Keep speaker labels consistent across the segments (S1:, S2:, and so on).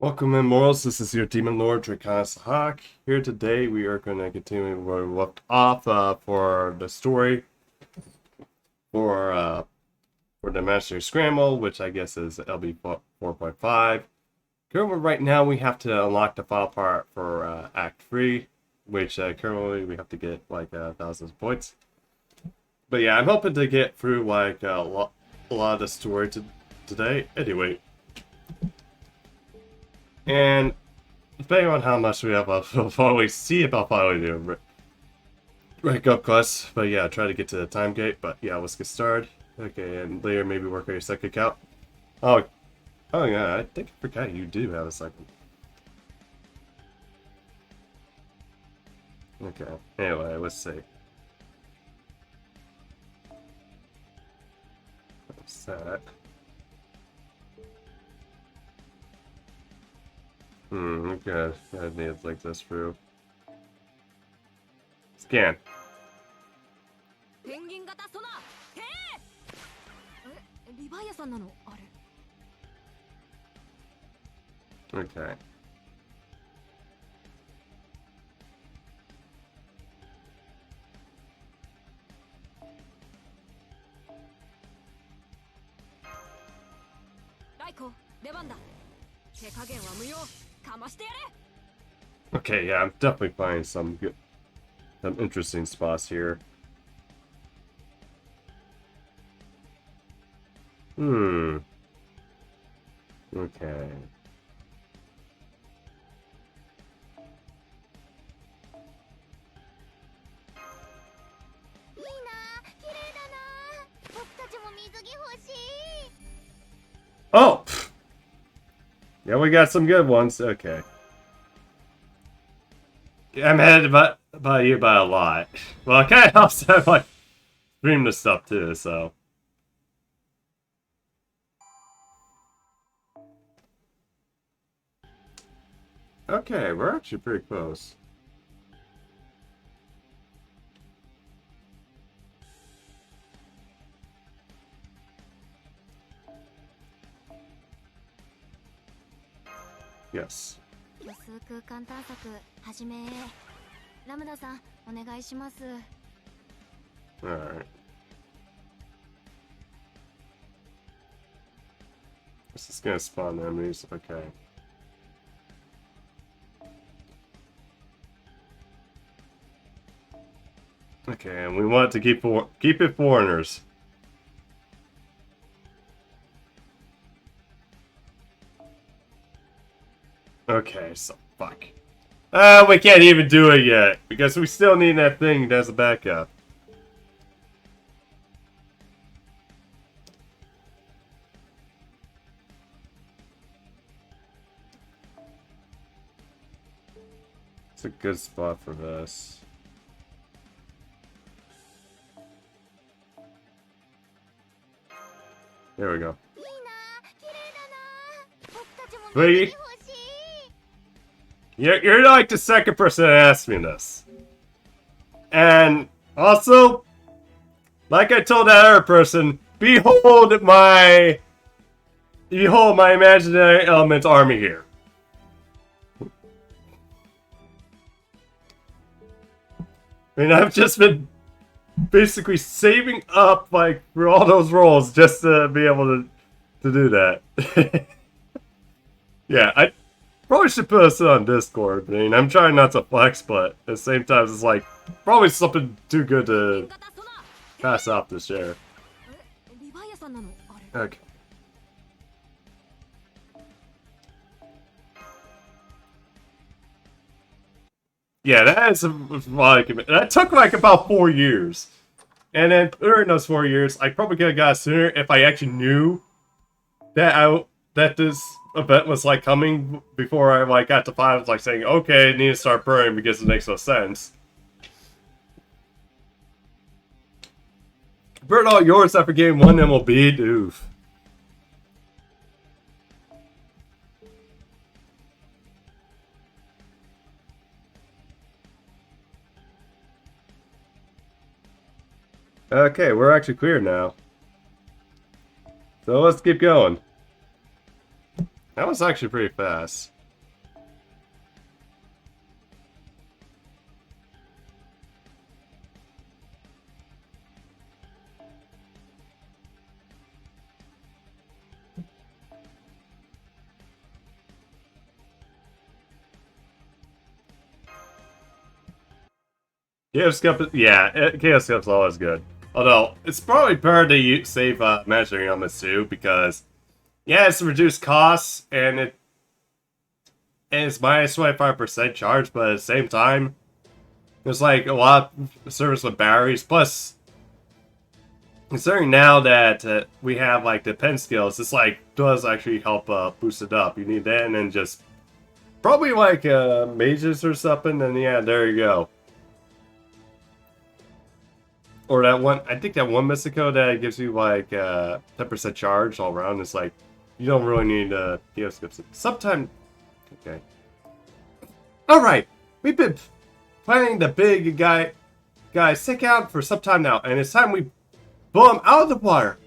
S1: Welcome in, Morals. This is your Demon Lord, Draconis Hawk. Here today, we are going to continue where we left off for the story for the Master Scramble, which I guess is LB4.5. Currently, right now, we have to unlock the file part for Act 3, which currently we have to get like 1,000 points. But yeah, I'm hoping to get through like a lot of the story today. Anyway. And depending on how much we have left, we'll probably see about finally do rank up quests. But yeah, try to get to the time gate. But yeah, let's get started. Okay, and later maybe work on your second account. Oh yeah, I think I forgot you do have a second. Okay, anyway, let's see. What's that? Okay. I need to link this through. Scan. Okay. Okay, yeah, I'm definitely finding some interesting spots here. Okay. Oh! Yeah, we got some good ones. Okay. I'm ahead by you by a lot. Well, I kind of also have, like, stream this stuff too, so. Okay, we're actually pretty close. Yes. Alright. This is gonna spawn enemies. Okay. Okay, and we want to keep it foreigners. Okay, so fuck. We can't even do it yet because we still need that thing as a backup. It's a good spot for this. There we go. Sweetie? You're like the second person to ask me this. And also, like I told that other person, behold my imaginary element army here. I mean, I've just been basically saving up like for all those rolls just to be able to do that. Yeah, I probably should put this on Discord. I mean, I'm trying not to flex, but at the same time, it's like probably something too good to pass off to share. Okay. Yeah, that is like that took like about 4 years, and then during those 4 years, I probably could have got it sooner if I actually knew that this event was like coming before I like got to 5. I was like saying, okay, I need to start burning because it makes no sense. Burn all yours after game 1 MLB, oof. Okay, we're actually clear now. So let's keep going. That was actually pretty fast. Chaos Cup, yeah, Chaos Cup's always good. Although, it's probably better to save measuring elements too, because, yeah, it's reduced costs, and it's minus 25% charge, but at the same time, there's like a lot of service with batteries, plus, considering now that we have like the pen skills, this like does actually help boost it up. You need that, and then just probably like mages or something, and yeah, there you go. Or that one, I think that one Mystico that gives you like 10% charge all around is like, you don't really need Chaos Skips. Sometime, okay. Alright, we've been planning the big guy stick out for some time now, and it's time we blow him out of the water.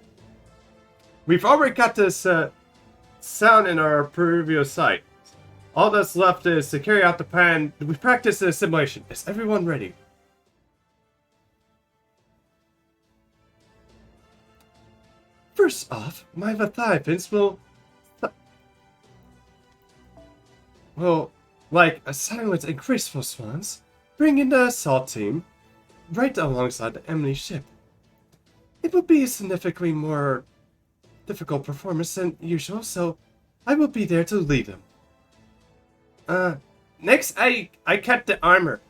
S1: We've already got this sound in our previous site. All that's left is to carry out the plan we practiced in the simulation. Is everyone ready? First off, my Leviathans will, like a silent and graceful swans, bring in the assault team right alongside the enemy ship. It will be a significantly more difficult performance than usual, so I will be there to lead them. Next I cut the armor.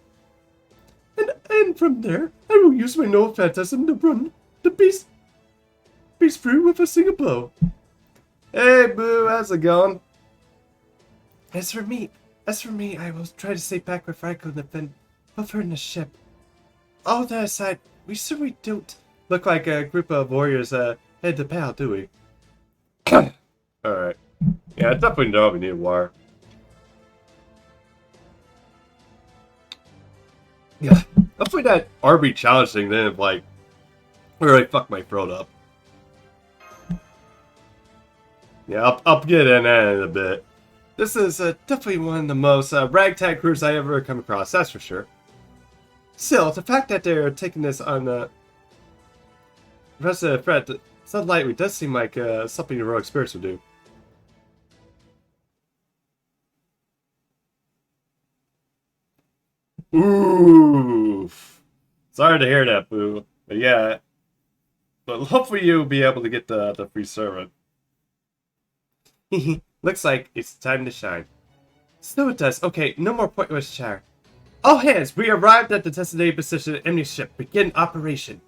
S1: And from there, I will use my Noah Phantasm to run the beast through with a single blow. Hey, Boo, how's it going? As for me, I will try to stay back with Franco and defend both her and the ship. All that aside, we certainly don't look like a group of warriors head to battle, do we? Alright. Yeah, I definitely know we need war. Yeah. Hopefully that RB challenge thing didn't, like, really fuck my throat up. Yeah, I'll get in that in a bit. This is definitely one of the most ragtag crews I ever come across, that's for sure. Still, the fact that they're taking this on the rest of the threat, it's not lightly, does seem like something heroic spirits would do. Oof. Sorry to hear that, Boo. But yeah. But hopefully you'll be able to get the free servant. Looks like it's time to shine. So it does. Okay, no more pointless chatter. All hands, we arrived at the designated position of the enemy ship. Begin operation.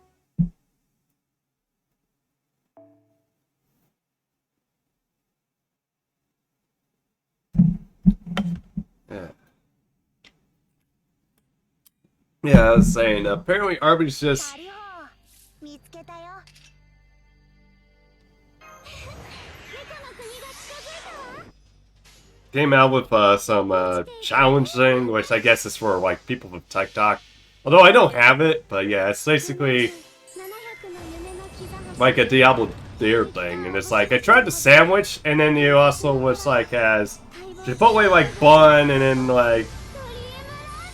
S1: Yeah, I was saying, apparently Arby's just... came out with some challenge thing, which I guess is for like people with TikTok. Although I don't have it, but yeah, it's basically like a Diablo Deer thing, and it's like I tried the sandwich, and then you also was like has Chipotle like bun, and then like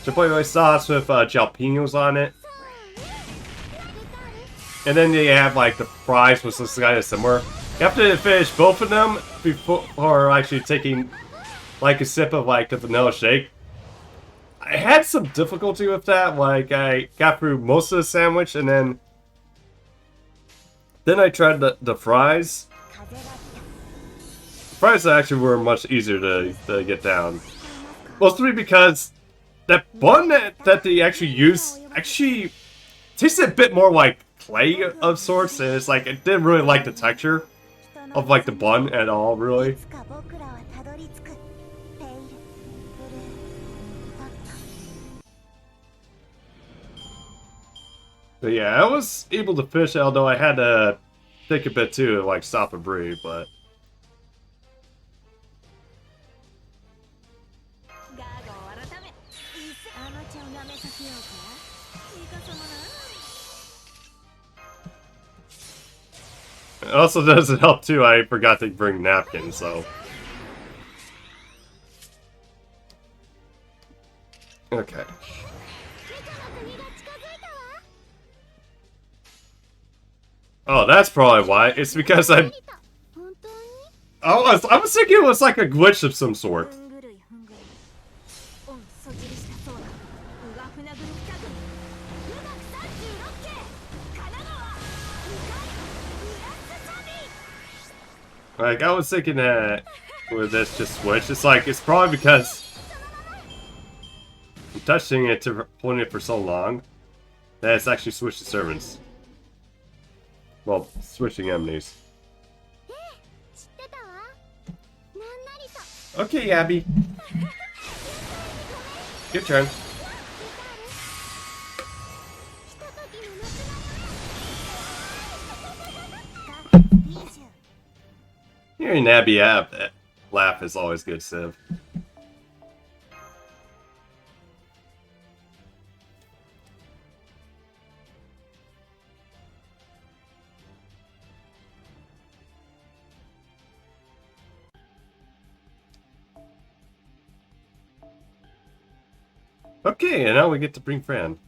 S1: Chipotle sauce with jalapenos on it, and then you have like the fries, which looks kind of similar. You have to finish both of them before actually taking like a sip of like the vanilla shake. I had some difficulty with that. Like I got through most of the sandwich, and then I tried the fries. The fries actually were much easier to get down. Mostly because that bun that they actually used actually tasted a bit more like clay of sorts, and it's like I didn't really like the texture of like the bun at all, really. But yeah, I was able to fish, although I had to take a bit too to like stop and breathe, but... It also doesn't help too, I forgot to bring napkins, so... Okay. Oh, that's probably why. It's because I was thinking it was like a glitch of some sort. Like, I was thinking that with this just switch, it's like, it's probably because I'm touching it to holding it for so long that it's actually switched to servants. Well, switching enemies. Okay, Abby. Your turn. Hearing Abby laugh is always good, Civ. Okay, and now we get to bring Fran.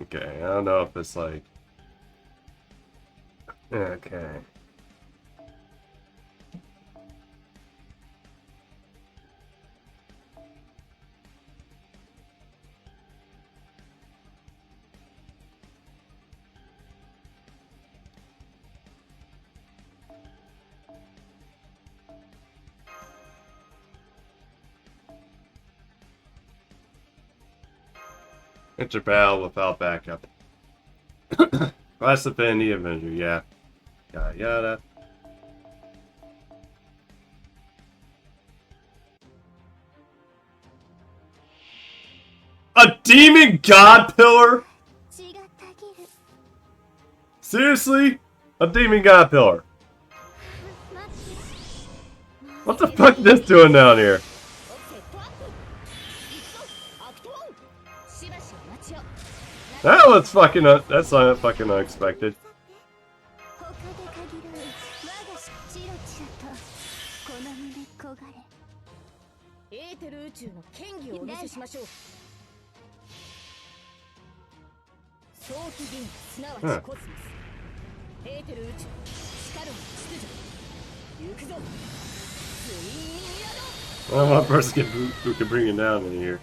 S1: Okay, I don't know if it's like... Okay. Enter battle without backup. Class of the Avenger, yeah. Yada yada. A demon god pillar? Seriously? A demon god pillar? What the fuck is this doing down here? That was fucking that's not fucking unexpected. Huh. Well, one person who can bring it down in here.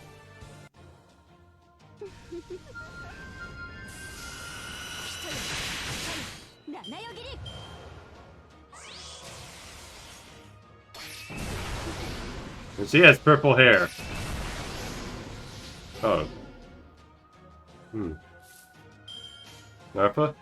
S1: And she has purple hair. Oh. Narfa?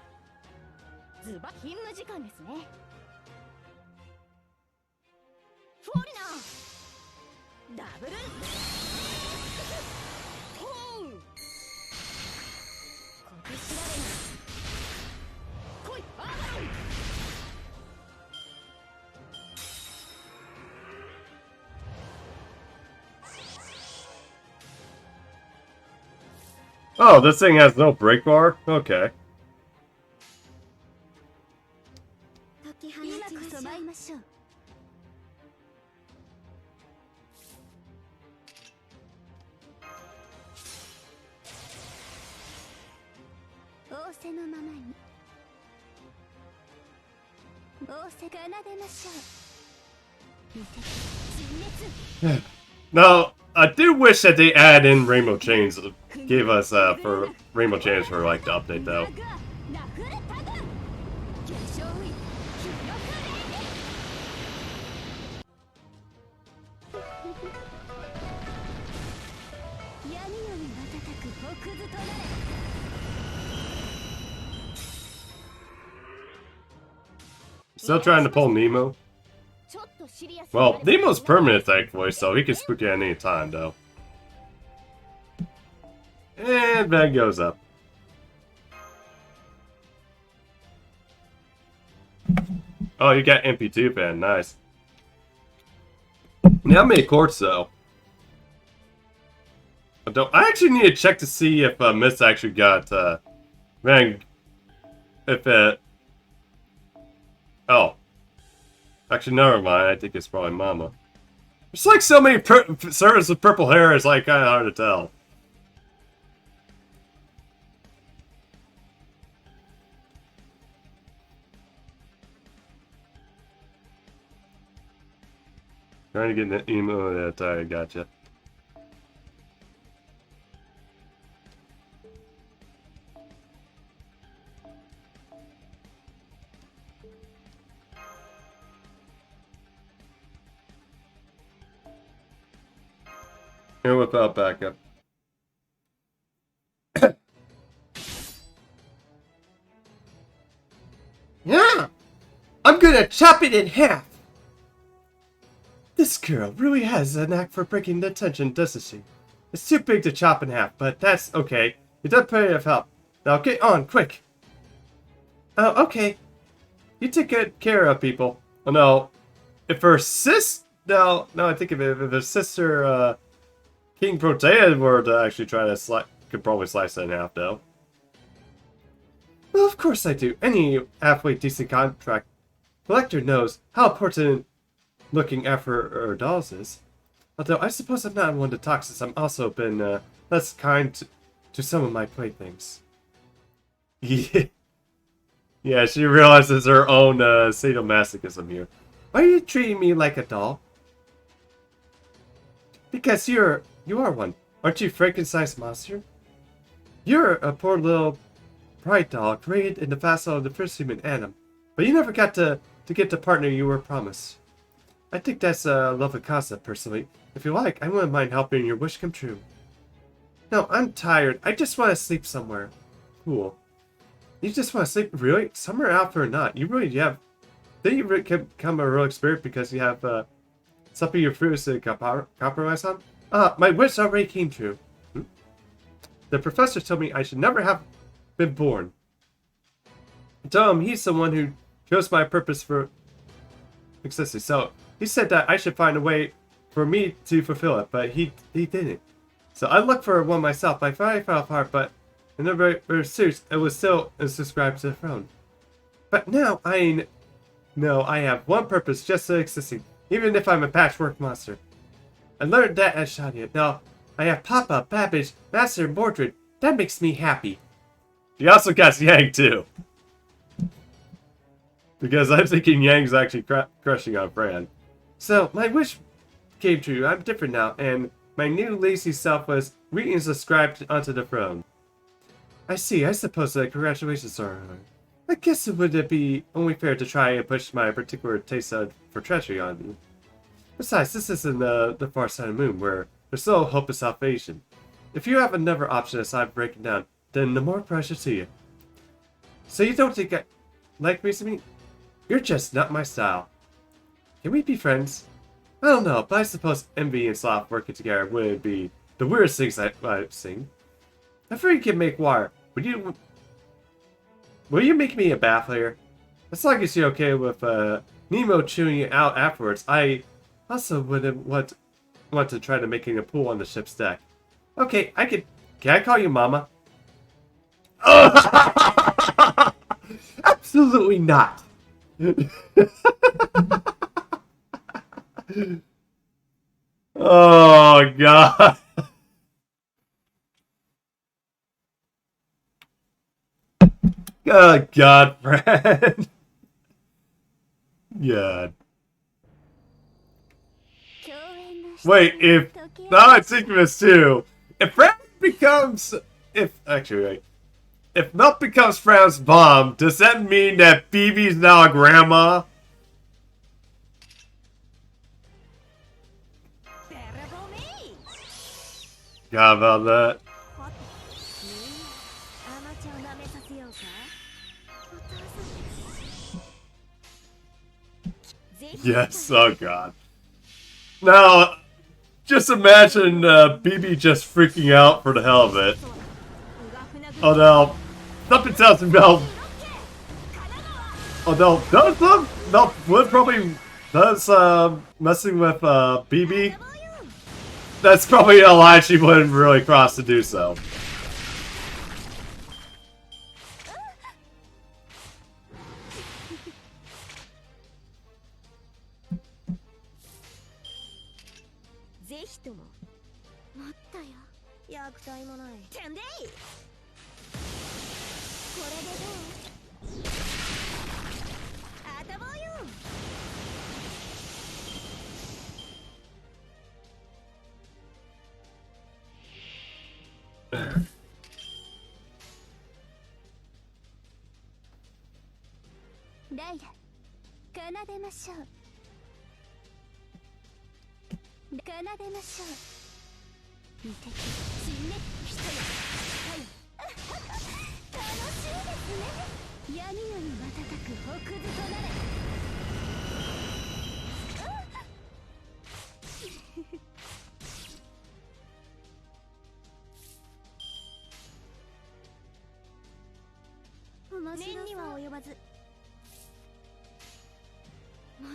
S1: Oh, this thing has no brake bar? Okay. Now, I do wish that they add in Rainbow Chains. Gave us for Rainbow Chains for like the update though. Still trying to pull Nemo? Well, Nemo's permanent, thankfully, so he can spook you at any time, though. And that goes up. Oh, you got MP2 fan, nice. Yeah, how many quartz, though? I actually need to check to see if Miss actually got, man, if it... Oh. Actually, never mind. I think it's probably Mama. There's like so many servants with purple hair, it's like kind of hard to tell. Trying to get an emo that I gotcha. And without backup. Yeah! I'm gonna chop it in half! This girl really has a knack for breaking the tension, doesn't she? It's too big to chop in half, but that's okay. It does plenty of help. Now get on, quick! Oh, okay. You take good care of people. Oh no. If her sis... No, I think if her sister, King Protea were to actually try to could probably slice it in half, though. Well, of course I do. Any halfway decent contract collector knows how important looking after her dolls is. Although I suppose I'm not one to talk since I'm also been less kind to some of my playthings. Yeah. Yeah, she realizes her own sadomasochism here. Why are you treating me like a doll? Because you are one. Aren't you Frankenstein's monster? You're a poor little pride doll created in the vessel of the first human Adam. But you never got to get the partner you were promised. I think that's a lovely concept, personally. If you like, I wouldn't mind helping your wish come true. No, I'm tired. I just want to sleep somewhere. Cool. You just want to sleep? Really? Somewhere out or not? You really have... Then you become a real spirit because you have something you're free to compromise on? My wish already came true. The professor told me I should never have been born. Tell him he's the one who chose my purpose for existence. So he said that I should find a way for me to fulfill it, but he didn't. So I looked for one myself. I thought I fell apart, but in the pursuit, it was still subscribed to the throne. But now I know I have one purpose, just existing, even if I'm a patchwork monster. I learned that at Shadia. Now I have Papa, Babbage, Master, and Mordred. That makes me happy. He also got Yang too. Because I'm thinking Yang's actually crushing on Fran. So, my wish came true. I'm different now, and my new lazy self was reinscribed onto the throne. I see. I suppose that congratulations are... I guess it would be only fair to try and push my particular taste for treachery on you. Besides, this isn't the far side of the moon, where there's still hope of salvation. If you have another option aside breaking down, then the more pressure to you. So you don't think I like me? You're just not my style. Can we be friends? I don't know, but I suppose envy and sloth working together would be the weirdest things I've seen. I figure you can make war. Will you make me a bath layer? As long as you're okay with Nemo chewing you out afterwards, I also wouldn't want to try to making a pool on the ship's deck. Okay, can I call you Mama? Absolutely not. Oh God. Oh God, Fred. God. Wait, if now I'm thinking this too. If Fred becomes if Melt becomes Fran's mom, does that mean that Phoebe's now a grandma? God about that. Yes, oh God. Now, just imagine BB just freaking out for the hell of it. Oh no, something tells me Mel. Oh no, no, Wood probably does messing with BB. That's probably a line she wouldn't really cross to do so.
S2: 念には及ばず。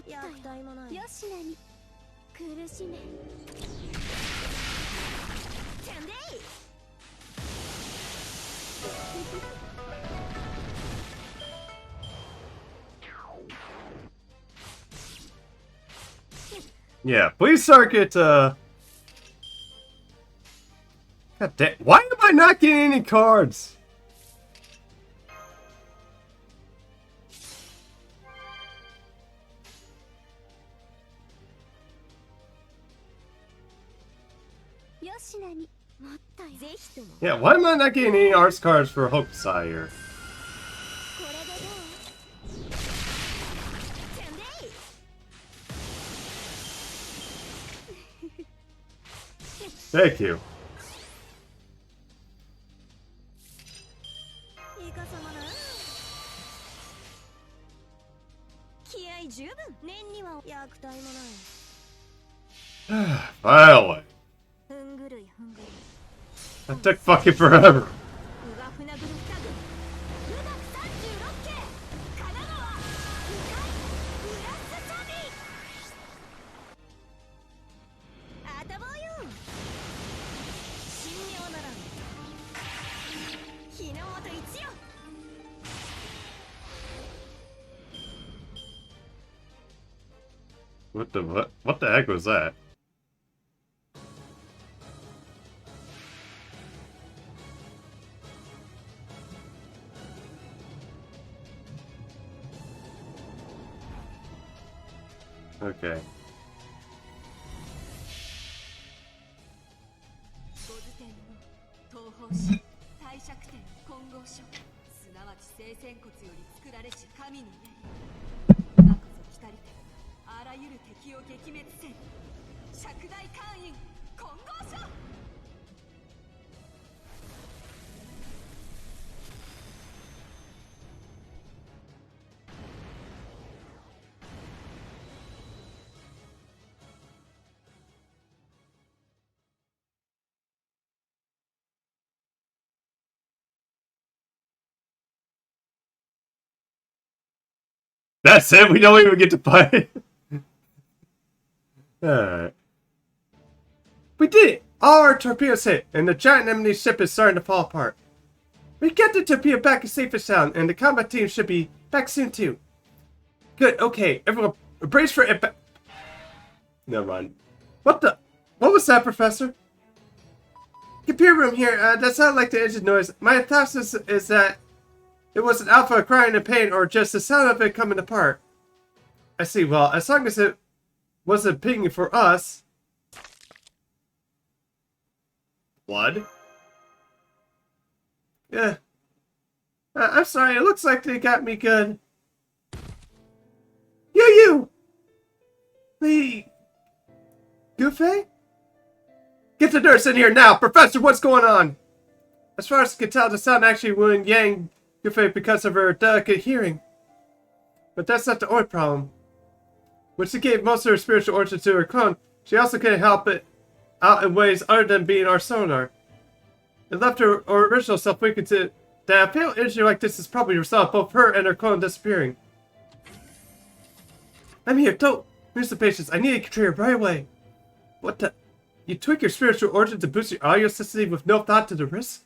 S2: 役体もない。よしなに苦しめ。チャンデイ。
S1: Yeah, please circuit, God damn, why am I not getting any cards? Yeah, why am I not getting any arts cards for Hokusai here? Thank you. Finally. That took fucking forever. What the heck was that? Okay. That's it? We don't even get to play? Alright. We did it! All our torpedoes hit, and the giant enemy ship is starting to fall apart. We get the torpedo back and safe and sound, and the combat team should be back soon too. Good, okay, everyone brace for impact. Never mind. What was that, Professor? Computer room here, that sounded like the engine noise. My hypothesis is that it was an alpha crying in pain or just the sound of it coming apart. I see, well, as long as it wasn't pinging for us. Blood? Yeah. I'm sorry, it looks like they got me good. You! The... Goofy? Get the nurse in here now! Professor, what's going on? As far as I can tell, the sound actually wounded Yang Goofy because of her delicate hearing. But that's not the only problem. When she gave most of her spiritual origin to her clone, she also couldn't help it out in ways other than being our sonar. It left her original self weakened to that a failed injury like this is probably resolved both her and her clone disappearing. I'm here, don't lose the patience. I need to treat her right away. What the? You tweak your spiritual origin to boost your audio sensitivity with no thought to the risk?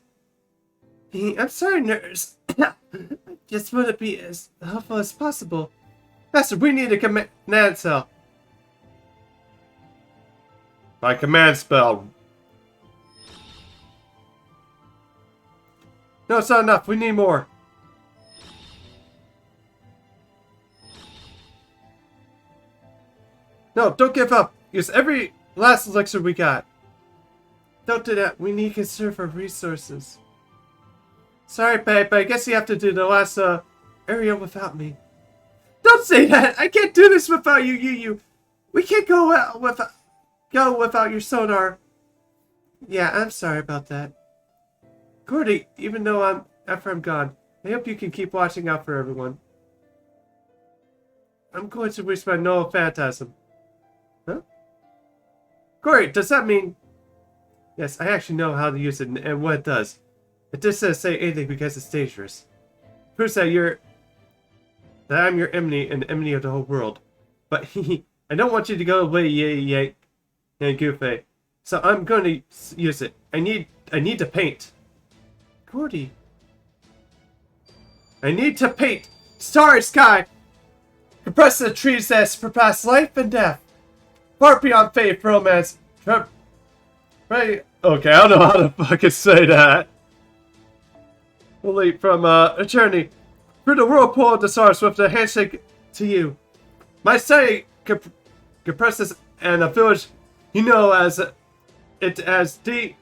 S1: I'm sorry, nurse. I just want to be as helpful as possible. Master, we need a command cell. My command spell. No, it's not enough. We need more. No, don't give up. Use every last elixir we got. Don't do that. We need to conserve our resources. Sorry, babe, but I guess you have to do the last area without me. Don't say that! I can't do this without you. We can't go out without your sonar. Yeah, I'm sorry about that. Gordy, even though after I'm gone, I hope you can keep watching out for everyone. I'm going to reach my null phantasm. Huh? Gordy, does that mean... Yes, I actually know how to use it and what it does. It just says say anything because it's dangerous. Proves that I'm your enemy and the enemy of the whole world. But I don't want you to go away, yay, goofy. So I'm going to use it. I need to paint. Gordy. I need to paint. Starry sky. Compress the trees that surpass life and death. Far beyond faith, romance. Right. Okay, I don't know how to fucking say that. We'll leap from a journey through the whirlpool of the stars with a handshake to you. My study compresses and a village you know as the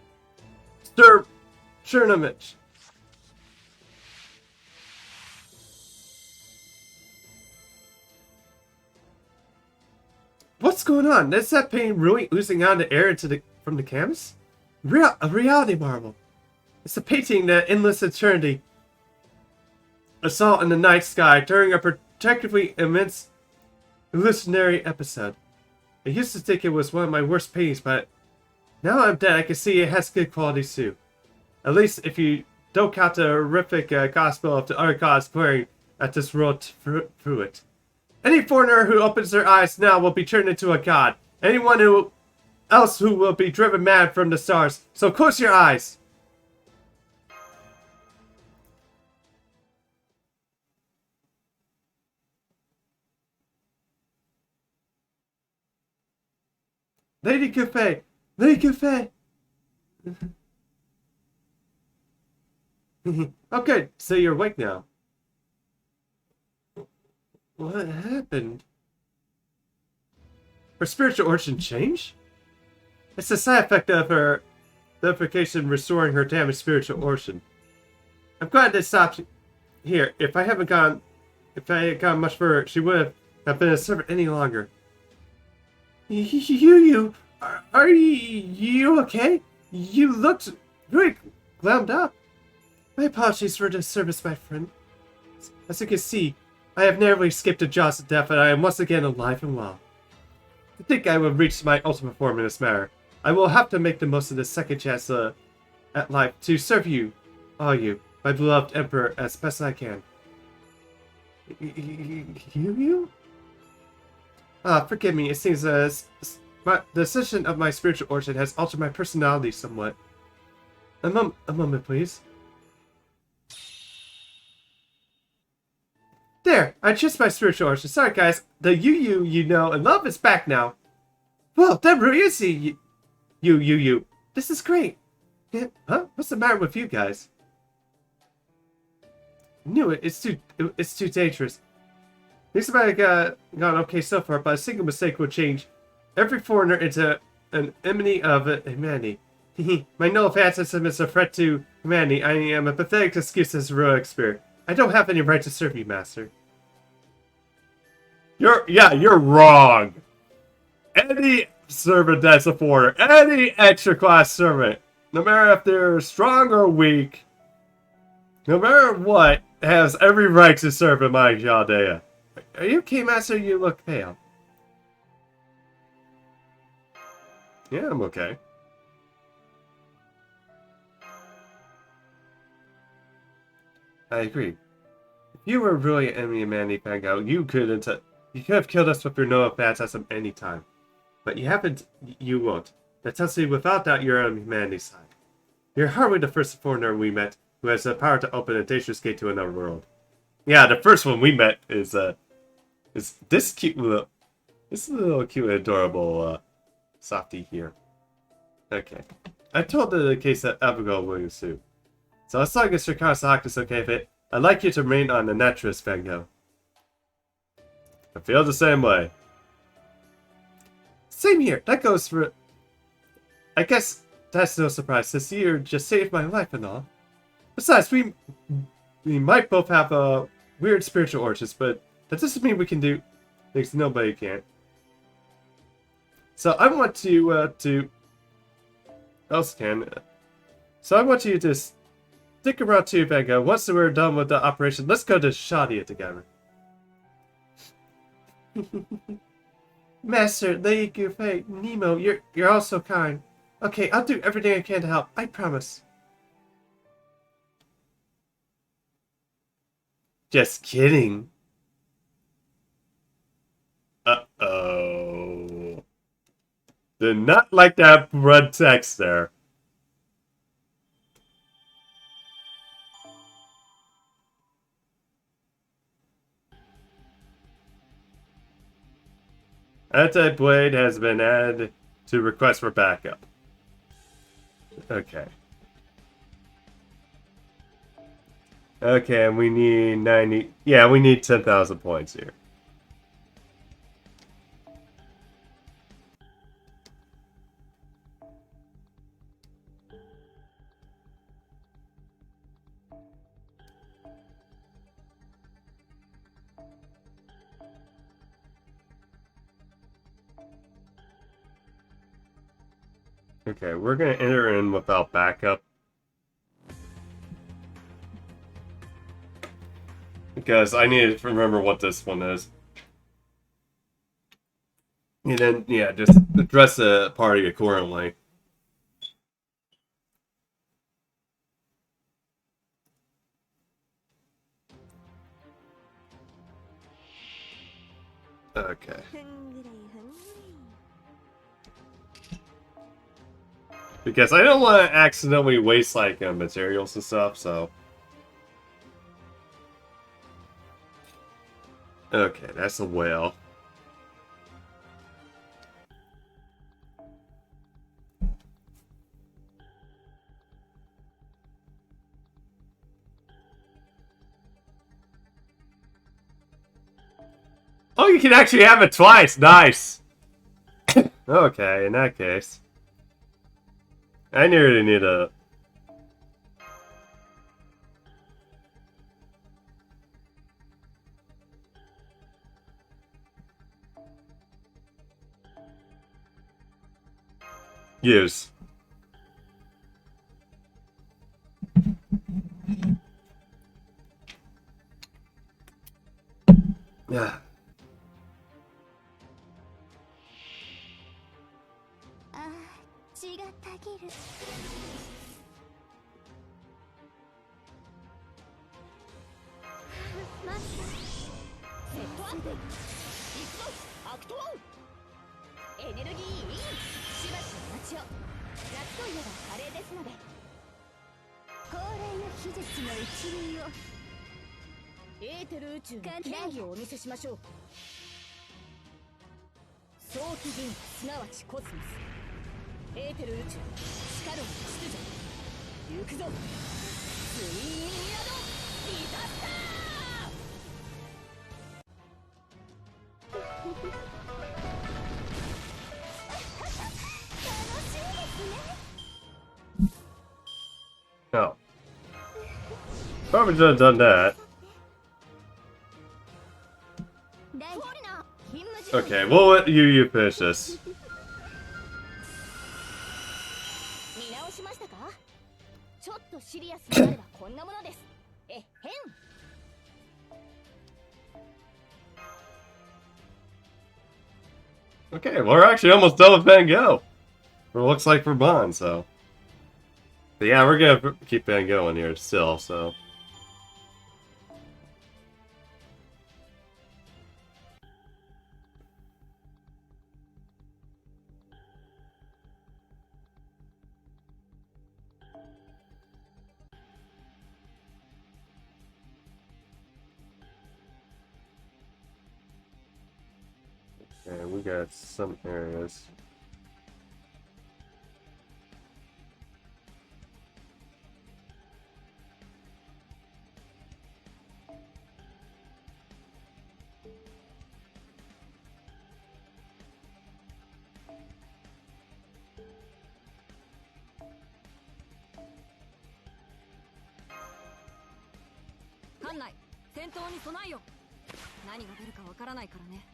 S1: Chernomich. What's going on? Is that paint really oozing out in the air from the canvas? A reality marvel. It's a painting that endless eternity. I saw in the night sky during a protectively immense hallucinatory episode. I used to think it was one of my worst paintings, but now I'm dead, I can see it has good qualities too. At least if you don't count the horrific gospel of the other gods glaring at this world through it. Any foreigner who opens their eyes now will be turned into a god. Anyone else who will be driven mad from the stars. So close your eyes. Lady Cafe! Lady Cafe! Oh good, so you're awake now. What happened? Her spiritual origin changed? It's a side effect of her deification restoring her damaged spiritual origin. I'm glad this stopped here. If I had gone much further, she would have been a servant any longer. Are you okay? You looked very glammed up. My apologies for the service, my friend. As you can see, I have narrowly escaped the jaws of death, and I am once again alive and well. I think I will reach my ultimate form in this matter. I will have to make the most of this second chance at life to serve you, all you, my beloved Emperor, as best I can. You? Forgive me, it seems the decision of my spiritual origin has altered my personality somewhat. A moment, please. There, I changed my spiritual origin. Sorry, guys. The you know and love is back now. Well, that really is you. This is great. Yeah, huh? What's the matter with you guys? Knew it. It's too dangerous. Things might have gone okay so far, but a single mistake will change every foreigner into an enemy of humanity. My null phantasm is a threat to humanity. I am a pathetic excuse as a heroic spirit. I don't have any right to serve you, Master. You're wrong. Any servant that's a foreigner, any extra class servant, no matter if they're strong or weak, no matter what, has every right to serve in my Chaldea. Are you okay, Master? You look pale. Yeah, I'm okay. I agree. If you were really an enemy of Manny Fango, you could have killed us with your Noah phantasm any time. But you haven't. You won't. That tells me without doubt you're on humanity's side. You're hardly the first foreigner we met who has the power to open a dangerous gate to another world. Yeah, the first one we met is this cute little, cute and adorable softie here. Okay, I told the case that Abigail Williams too. So as long as your Karasaki is okay with it, I'd like you to remain on the naturalist, Van Gogh. I feel the same way. Same here. That goes for... I guess that's no surprise, since you just saved my life and all. Besides, we might both have weird spiritual origins, but that doesn't mean we can do things nobody can. So I want to else can. So I want you to stick around too, Van Gogh. Once we're done with the operation, let's go to Shadia together. Master, Lady Goofy, Nemo, you're all so kind. Okay, I'll do everything I can to help. I promise. Just kidding. Uh-oh. Did not like that red text there. Anti-blade has been added to request for backup. Okay. Okay, and we need 90... Yeah, we need 10,000 points here. Okay, we're gonna enter in without backup. Because I need to remember what this one is. And then, yeah, just address the party accordingly. Okay. Because I don't want to accidentally waste, like, materials and stuff, so... Okay, that's a whale. Oh, you can actually have it twice! Nice! Okay, in that case. I nearly need a... use. Yeah. No. Probably should have done that. Okay, we'll let you finish this. Okay, well, we're actually almost done with Van Gogh. It looks like we're Bond, so... But yeah, we're gonna keep Van Gogh in here still, so... Okay, we got some areas.
S3: 艦内戦闘に備えよ。何が出るかわからないからね。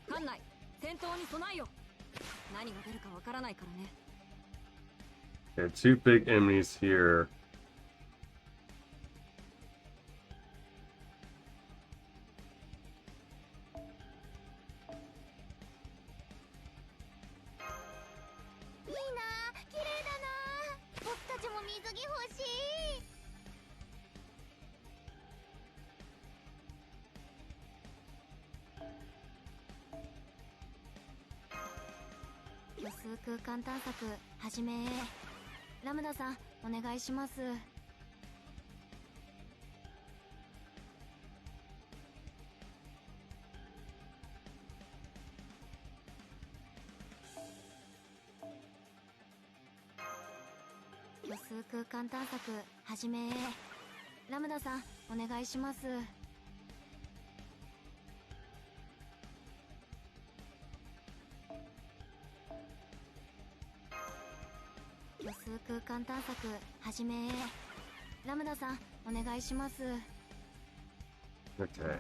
S3: 艦内戦闘に備えよ。何が出るかわからないからね。
S1: There are two big enemies here.
S2: Foreignor空間探索始め。ラムダさんお願いします。虚数空間探索始め。ラムダさんお願いします。虚数空間探索始め。ラムダさんお願いします。
S1: Okay.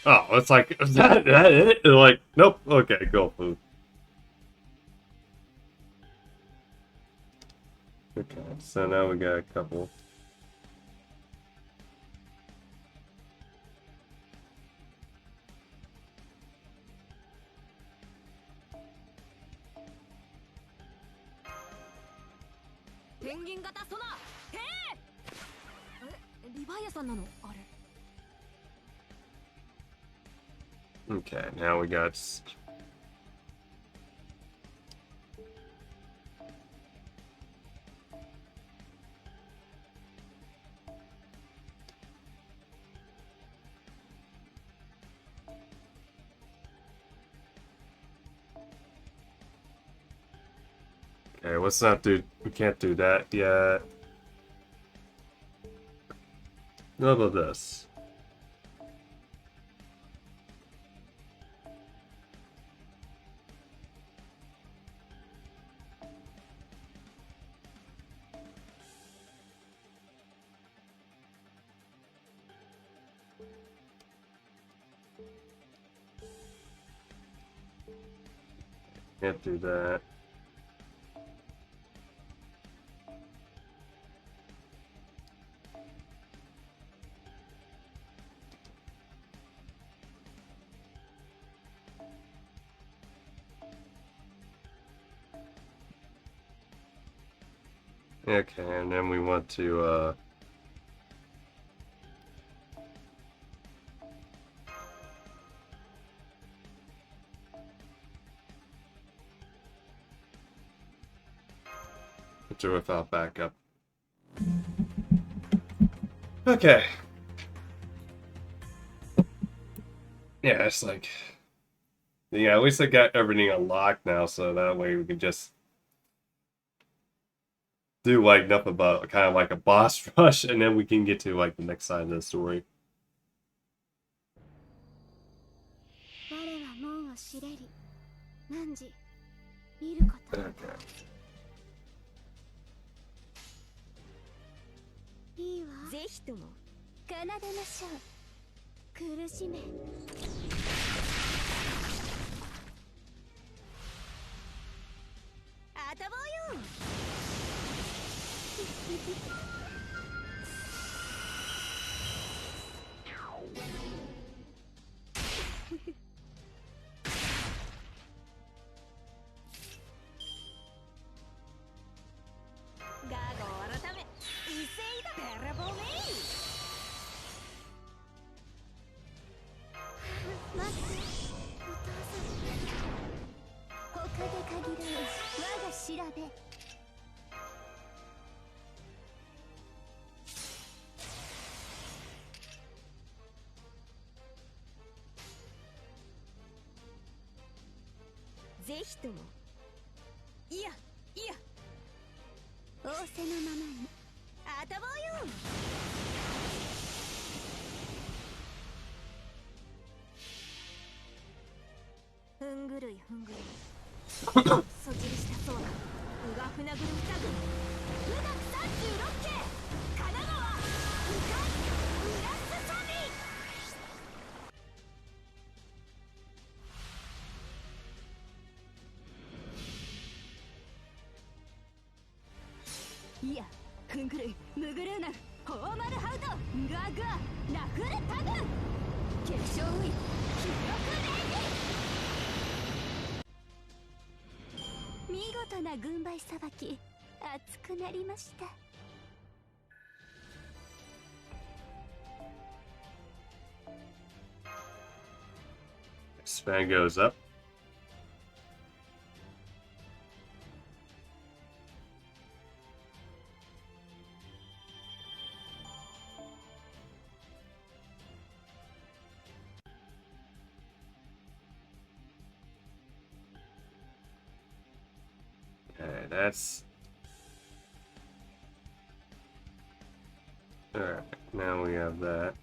S1: Oh, it's like that it? Like, nope. Okay, go food. Okay, so now we got a couple.
S3: Penguin 型ソナー、へえ。リヴァイアさんなのあれ。
S1: Okay, now we got. Okay, let's not do. We can't do that yet. How about this? Can't do that. Okay, and then we want to, do it without backup. Okay. Yeah, it's like... Yeah, at least I got everything unlocked now, so that way we can just do like nothing but kind of like a boss rush, and then we can get to like the next side of the story.
S2: 我は門を知れり。汝見ること。
S1: Okay.
S2: いいわ。ぜひとも奏でましょう。苦しめ。あたぼうよ。
S3: 人もいや
S2: 仰せのままに。
S3: あたぼうよ。ふんぐるいふんぐるいそじりしたそうなうがふなぐる二軍無学36系神奈川うかいウラスサビいやふんぐるいムグルーナフォーマルハウトガガナフルタグ結晶ウイ記録レイ
S2: 見事な軍配さばき、熱くなりました。
S1: Span goes up. Okay, that's... Alright, now we have that.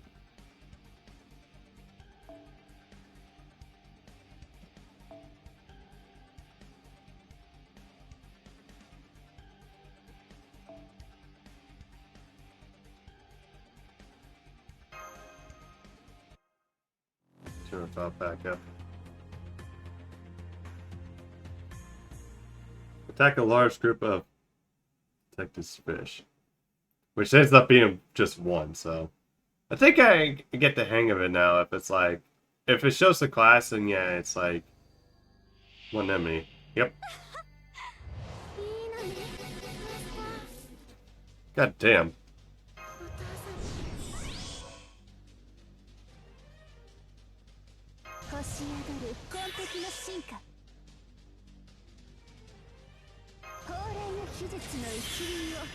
S1: Turn it off back up. Attack a large group of Texas fish. Which ends up being just one, so... I think I get the hang of it now if it's like... If it shows the class, then yeah, it's like... one enemy. Yep. God damn.
S2: 星宿る紺碧の進化。蓬莱の秘術の一輪を。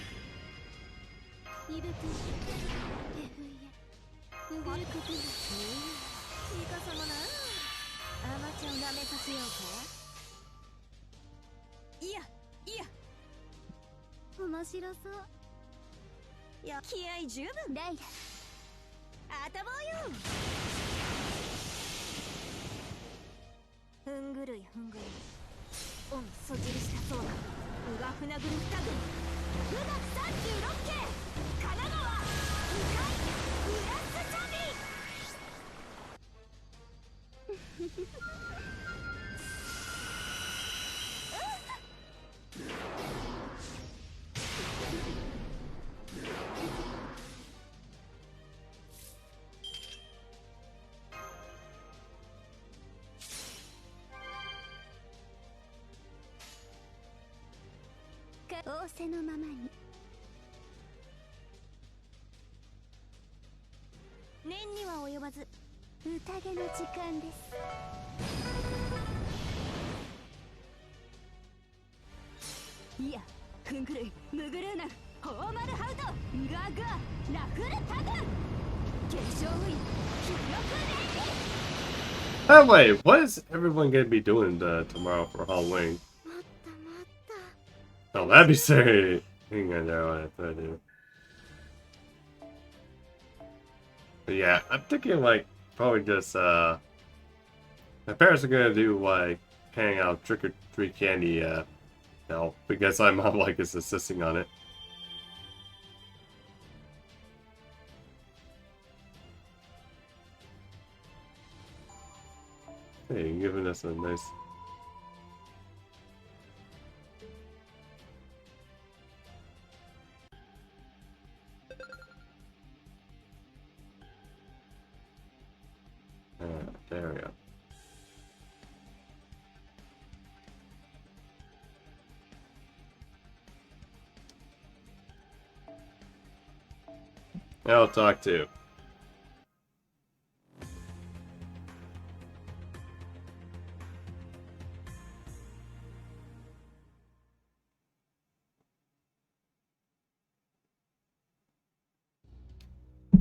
S2: イブ君、手冬へ。うぐるく君。
S3: イカ様なアマチュアを舐めさせようかいや
S2: 面白そう。
S3: いや気合十分
S2: ライラ。
S3: あたぼうよふんぐるいふんぐるいオンそじりしたそうなうがふなぐる二軍無学36系神奈川うかいウラスサ
S2: 仰せのままに。
S3: 念には及ばず
S2: 宴の時間です。
S3: いやふんぐるいムグルーナフォーマルハウトガガナフルタグ結晶ウイ記録レイ
S1: By the way, what is everyone gonna be doing tomorrow for Halloween?
S2: 待った待った。
S1: Oh, that'd be sick. Hang on there, what I do. But yeah, I'm thinking like probably just my parents are gonna do like hang out trick or treat candy now because my mom like is insisting on it. Hey, you're giving us a nice. There we go. I'll talk to.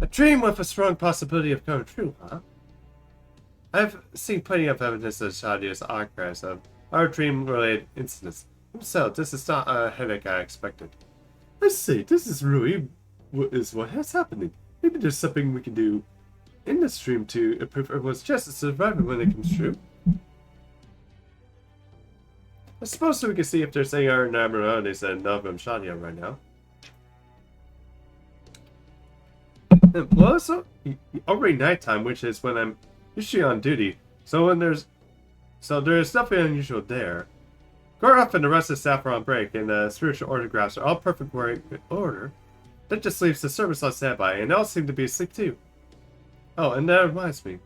S1: A dream with a strong possibility of coming true, huh? I've seen plenty of evidence that Shadia's archives of our dream-related incidents. So, this is not a headache I expected. I see, this is really what has happening. Maybe there's something we can do in this stream to improve everyone's chance of surviving when it comes true. I suppose we can see if there's any other abnormalities that none of them shot yet right now. Well, it's already nighttime, which is when I'm usually on duty. So there's nothing unusual there. Goroff and the rest of the staff are on break, and the spiritual autographs are all perfect order. That just leaves the service on standby, and they all seem to be asleep too. Oh, and that reminds me.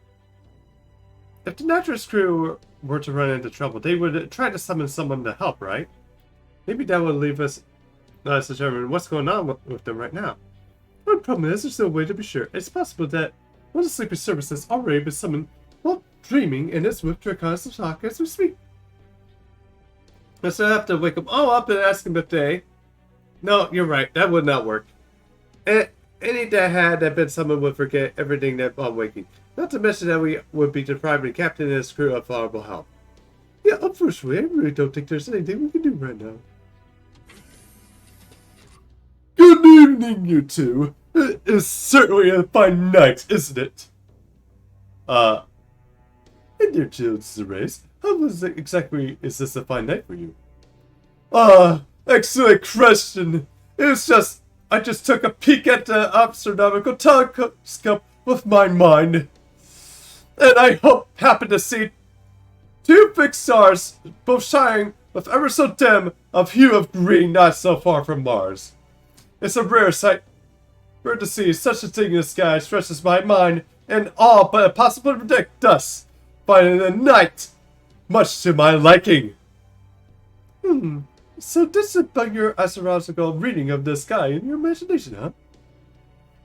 S1: If the Naturalist crew were to run into trouble, they would try to summon someone to help, right? Maybe that would leave us determine what's going on with them right now. The problem is, there's no way to be sure. It's possible that one of the sleeping service has already been summoned while dreaming and is with Draconis talk as we speak. So I have to wake them all up and ask them if they... No, you're right. That would not work. Any that had been summoned would forget everything that while waking. Not to mention that we would be depriving the captain and his crew of valuable help. Yeah, unfortunately, I really don't think there's anything we can do right now. Good evening, you two. It is certainly a fine night, isn't it? And your children's race. How exactly is this a fine night for you? Excellent question. I just took a peek at the astronomical telescope with my mind. And I happened to see two fixed stars, both shining with ever so dim of hue of green not so far from Mars. It's a rare sight. Rare to see such a thing in the sky stretches my mind and all but impossible to predict thus, by the night, much to my liking. So this is about your astrological reading of the sky in your imagination, huh?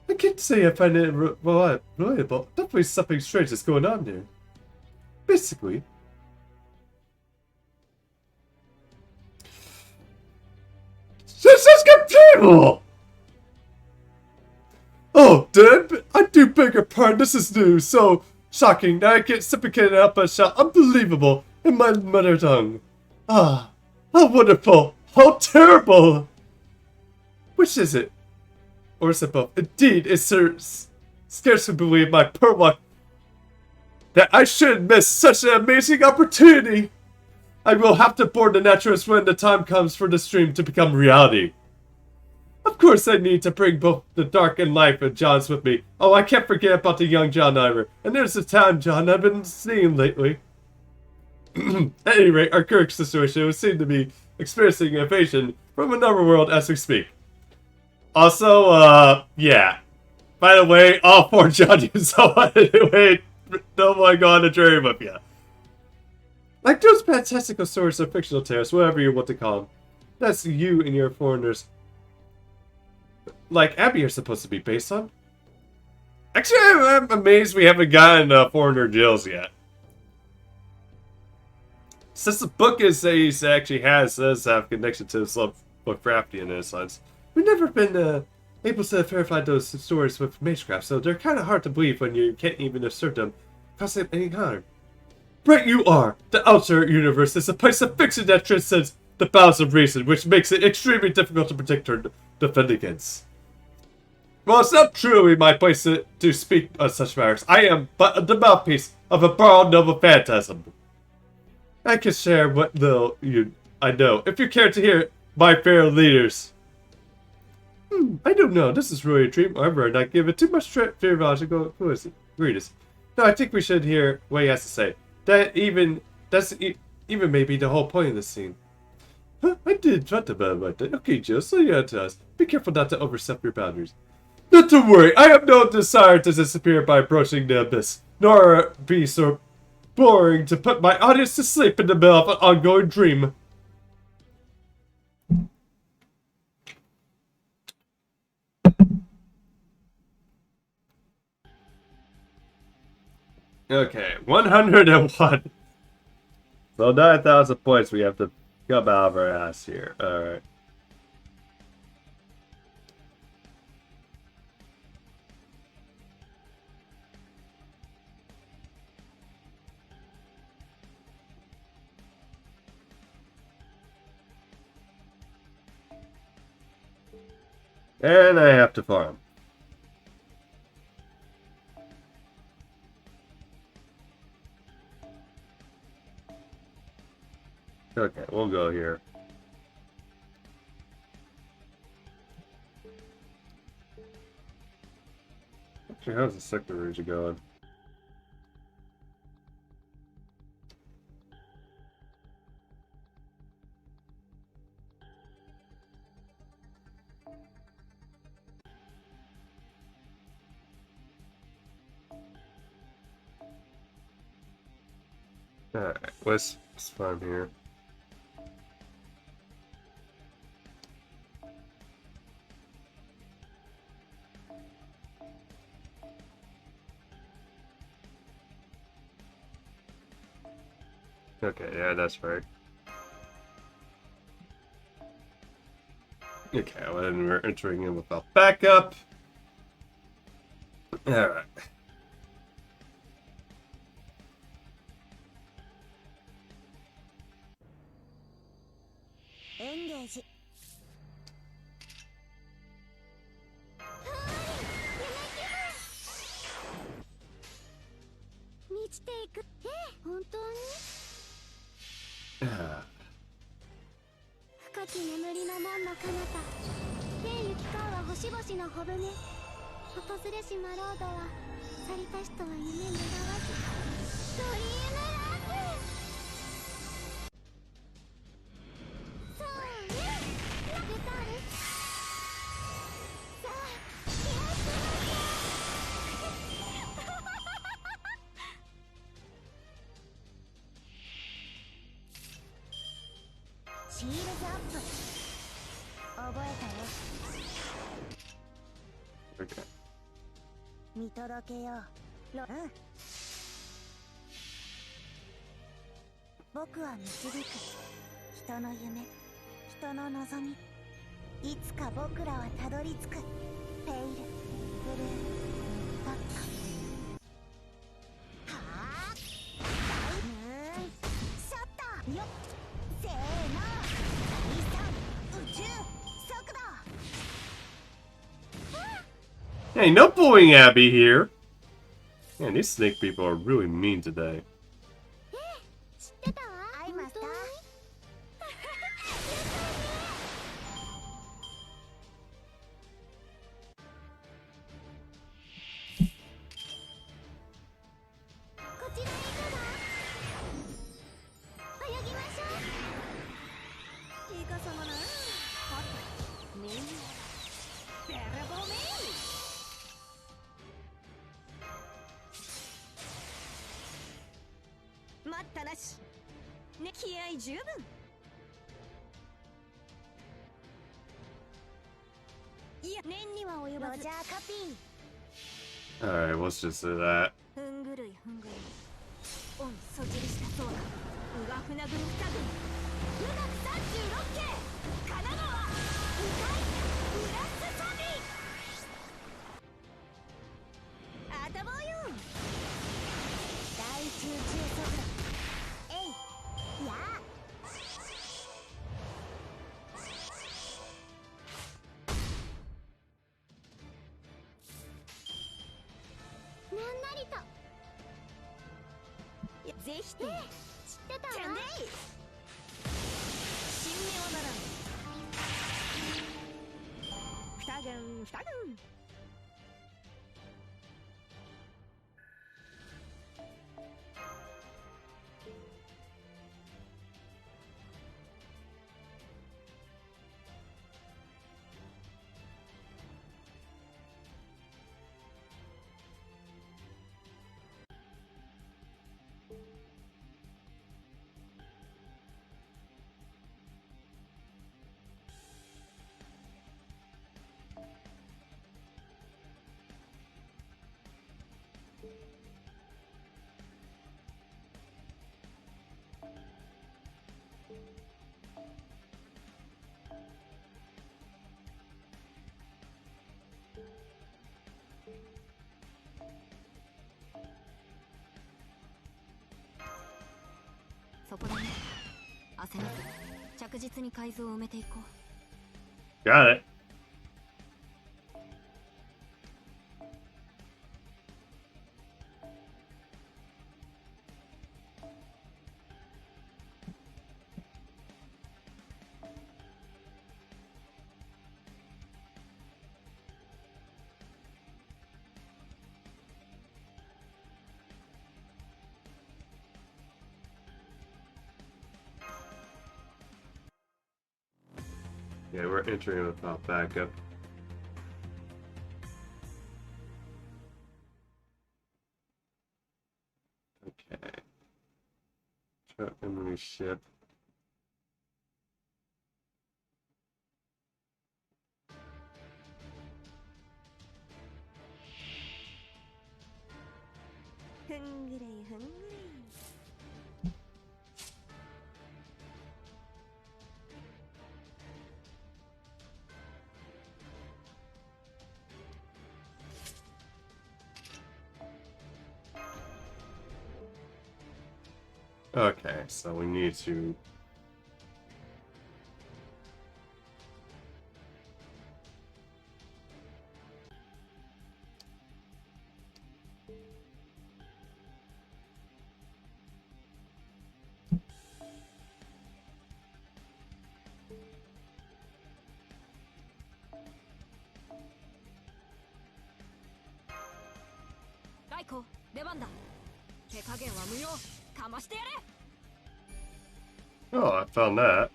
S1: I can't say I find it relatable. Definitely something strange is going on there. Basically, this is compatible! Oh, I do beg your pardon, this is new, so shocking that I can't simply up and shout unbelievable in my mother tongue. Ah, how wonderful, how terrible! Which is it? Or is it both? Indeed, it's scarcely believe my poor luck that I should miss such an amazing opportunity. I will have to board the Naturalist when the time comes for the stream to become reality. Of course, I need to bring both the dark and life and Johns with me. Oh, I can't forget about the young John Iver. And there's the town John I've been seeing lately. At any rate, our current situation would seem to be experiencing invasion from another world as we speak. Also, yeah. By the way, all four judges, so anyway, don't want to go on a journey with you. Like those fantastical stories or fictional tales, whatever you want to call them. That's you and your foreigners. Like Abby are supposed to be based on. Actually, I'm amazed we haven't gotten Foreigner Jills yet. Since the book actually does have connection to this Lovecraftian in a sense. We've never been able to verify those stories with magecraft, so they're kind of hard to believe when you can't even assert them cause them any harm. Right you are! The outer universe is a place of fiction that transcends the bounds of reason, which makes it extremely difficult to predict or defend against. Well, it's not truly my place to speak on such matters. I am but the mouthpiece of a borrowed noble phantasm. I can share what little I know, if you care to hear it, my fair leaders. I don't know. This is really a dream. However, not give it too much theological credence. No, I think we should hear what he has to say. That's even maybe the whole point of this scene. Huh, I did thought about that. Okay, Joe, so you have to us. Be careful not to overstep your boundaries. Not to worry. I have no desire to disappear by approaching the abyss, nor be so boring to put my audience to sleep in the middle of an ongoing dream. Okay, 101. So 9,000 points we have to come out of our ass here. Alright. And I have to farm. Okay, we'll go here. Actually, how's the sector rouge going? Alright, let's farm here. Okay, yeah, that's right. Okay, well then we're entering in without backup. Alright.
S3: Engage. 満ちていく。本当に？ 深き眠りの門の彼方、天行き交うは星々の帆船。訪れしマロードは去りたしとは夢願わず、ドリームランド。そうね、投げたる。さあ、気をつけなさい。シールズアップ。覚えたよ。
S1: Okay.
S3: 見届けよう。僕は導く。人の夢、人の望み。いつか僕らはたどり着く。ペイル、ブルー、バッカ。はあ。シャッター。よっ。せーの。2、3、宇宙速度。
S1: Hey, no bullying Abby here. Man, these snake people are really mean today.
S3: 知ってたわ。アイマスター。こちらへ行くわ。泳ぎましょう。イカ様な。はっ。みんな。ベラボメイ。 待ったなし、ね、気合十分。いや、念には及ばず。ロジャーカピー。
S1: Alright, let's just do that.
S3: ふんぐるいふんぐるい。御そじりしたそうだ。うが船組二組。富岳36系。神奈川。うかい。フランスサビ。あたぼうよ。大集中速度。 やあ。なんなりと。ぜひて。知ってたわ。新名はならん。二軍二軍。 そこだね。焦らず着実に改造を埋めていこう。
S1: Got it. Yeah, we're entering without backup. Okay. Truck enemy ship.
S3: Hungry, hungry.
S1: Okay, so we need to.
S3: Raiko, 出番だ。手加減は無用。かましてやれ。
S1: Oh, I found that.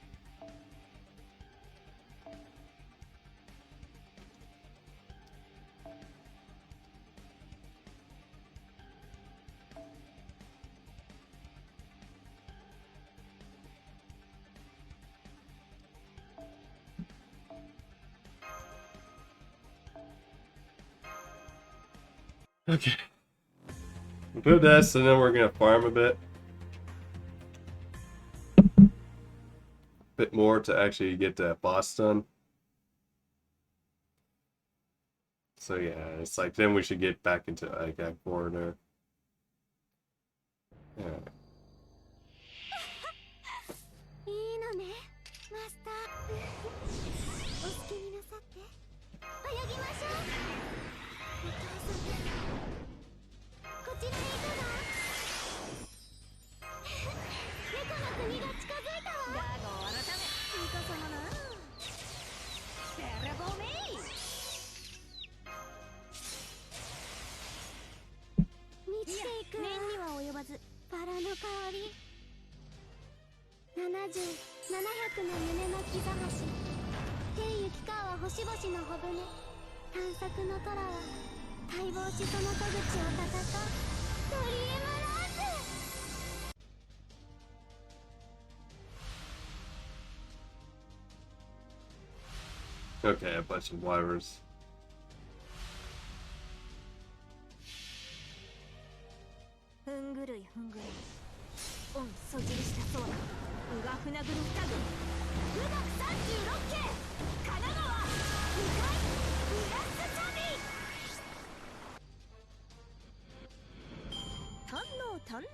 S1: Okay. We'll do this and then we're gonna farm a bit more to actually get that boss done. So yeah, it's like then we should get back into like that Foreigner. Yeah.
S2: いいのねマスターお好きになさって泳ぎましょうお父さんこちらへ行くの猫の国が近づいたわだが改めいいか様なテレボメイ満ちていくわ念には及ばずバラの香り70700の胸の木ざまし天行き川星々の帆船探索の虎は待望しその戸口を戦うドリームランズ
S1: Okay, a bunch of wyverns.
S3: ふんぐるいふんぐるい御そじりしたそうだうが船ぐる二軍富岳36系神奈川深いブラスチャビ堪能堪能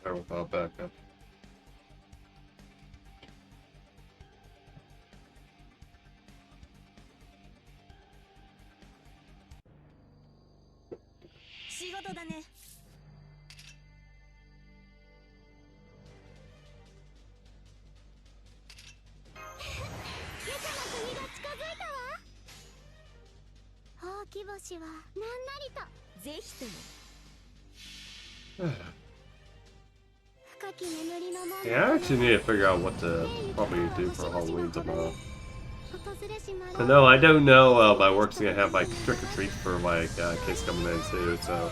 S1: Or without backup. Yeah, I actually need to figure out what to probably do for Halloween tomorrow. But no, I don't know. My work's gonna have like trick or treats for like kids coming in too. So.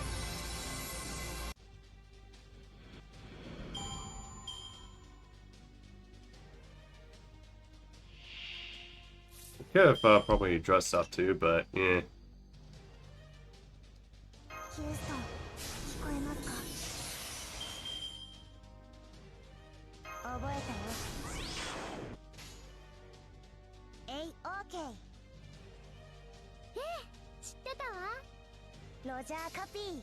S1: Could have probably dressed up too, but yeah.
S2: ヒューストン、聞こえますか？覚えたよ。えい、オーケー。ええ、知ってたわ。ロジャーカピー。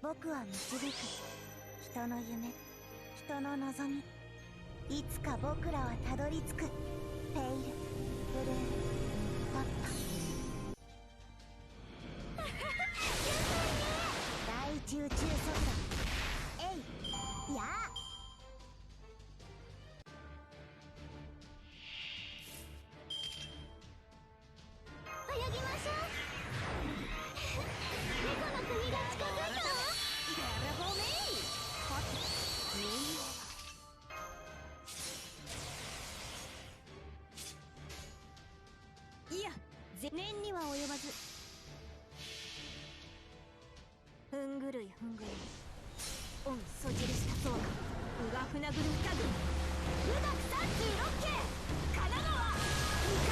S2: 僕は導く。人の夢、人の望み。いつか僕らはたどり着く。ペイル、ブルー、パッパ。大中中速度。えい、やあ。泳ぎましょう。猫の国が近づいたわ。ベルボメイ。はて、いや、念には及ばず。ふんぐるいふんぐるい。御そじりしたそうか。うがふなぐる二軍。富岳36系。神奈川。2回。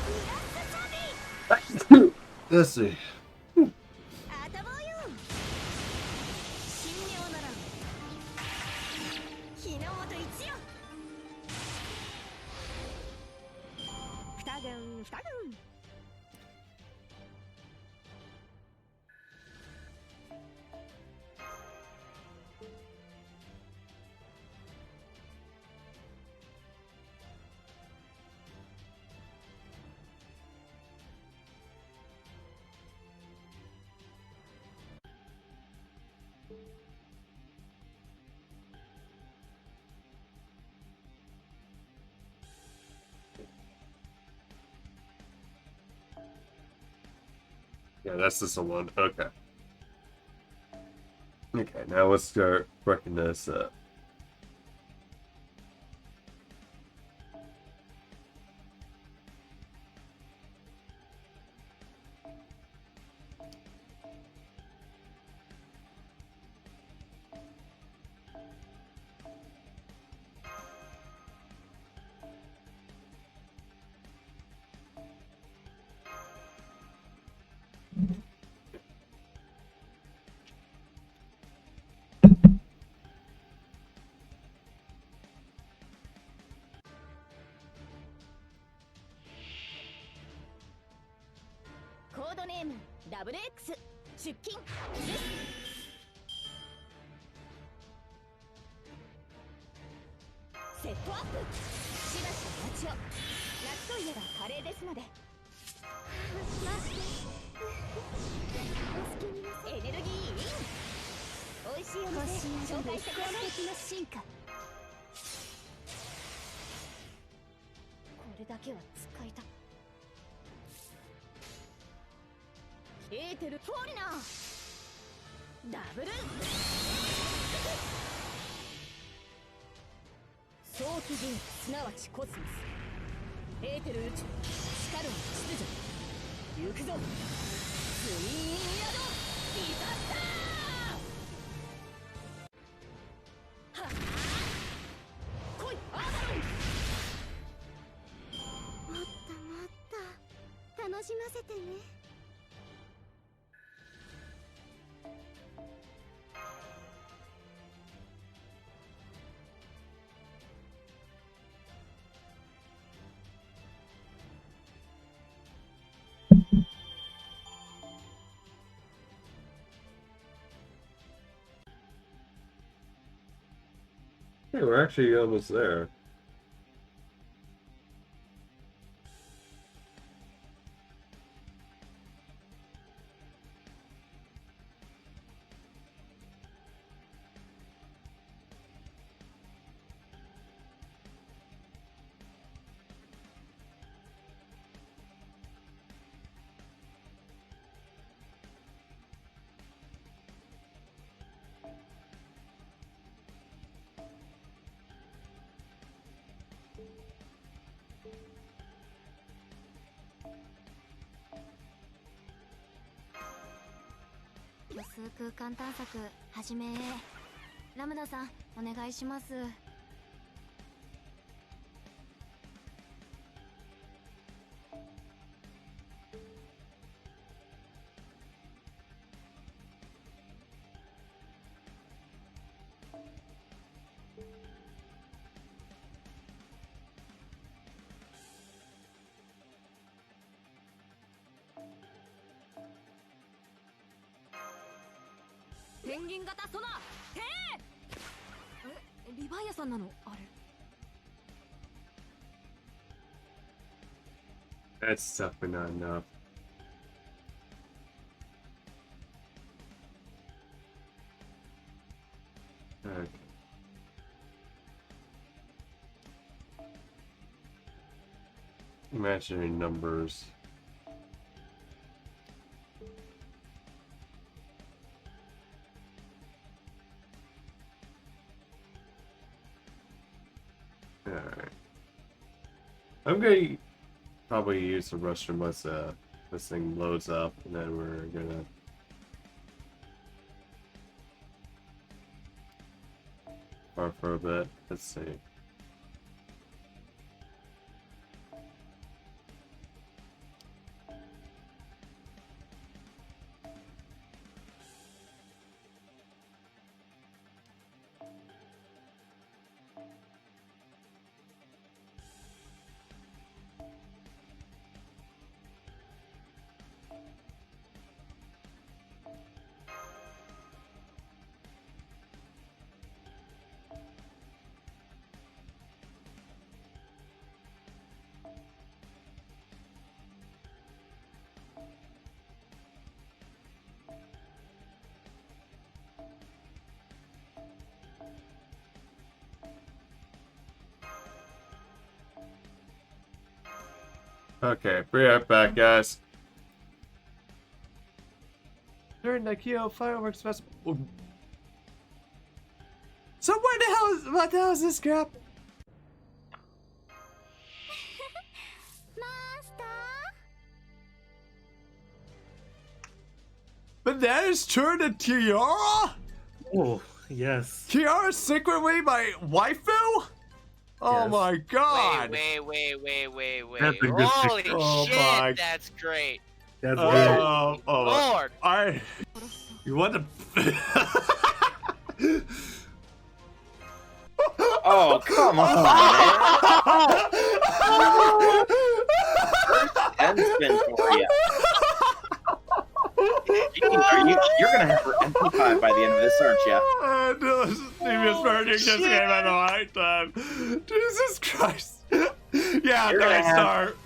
S2: イラストサビ。
S1: Let's see.
S2: あたぼうよ。神妙なら日の本一よ。二軍二軍。
S1: Yeah, that's just the one. Okay. Okay, now let's start breaking this up.
S3: コードネーム WX 出勤セットアップ。しばしお待ちを。夏といえばカレーですので。
S2: 待って。お好きになさい。
S3: エネルギーイン。美味しいお店紹介してください。素敵な進化。これだけは使いた。エーテルフォーリナーダブル早期銀すなわちコスモスエーテル宇宙シカルの秩序行くぞツインヤドディザスターはあ来いアーバロン。
S2: もっともっと楽しませてね。
S1: Hey, we're actually almost there.
S2: 無数空間探索始め。ラムダさんお願いします。
S3: ペンギン型ソナー停。リヴァイアさんなのあれ。
S1: That's definitely not enough. Okay. Imaginary numbers. Alright. I'm gonna probably use the restroom once this thing loads up, and then we're gonna farm for a bit. Let's see. Okay, be right back, guys. During the Kyoto Fireworks Festival. So what the hell is this crap?
S2: マスタ
S1: Bananas turned a tiara?
S4: Oh, yes.
S1: Kiara's secretly my waifu? Oh
S4: Yes.
S1: my god!
S5: Wait.
S4: That's a good
S5: Holy
S4: picture.
S1: Oh
S5: shit,
S1: my-
S5: that's great.
S4: That's good.
S5: Lord.
S1: You want to?
S6: Oh, come on, man. First end spin for you. You're gonna have her MP5 by the end of this, aren't you?
S1: No, this is Stevens Burning just came at the right time. Jesus Christ. Yeah,
S6: You're gonna
S1: nice
S6: have-
S1: start.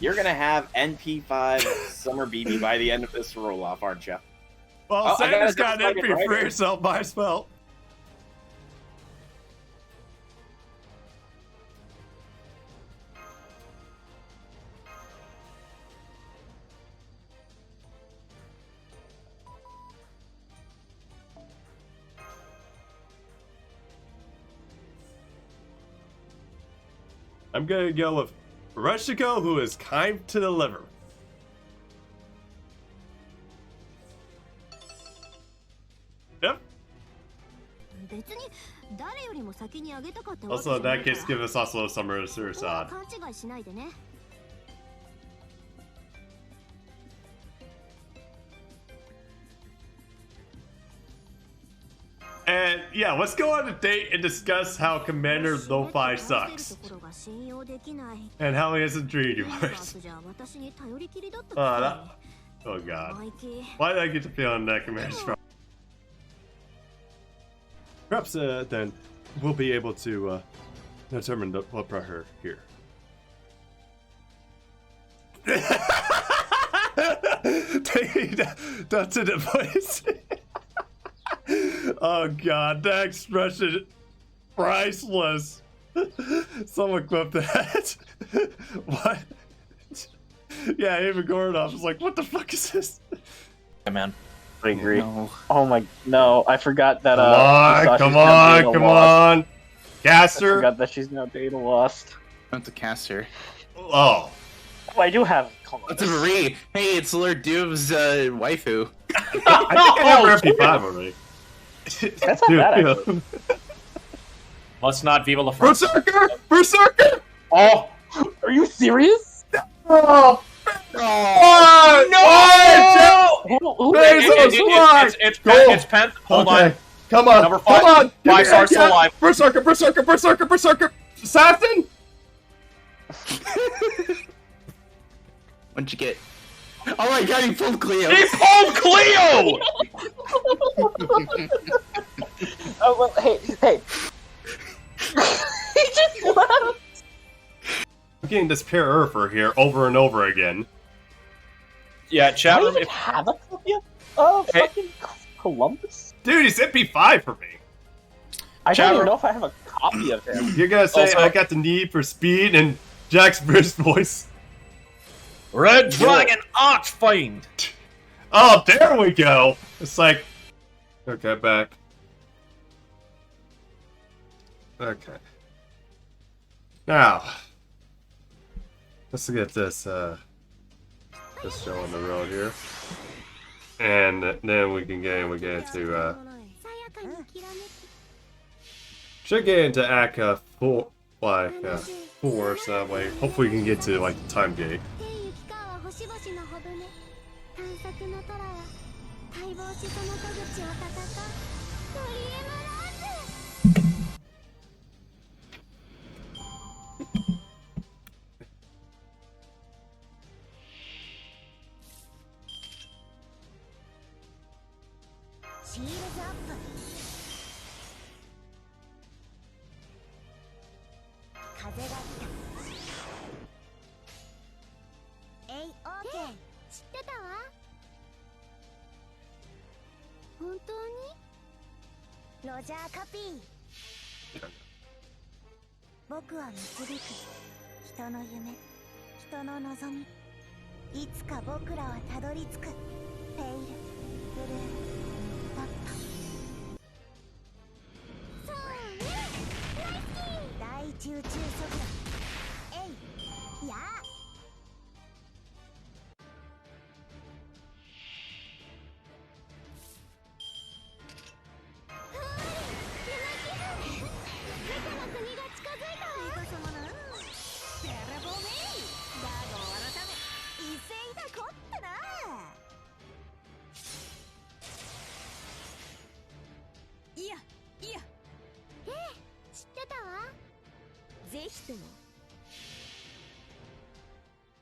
S6: You're gonna have NP5 Summer BB by the end of this roll-off, aren't you?
S1: Well,
S6: Oh, I
S1: Santa's
S6: got
S1: got
S6: a
S1: an
S6: second
S1: MP for
S6: writer.
S1: yourself by spell. I'm gonna go with Rushiko, who is kind to the liver. Yep.
S2: 別に誰よりも先にあげたかったわけ
S1: Also,
S2: じ
S1: in
S2: ゃない
S1: that
S2: から
S1: case, give us also Summer
S2: そこは
S1: Suicide.
S2: 勘違いしないでね。
S1: And yeah, let's go on a date and discuss how Commander Lo-Fi sucks.
S2: ところが信用できない。
S1: And how he hasn't treated you
S2: ユニバー
S1: worse.
S2: スじゃ私に頼りきりだった
S1: Oh,
S2: く
S1: that.
S2: せ
S1: Oh
S2: に
S1: god.
S2: 生意気。
S1: Why did I get the feeling that Commander's strong? Perhaps then we'll be able to determine the blood pressure here. Taking down to the place. Oh god, that expression priceless. Someone clip that. What? Yeah, even Gordon was like, what the fuck is this?
S6: Yeah, man.
S7: I agree.
S6: No.
S7: Oh my, no, I forgot that.
S1: Come on.
S7: I
S1: Caster.
S7: forgot that she's now data lost.
S8: Not the caster.
S1: Oh.
S7: Oh, I do have
S8: What's
S7: Columbus.
S8: a Marie? Hey, it's Lord Doom's waifu.
S1: I think I have MP5 already.
S7: That's not bad, actually.
S9: Let's not Viva La France.
S1: Berserker! Berserker!
S7: Oh, are you serious?
S1: Oh!
S8: Oh,
S1: no!
S9: It's Pen. Hold on.
S1: Come on.
S9: Number 5.
S1: Come on.
S9: 5 stars still alive.
S1: Berserker, Berserker, Berserker, Berserker. Assassin?
S8: What'd you get? Oh my god, he pulled Cleo!
S9: He pulled Cleo!
S7: Oh, well, hey. He just left.
S1: I'm getting this pair Urfer here over and over again.
S9: Yeah, chat
S7: I
S9: room.
S7: don't even have a copy of
S9: Hey.
S7: fucking Columbus?
S1: Dude, he's MP5 for me.
S7: I
S9: Chat
S7: don't even
S9: room.
S7: know if I have a copy of him.
S1: You're gonna say
S9: Also-
S1: I got the need for speed and Jack's British voice.
S9: Red Dragon Archfiend.
S1: Oh, there we go. It's like, okay, back. Okay. Now, let's get this show on the road here, and then we can get into should get into Act 4, like 4, so that way hopefully we can get to like the time gate.
S2: 星々の帆船探索の虎は待望しその戸口を戦うドリエムランズシールズアップ風が来たオーケー知ってたわ本当にロジャーカピー僕は導く人の夢人の望みいつか僕らはたどり着くペイルブルードットそうね大好き大中中速度えいや知ってたわぜひとも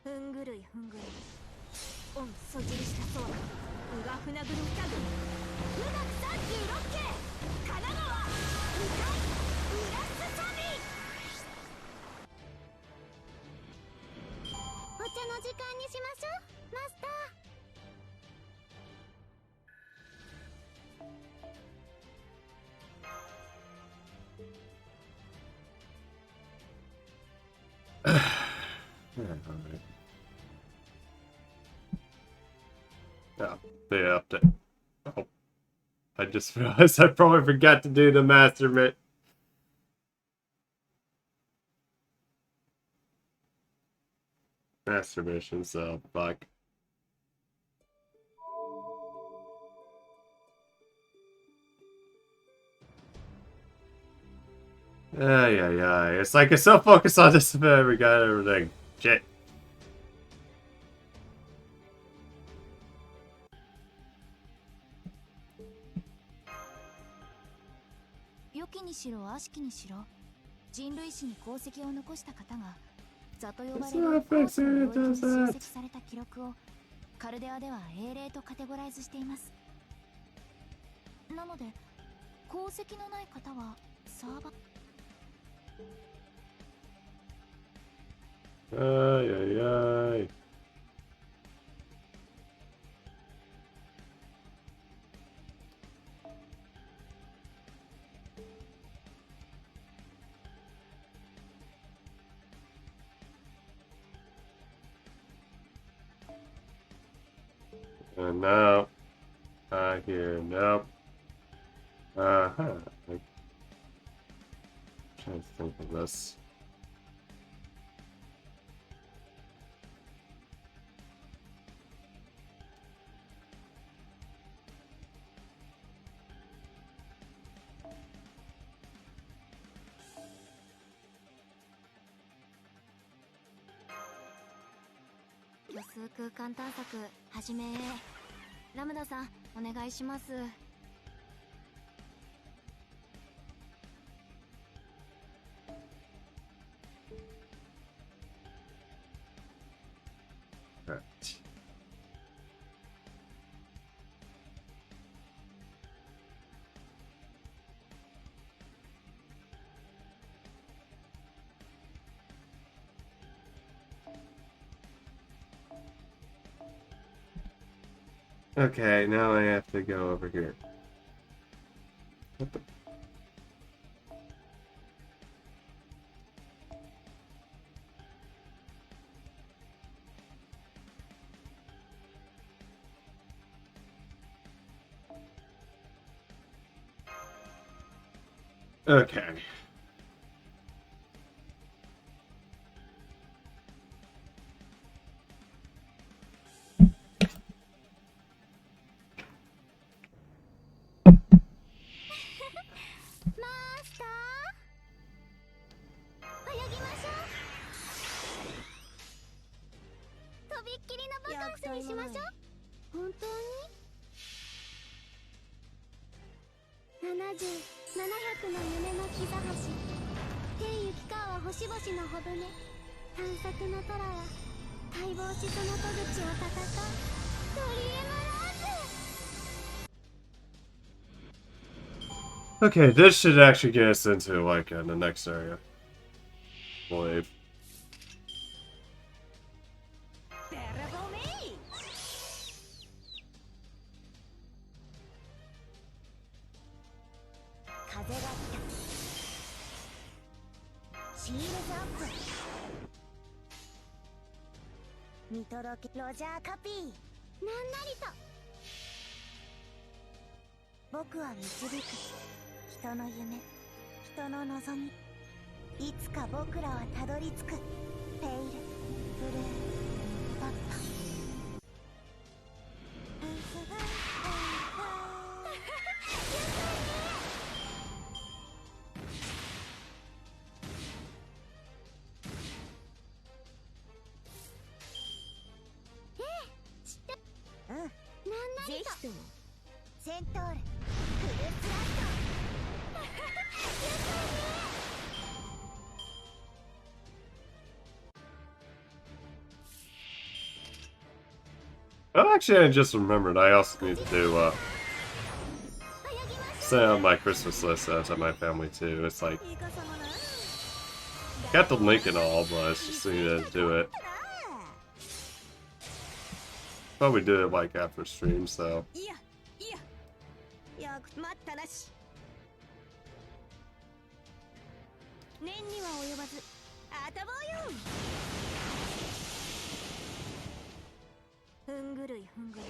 S2: ふんぐるいふんぐるい御そじりしたそうだうがふなぐる二組富岳36系神奈川深い裏すさみお茶の時間にしましょうマスター
S1: Yeah, they update. Oh, I just realized I probably forgot to do the master bit. Master mission, so fuck. Ay, ay, ay. It's like it's so focused on this event, we got everything. Shit.
S2: 良きにしろ悪しきにしろ人類史に功績を残した方が座と呼ばれる後世の領域に集積された記録をカルデアでは英霊とカテゴライズしています。なので功績のない方はサーバー
S1: Ay, ay, ay. No. Here, nope. Uh-huh. I'm trying to think of this.
S2: 虚数空間探索始め。ラムダさんお願いします。
S1: Alright. Okay, now I have to go over here. What the? Okay.
S2: Master? 泳ぎましょう。とびっきりのバカンスにしましょう。本当に70、700の夢の膝橋。天行き川は星々のほどね。探索の虎は待望しその戸口をたたか。ドリームランド。
S1: Okay, this should actually get us into, like, the next area. Wave. Oh, actually, I just remembered. I also need to send out my Christmas list out to my family too. It's like got the link and all, but it's just need to do it. Probably do it like after stream, so.
S3: 待ったなし。念には及ばずあたぼうよ。ふんぐるいふんぐるい。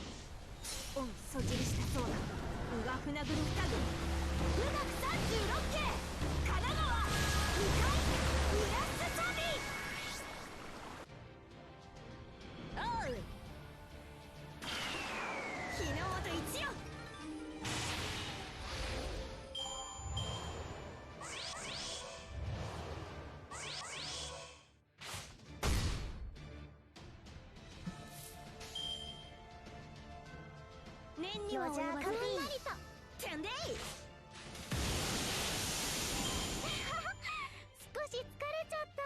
S3: 御そじりしたそうだ。うがふなぐる二軍。富岳36系。神奈川。向かい。浦須旅。おう。日の本一よ。念には及ばずてんでい。
S2: 少し疲れちゃった。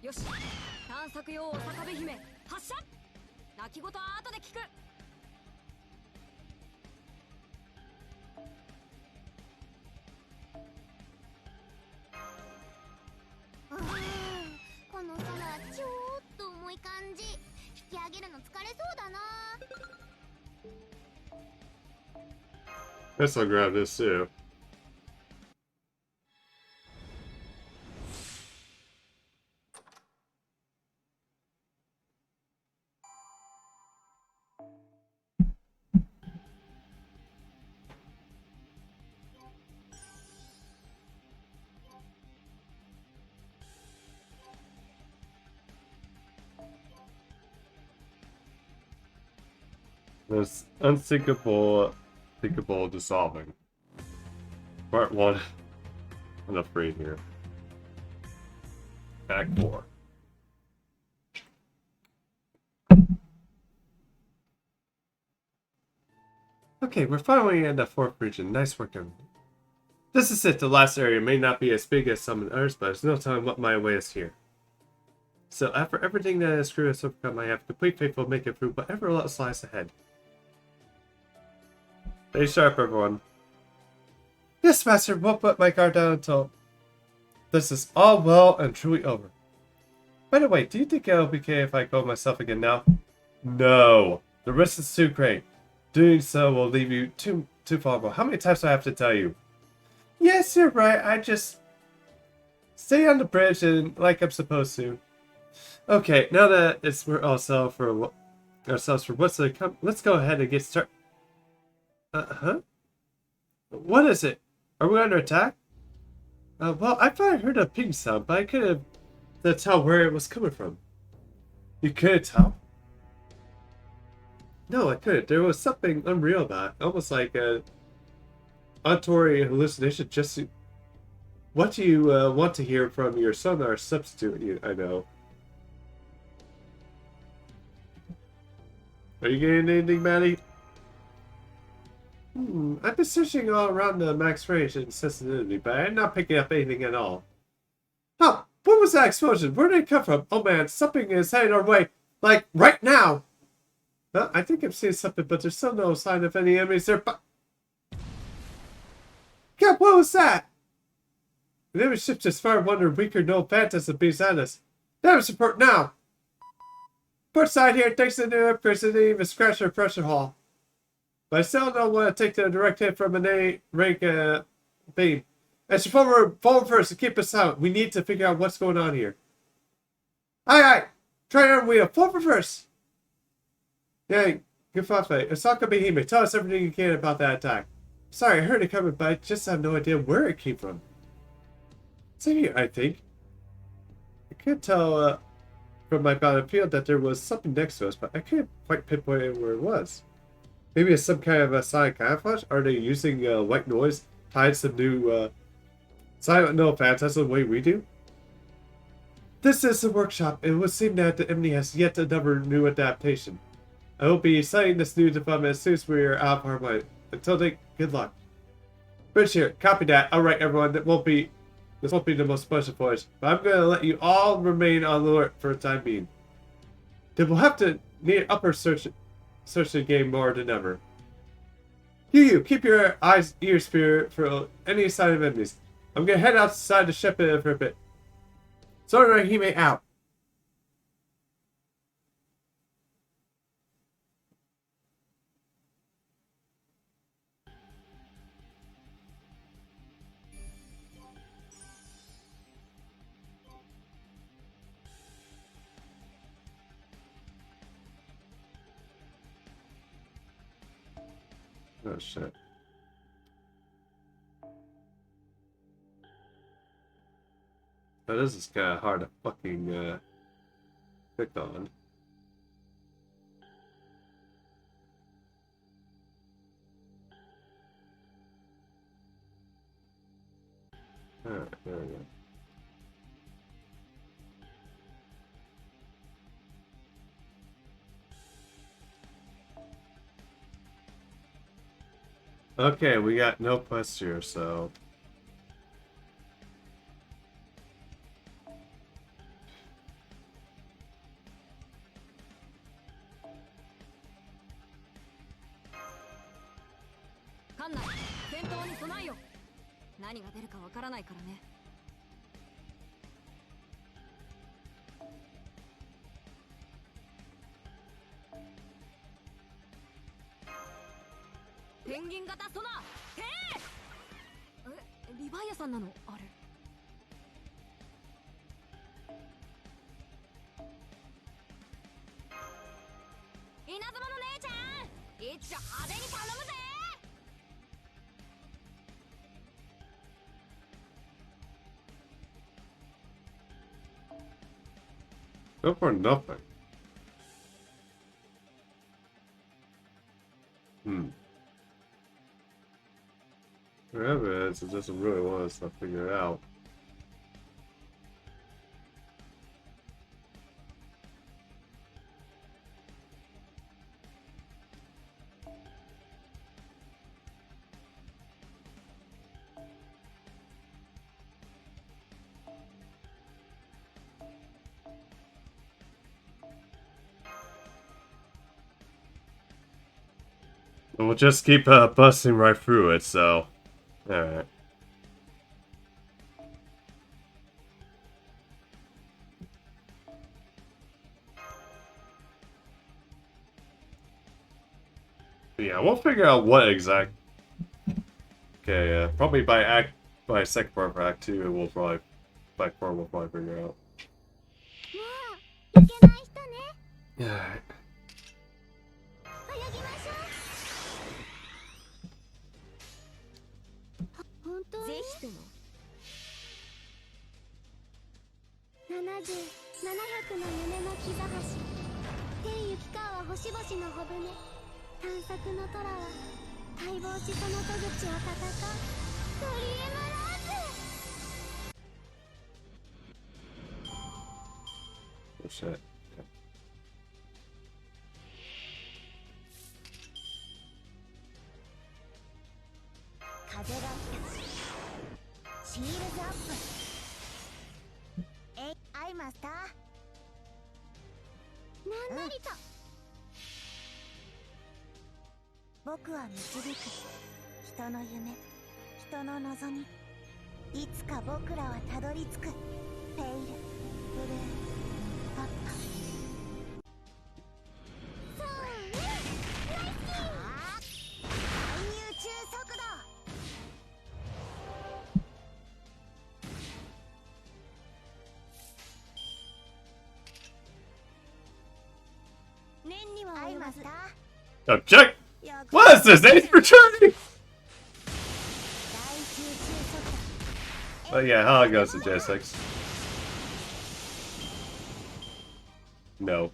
S3: よし、探索用お坂部姫発射。泣き言は後で聞く。
S2: この空超っと重い感じ。疲れそうだな。
S1: Guess I'll grab this too. This unthinkable, thinkable dissolving. Part 1. Enough read here. Act 4. Okay, we're finally in the 4th region. Nice work, everyone. This is it. The last area may not be as big as some of the others, but there's no telling what my way is here. So after everything that has screwed us overcome, I have complete faith we'll make it through whatever else lies ahead. Stay sharp, everyone. Yes, Master, won't put my guard down until this is all well and truly over. By the way, do you think it'll be okay if I go myself again now? No. The risk is too great. Doing so will leave you too vulnerable. How many times do I have to tell you? Yes, you're right. I just stay on the bridge and like I'm supposed to. Okay, now that we're all set for ourselves for what's to come, let's go ahead and get started. Huh? What is it? Are we under attack? Well, I thought I heard a ping sound, but I couldn't tell where it was coming from. You couldn't tell? No, I couldn't. There was something unreal about it. Almost like a auditory hallucination. Just what do you want to hear from your sonar substitute? I know. Are you getting anything, Maddie? I've been searching all around the max range and sensitivity, but I'm not picking up anything at all. Oh, what was that explosion? Where did it come from? Oh man, something is heading our way. Like, right now! Well, I think I'm seeing something, but there's still no sign of any enemies there, but... God, what was that? The enemy ship just fired one of their weaker no phantasm beams at us. Damage support now! Port side here, thanks to the new upgrades, they didn't even scratch our pressure hull. But I still don't want to take the direct hit from an A-rank beam. And so forward first to keep us out. We need to figure out what's going on here. Aye. Try on wheel. Forward first. Yeah, good fight. Osaka Behime, tell us everything you can about that attack. Sorry, I heard it coming, but I just have no idea where it came from. Same here, I think. I could tell from my battlefield that there was something next to us, but I couldn't quite pinpoint where it was. Maybe it's some kind of a sonic camouflage? Are they using white noise tied to new silent no phantasm the way we do? This is the workshop. It would seem that the enemy has yet another new adaptation. I will be citing this new development as soon as we are out of our mind. Until then, good luck. Bridge here. Copy that. Alright, everyone. This won't be the most pleasant voyage, but I'm going to let you all remain on alert for the time being. Then we'll have to need upper search the game more than ever. You, keep your ears peeled for any sign of enemies. I'm gonna head outside the ship for a bit. Sorry, he may out. Oh shit. That is just kind of hard to fucking click on. Alright, there we go. Okay, we got no quests here, so...
S3: ペンギン型ソナーへえリヴァイアさんなのあれ稲妻の姉ちゃん一丁派手に頼むぜ
S1: Go for nothing. Whatever it is, it doesn't really want us to figure it out. And we'll just keep busting right through it, so... Alright. Yeah, we'll figure out what exact... Okay, probably by second part of Act 2, we'll probably... By 4, we'll probably figure out.
S2: もういけない人ね
S1: Alright.
S2: 泳ぎましょう本当に
S3: ぜひとも
S2: 70、700の夢の木座橋天行き川星々の帆船探索の虎は待望しその戸口を戦うドリームランズ
S1: Oh shit.
S2: 風が来たシールズアップアイマスターなんなりと、僕は導く人の夢人の望みいつか僕らはたどり着くペイルブルーパッパそうねナイスキー介入中速度念には及ばず
S1: Oh, check! What is this? Ace returning! Oh yeah, how it goes to J6. No.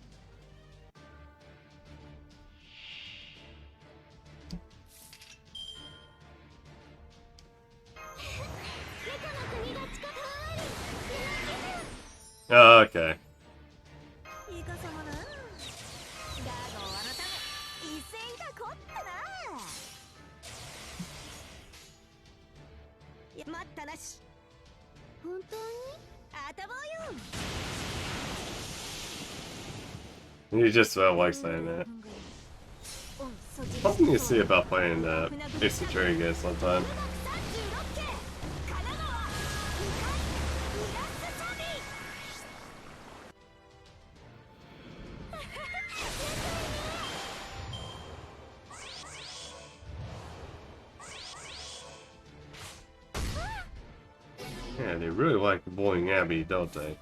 S1: Oh, okay.
S3: イカ様なだが改め威勢が凝ったないや待ったなし
S2: 本当に
S3: 頭よ
S1: You just likes saying that. Something you see about playing Ace Attorney again sometime. Yeah, they really like bullying Abby, don't they?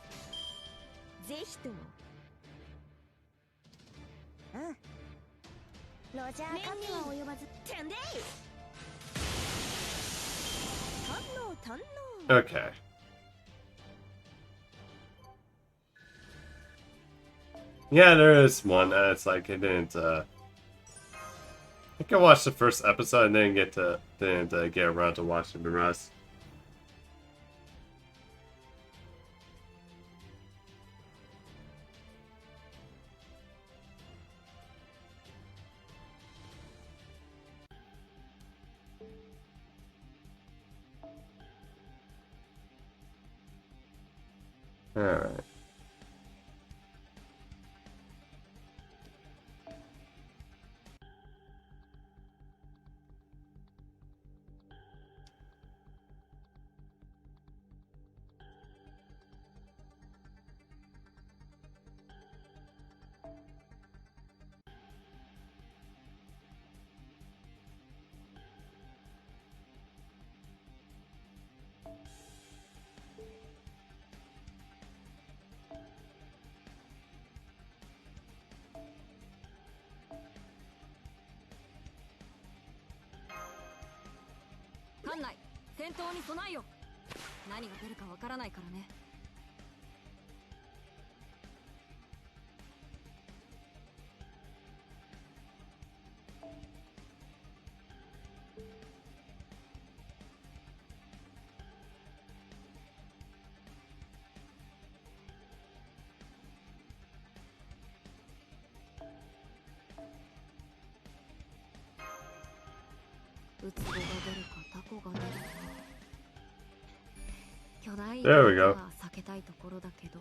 S3: ぜひとも
S2: ロジャー神は及ばず
S3: てんでい堪能堪能
S1: Okay. Yeah, there is one. It's like I didn't. I think I watched the first episode and didn't get around to watching the rest. All right.
S3: 戦闘に備えよ。何が出るかわからないからね。ウツボが出るかタコが出るか。巨大
S1: There we go.
S3: は避けたいところだけど。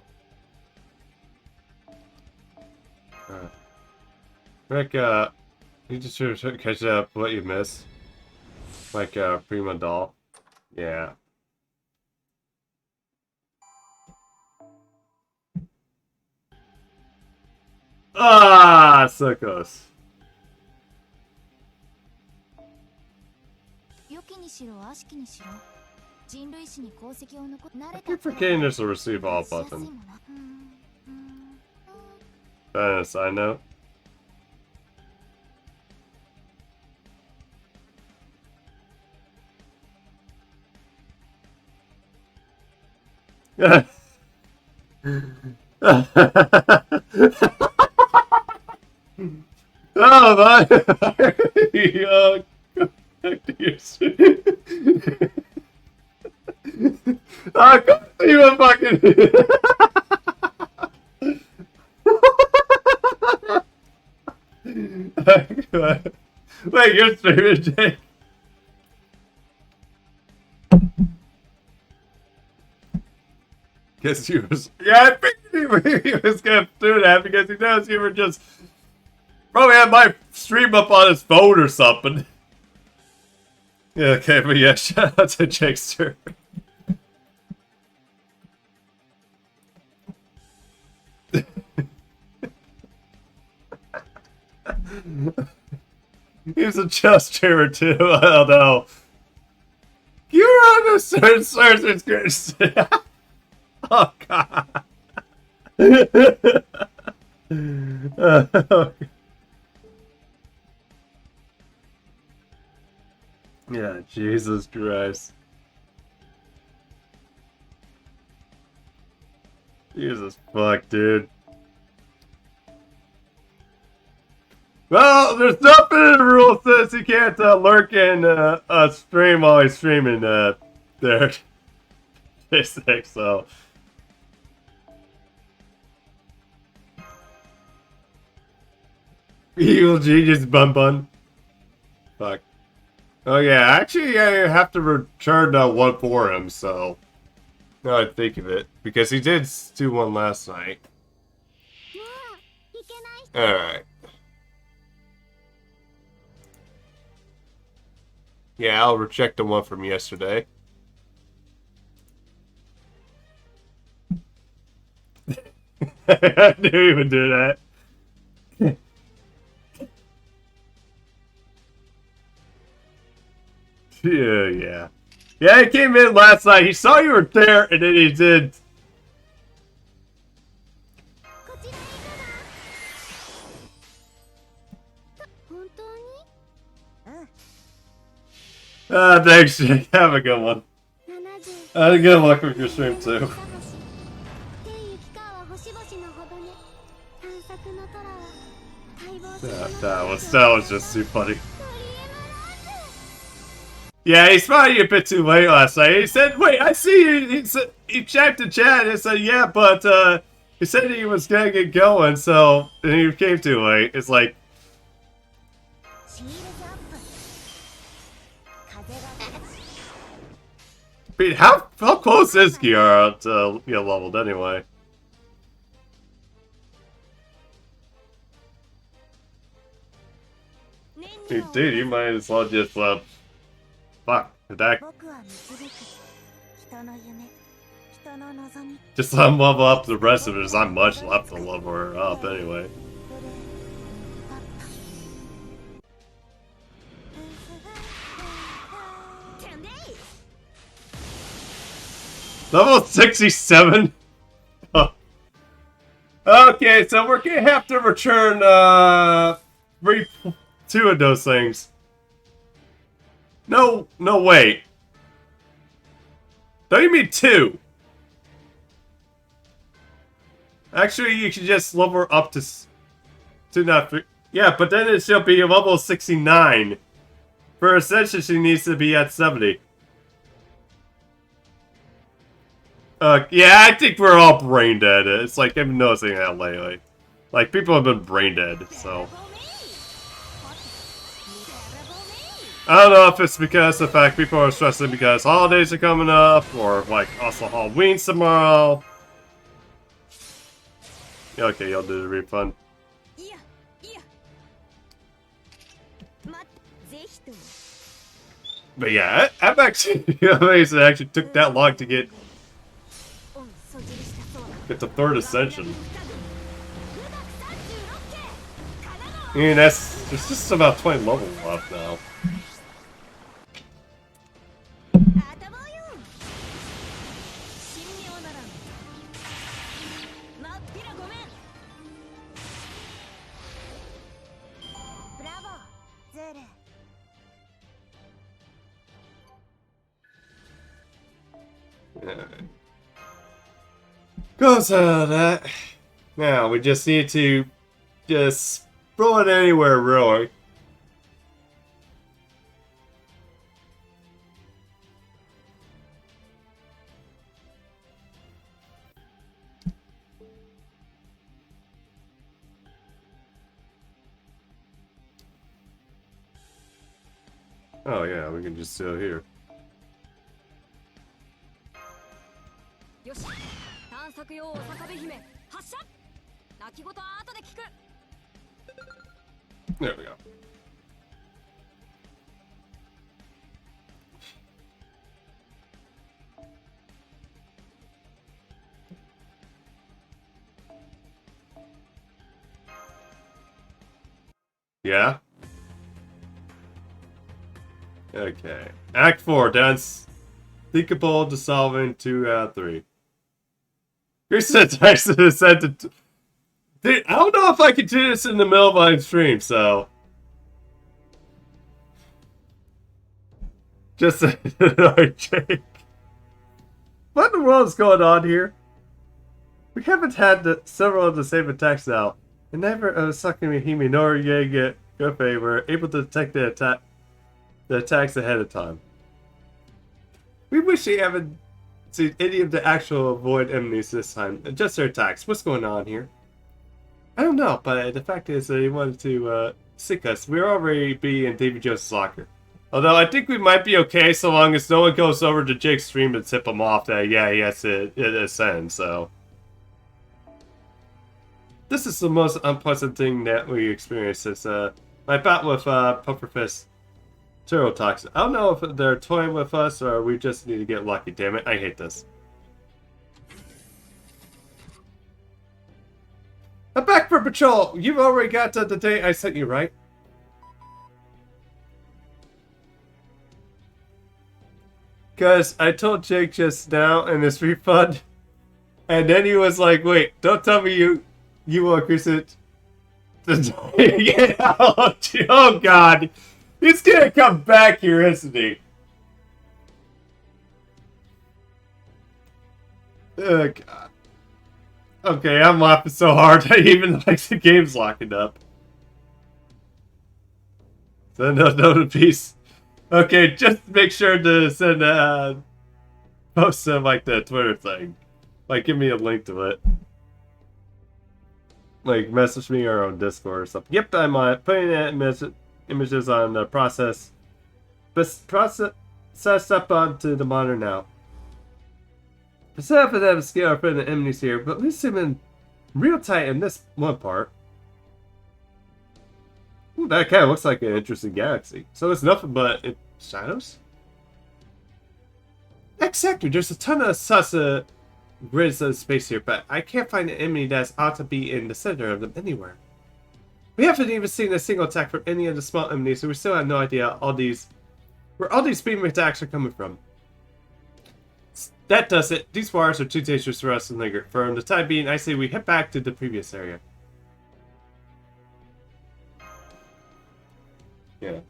S1: Like, you just sort of catch up what you miss. Like, Prima Doll. Yeah. Ah, so close.
S2: 良きにしろ悪しきにしろ人類史に功績を残慣れ
S1: I
S2: た
S1: keep forgetting there's a receive all
S2: しやすい
S1: button.
S2: もの
S1: And a side note. Oh my! Yo, go back to your stream. I can't even fucking. Wait, you're streaming, Jake? Guess you was. Yeah, I figured he was gonna do that because he knows you were just. Probably had my stream up on his phone or something. Yeah, okay, but yeah, shout out to Jakester. He's a chess streamer too, I don't know. You're on a certain source, oh god. Yeah, Jesus Christ. Jesus fuck, dude. Well, there's nothing in the rule that says you can't lurk and stream while he's streaming there. J6, so. Evil genius bun bun. Fuck. Oh yeah, actually I have to return one for him, so now I think of it. Because he did do one last night. Alright. Yeah, I'll reject the one from yesterday. I knew he would do that. Yeah. Yeah, he came in last night. He saw you were there, and then he did. Thanks, Jake. Have a good one. Good luck with your stream, too. That was just too funny. Yeah, he spotted you a bit too late last night. He said, wait, I see you. He checked the chat and said, yeah, but he said he was going to get going, so and he came too late. It's like... I mean, how close is Kiara to get leveled anyway? Dude, you might as well just, fuck, attack. Just let him level up the rest of it. There's not much left to level her up anyway. Level 67? Oh. Okay, so we're gonna have to return, 2 of those things. No, wait. No, you mean 2. Actually, you can just level her up to not. Yeah, but then it should be level 69. For Ascension, she needs to be at 70. Yeah, I think we're all brain dead. It's like I'm noticing that lately. Like people have been brain dead, so. I don't know if it's because of the fact people are stressing because holidays are coming up, or like also Halloween's tomorrow. Okay, you'll do the refund. But yeah, I'm actually amazed it actually took that long to get the 3rd Ascension. I mean, there's just about 20 levels left now. Goes out of that. Now we just need to just throw it anywhere, really. Oh yeah, we can just do it here. There we go. Yeah? Okay. Act 4, dance. Thinkable, dissolving, 2 out of 3. Here's the text that is sent to... Dude, I don't know if I can do this in the middle of my stream, so... Just Jake. What in the world is going on here? We haven't had several of the same attacks now. And never Sakami nor Yege Gofe were able to detect the attacks ahead of time. We wish we haven't seen any of the actual void enemies this time. Just their attacks. What's going on here? I don't know, but the fact is they wanted to sick us. We're already be in Davy Jones' locker. Although I think we might be okay so long as no one goes over to Jake's stream and tip him off that, yeah, he has to ascend, so. This is the most unpleasant thing that we experienced is my bout with Pufferfist Turbotoxin. I don't know if they're toying with us or we just need to get lucky, damn it. I hate this. I'm back for patrol! You've already got to the date I sent you, right? Because I told Jake just now in this refund, and then he was like, wait, don't tell me you will increase it. Oh god! He's gonna come back here, isn't he? Oh god. Okay, I'm laughing so hard I even like the game's locking up. Send a note piece. Okay, just make sure to send post like the Twitter thing. Like give me a link to it. Like message me or on Discord or something. Yep, I'm putting that images on the process. But process up onto the monitor now. The setup of that scale for the enemies here, but we zoom in real tight in this one part. Ooh, that kind of looks like an interesting galaxy. So it's nothing but shadows? Exactly, there's a ton of sus grids of space here, but I can't find an enemy that ought to be in the center of them anywhere. We haven't even seen a single attack from any of the small enemies, so we still have no idea where all these beam attacks are coming from. That does it. These wires are too dangerous for us to linger. For the time being, I say we head back to the previous area. Yeah.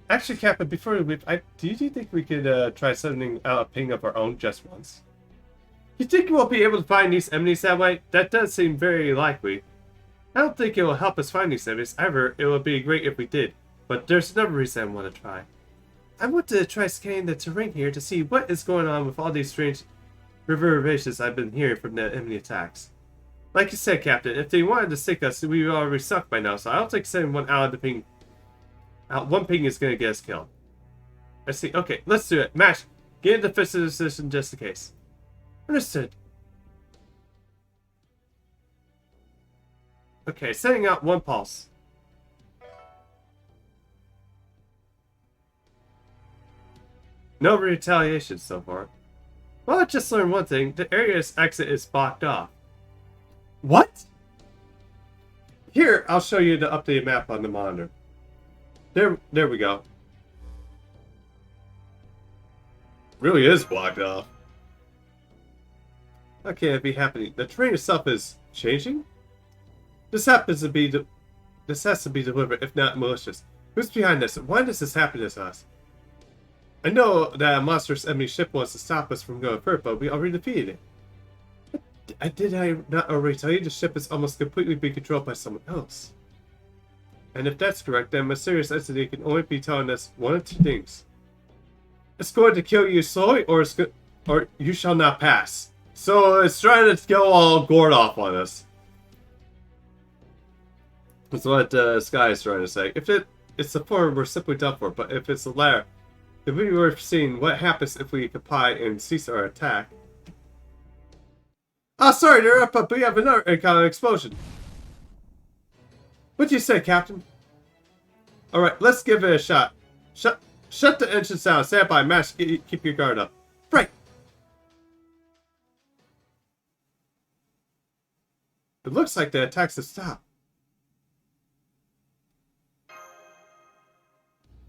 S1: Actually, Captain, before we leave, do you think we could try sending out a ping of our own just once? You think we'll be able to find these enemies that way? That does seem very likely. I don't think it will help us find these enemies. However, it would be great if we did. But there's another reason I want to try. I want to try scanning the terrain here to see what is going on with all these strange reverberations I've been hearing from the enemy attacks. Like you said, Captain, if they wanted to stick us, we would already suck by now, so I don't think sending one out of the ping... one ping is going to get us killed. I see. Okay, let's do it. Mash, get in the defensive position just in case. Understood. Okay, sending out one pulse. No retaliation so far. Well, I just learned one thing. The area's exit is blocked off. What? Here, I'll show you the updated map on the monitor. There we go. Really is blocked off. How can it be happening? The terrain itself is changing? This has to be deliberate, if not malicious. Who's behind this? Why does this happen to us? I know that a monstrous enemy ship wants to stop us from going further, but we already defeated it. Did I not already tell you the ship is almost completely being controlled by someone else? And if that's correct, then a mysterious entity can only be telling us one of two things. It's going to kill you slowly, or you shall not pass. So it's trying to go all gored off on us. That's what Sky is trying to say. If it's the former, we're simply done for. But if it's the latter, it would be worth seeing what happens if we comply and cease our attack. Oh, sorry, they're up, but we have another kind of explosion. What'd you say, Captain? Alright, let's give it a shot. Shut the engines down. Stand by. Mash, keep your guard up. Right. It looks like the attacks have stopped.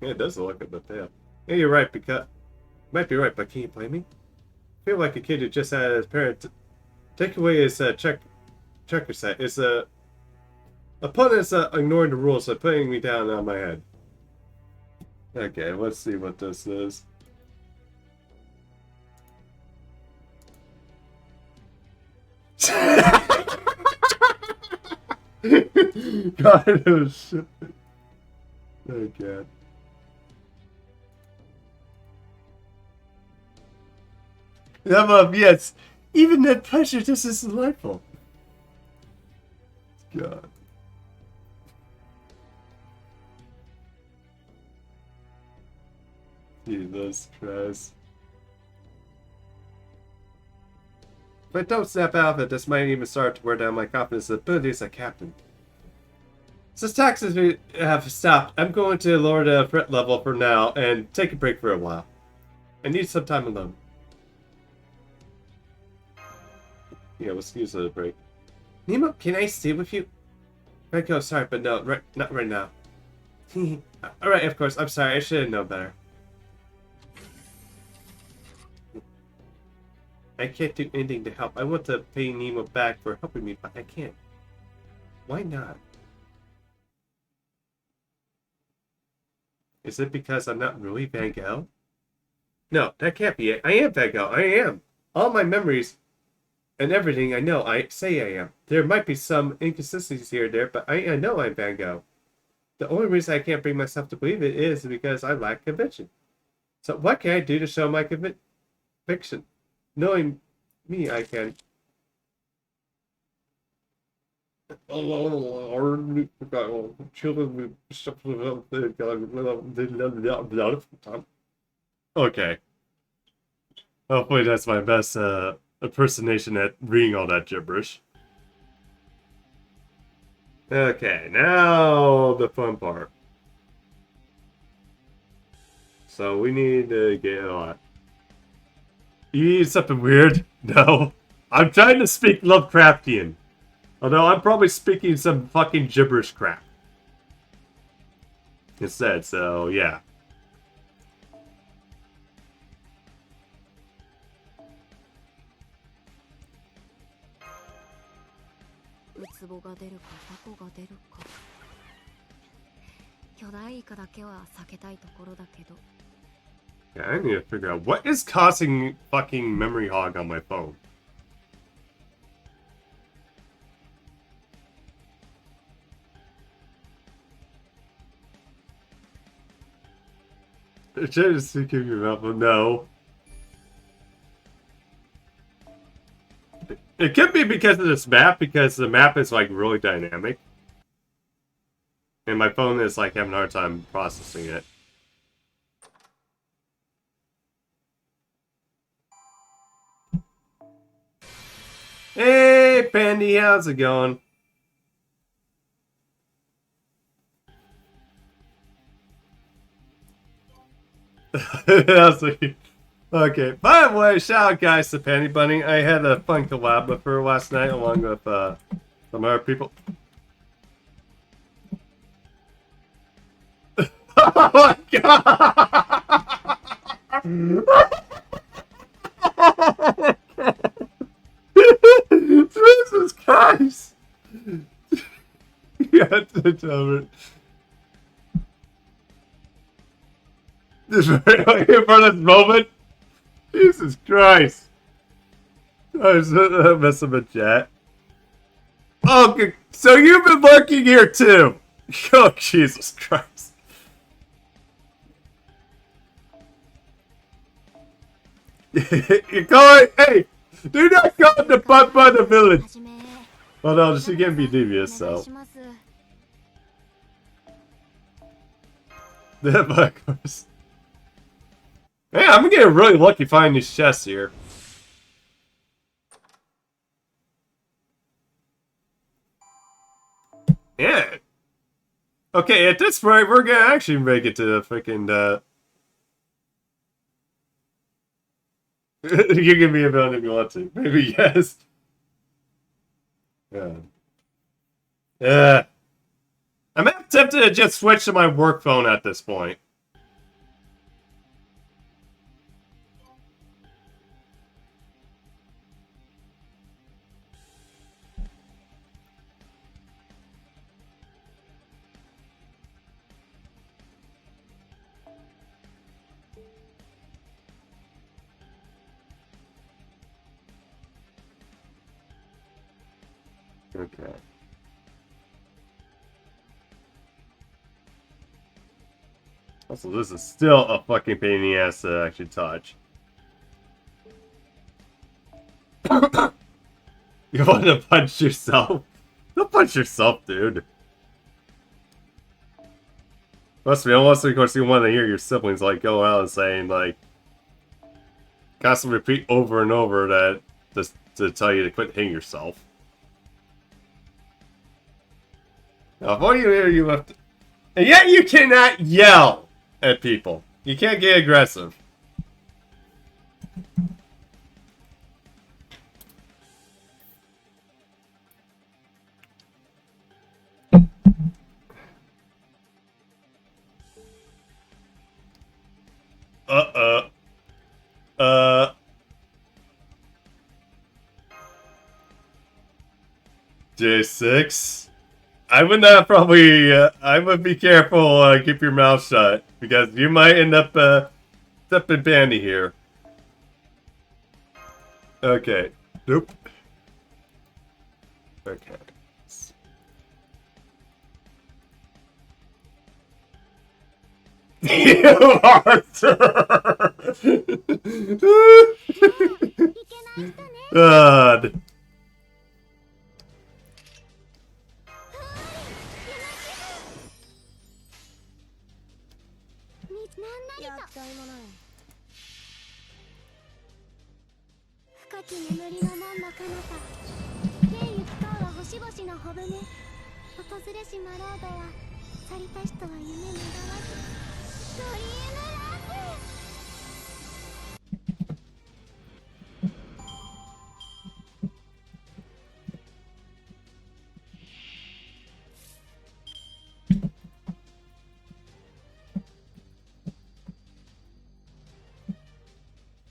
S1: Yeah, it does look at the tail. Yeah, you're right, because... Might be right, but can you blame me? I feel like a kid who just had his parent take away his checker set. His opponent's ignoring the rules by putting me down on my head. Okay, let's see what this is. God, oh shit. Oh god. Yes, even that pressure just is delightful. God. Jesus Christ. If I don't snap out of it, this might even start to wear down my confidence and ability as a captain. Since taxes have stopped, I'm going to lower the threat level for now and take a break for a while. I need some time alone. Yeah, let's use a break. Nemo, can I stay with you? Franco, sorry, but no, not right now. Alright, of course, I'm sorry, I should have known better. I can't do anything to help. I want to pay Nemo back for helping me, but I can't. Why not? Is it because I'm not really Van Gogh? No, that can't be it. I am Van Gogh. I am. All my memories and everything I know, I say I am. There might be some inconsistencies here and there, but I know I'm Van Gogh. The only reason I can't bring myself to believe it is because I lack conviction. So what can I do to show my conviction? Knowing me, I can. Okay. Hopefully that's my best impersonation at reading all that gibberish. Okay, now the fun part. So we need to get a lot. You need something weird? No. I'm trying to speak Lovecraftian. Although I'm probably speaking some fucking gibberish crap instead, so yeah.
S3: 巨大イカだけは避けたいところだけど。
S1: Yeah, I need to figure out what is causing fucking memory hog on my phone. Should I just keep your mouth? No. It could be because of this map, because the map is like really dynamic. And my phone is like having a hard time processing it. Hey, Pandy, how's it going? Okay, by the way, shout out guys to Pandy Bunny. I had a fun collab with her last night along with some other people. Oh my god! Jesus Christ! You had to tell me. Just right here for this moment. Jesus Christ! I was messing with chat. Oh, good. So you've been lurking here too. Oh, Jesus Christ! You're going. Hey, do not go into Butt by the village. Well, no, she can't be devious, so. Yeah, but of course. Man, I'm getting really lucky finding these chests here. Yeah. Okay, at this point, we're gonna actually make it to the freaking, you can be a villain if you want to. Maybe yes. Yeah. Yeah. I'm tempted to just switch to my work phone at this point. Okay. Also, this is still a fucking pain in the ass to actually touch. You want to punch yourself? Don't punch yourself, dude. Must be, unless of course you want to hear your siblings like go out and saying like, constantly repeat over and over that just to tell you to quit hitting yourself. Now, if all you hear you left, and yet you cannot yell at people. You can't get aggressive. J6. I would not probably, I would be careful, keep your mouth shut, because you might end up, stepping bandy here. Okay. Nope. Okay. You are God.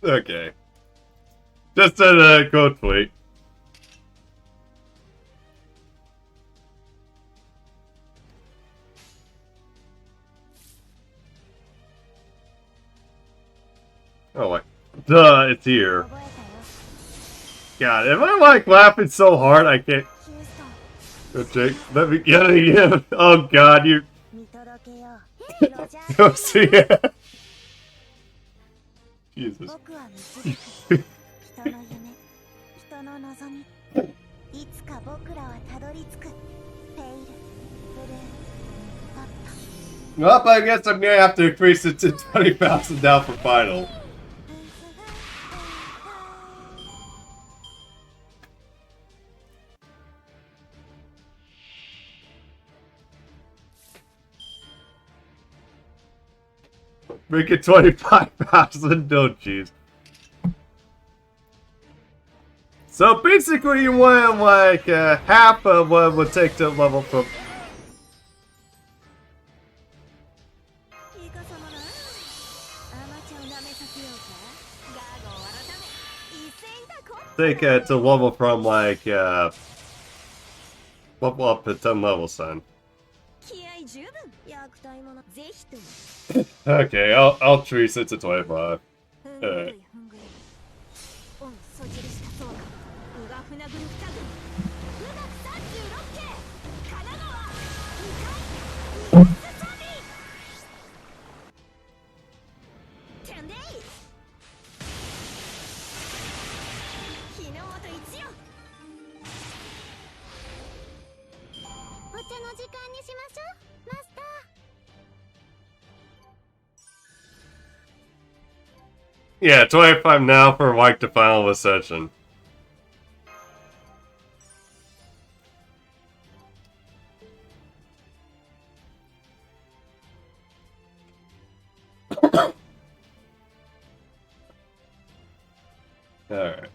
S1: Okay. Just a code plate. Oh, like, duh, it's here.
S2: 覚えたよ
S1: God, am I like laughing so hard I can't?
S2: ヒューストン
S1: Oh, Jake, let me get it again. Oh God, you
S2: 見届けようロジャー
S1: go see it. Jesus.
S2: 僕は導く人の夢人の望みいつか僕らはたどり着くペイルブルーポット
S1: Well, I guess I'm gonna have to increase it to 20,000 down for final. Make it 25,000, no jeez. So basically you went like half of what it would take to level from
S3: いいかさまなアマチュアを舐めさせようかガーゴを改め一斉だこ
S1: take to level from like level up to 10 levels then.
S3: 気合十分役隊ものぜひとも
S1: Okay, I'll treat it to 25.
S3: ふんぐるいふんぐるいオンそじりしたそうかうがふなぐる二軍富岳36系神奈川向かいイエスサビテンデイ日の本一よ
S2: お茶の時間にしましょうマスター
S1: Yeah, 25 now for like the final ascension. Alright.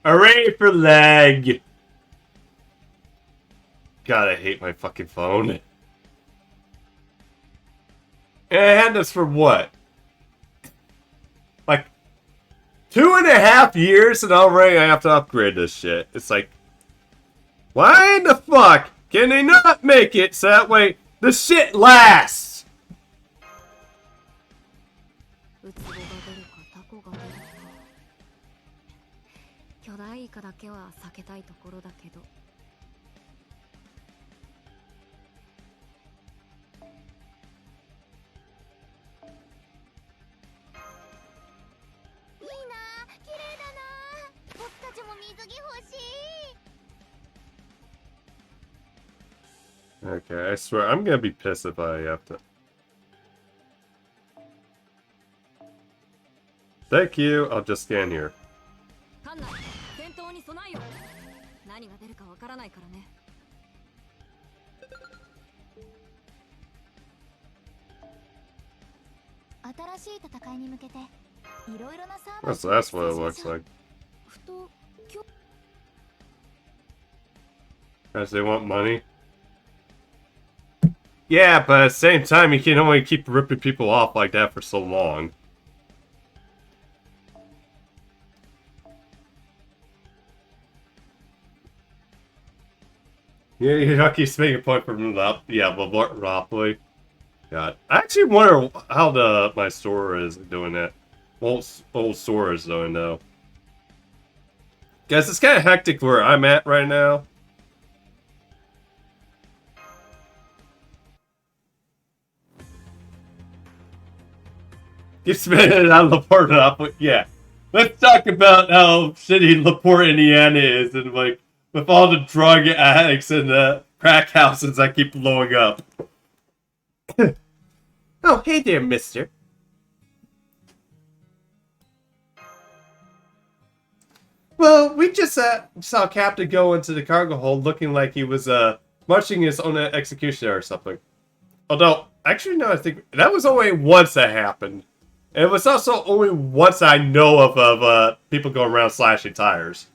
S1: Hooray for lag! God, I hate my fucking phone. And I had this for what? Like 2.5 years and already I have to upgrade this shit. It's like, why the fuck can they not make it so that way the shit lasts?
S3: ウツボが出るかタコが出るか巨大イカだけは避けたいところだけど
S2: いいな綺麗だな僕たちも水着欲しい
S1: Okay, I swear, I'm gonna be pissed if I have to. Thank you, I'll just scan here.
S3: 艦内戦闘に備えよ何が出るかわからないからね
S2: 新しい戦いに向けていろいろなサーバ
S1: That's what it looks like.
S3: ふと今日
S1: Guys, they want money? Yeah, but at the same time, you can only keep ripping people off like that for so long. Yeah, Yucky's making a point for monopoly. God, I actually wonder how my store is doing that. Old store is doing though. Guys, it's kind of hectic where I'm at right now. Keep spinning on Laporte Monopoly. Yeah, let's talk about how shitty Laporte, Indiana is, and like with all the drug addicts and the crack houses that keep blowing up. Oh, hey there, mister. Well, we just saw Captain go into the cargo hold looking like he was marching his own executioner or something. Although, actually, no, I think that was only once that happened. And it was also only once I know of people going around slashing tires.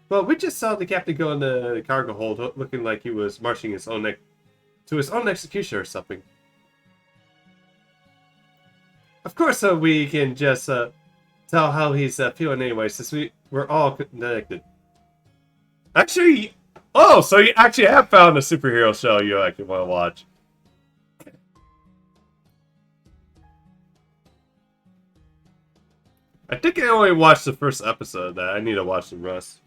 S1: Well, we just saw the captain go in the cargo hold looking like he was marching his own to his own execution or something. Of course, we can just tell how he's feeling anyway, since we're all connected. Actually, oh, so you actually have found a superhero show you actually want to watch. I think I only watched the first episode of that. I need to watch the rest.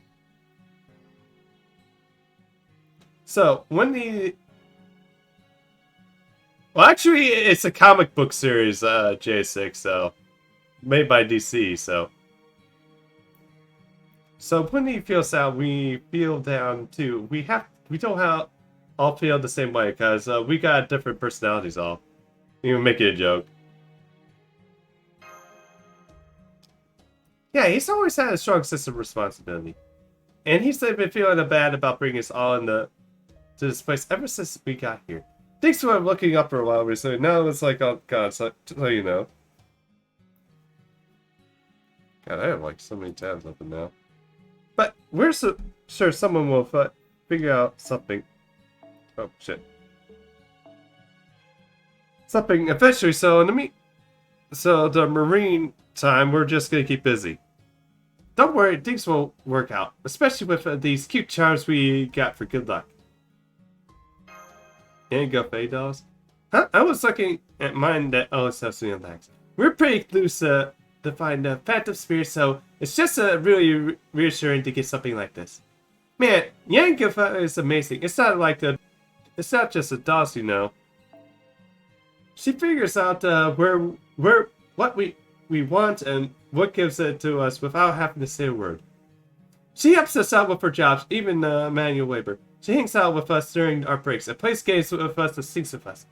S1: So, when the... Well, actually, it's a comic book series, J6, so... Made by DC, so... So, when he feels down, we feel down, too. We don't all feel the same way, because we got different personalities all. Even making a joke. Yeah, he's always had a strong sense of responsibility. And he's been feeling bad about bringing us all to this place ever since we got here. Thanks for looking up for a while recently. Now it's like, oh god, so you know. God, I have like so many tabs open now. But we're sure someone will figure out something. Oh, shit. Something eventually, so the marine time, we're just gonna keep busy. Don't worry, things will work out, especially with these cute charms we got for good luck. And go Fey dolls? Huh? I was looking at mine that always has some impacts. We're pretty loose to find phantom spirits, so it's just really reassuring to get something like this. Man, Yang Gufa is amazing. It's not just a dolls, you know. She figures out what we want and what gives it to us without having to say a word. She helps us out with her jobs, even manual labor. She hangs out with us during our breaks and plays games with us and sings with us.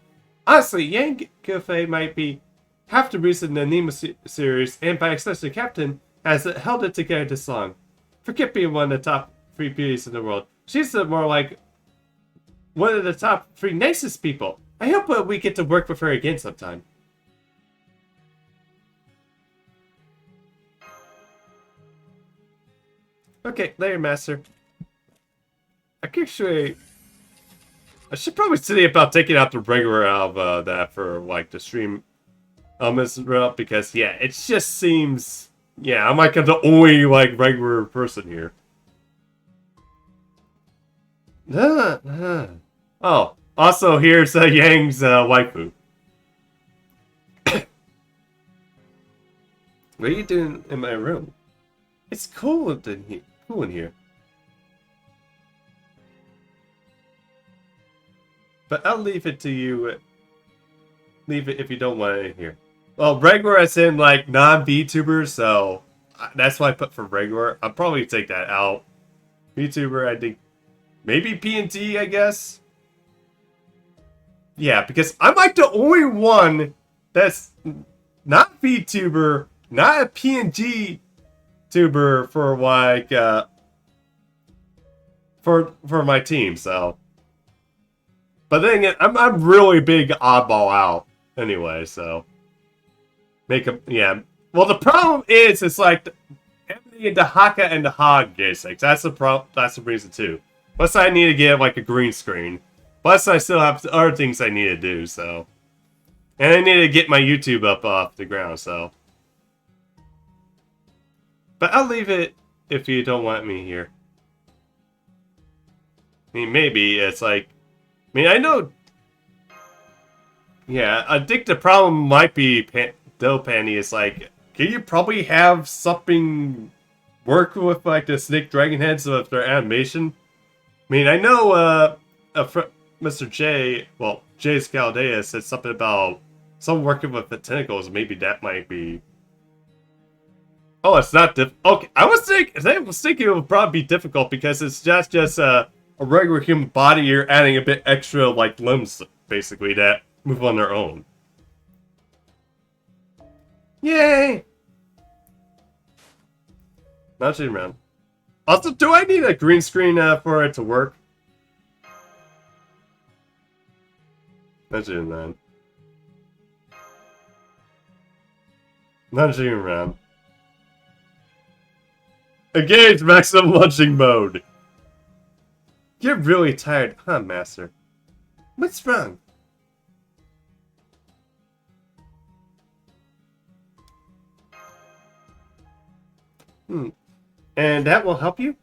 S1: Honestly, Yang Gufa might be half the reason the Nemo series, and by extension the Captain, has held it together this long. Forget being one of the top 3 beauties in the world. She's more like one of the top 3 nicest people. I hope we get to work with her again sometime. Okay, later, Master. I should probably say about taking out the regular out of that for like the stream because yeah, it just seems I'm like the only like regular person here. Oh, also here's Yang's waifu. What are you doing in my room? It's cool in here. But I'll leave it to you. Leave it if you don't want it in here. Well, regular as in like non-VTubers, so that's why I put for regular. I'll probably take that out. VTuber, I think maybe PNT, I guess. Yeah, because I'm like the only one that's not VTuber, not a PNG tuber for like for my team, so. But then again, I'm really big oddball out anyway, so make a Well, the problem is it's like everything in the Haka and the Hog J6. That's the problem. That's the reason too. Plus, I need to get like a green screen. Plus, I still have other things I need to do. So, and I need to get my YouTube up off the ground. So, but I'll leave it if you don't want me here. I mean, maybe it's like. I mean, I know. Yeah, I think the problem might be Dough Panty is like, can you probably have something work with like the Snake Dragon heads of their animation? I mean, I know Mr. J, well, Jay's Caldea said something about some working with the tentacles. Maybe that might be. Oh, it's not okay. I was thinking it would probably be difficult because it's just a regular human body. You're adding a bit extra like limbs, basically, that move on their own. Yay! Not shooting around. Also, do I need a green screen for it to work? Not shooting around. Not shooting around. Engage maximum launching mode. You're really tired, huh, Master? What's wrong? And that will help you?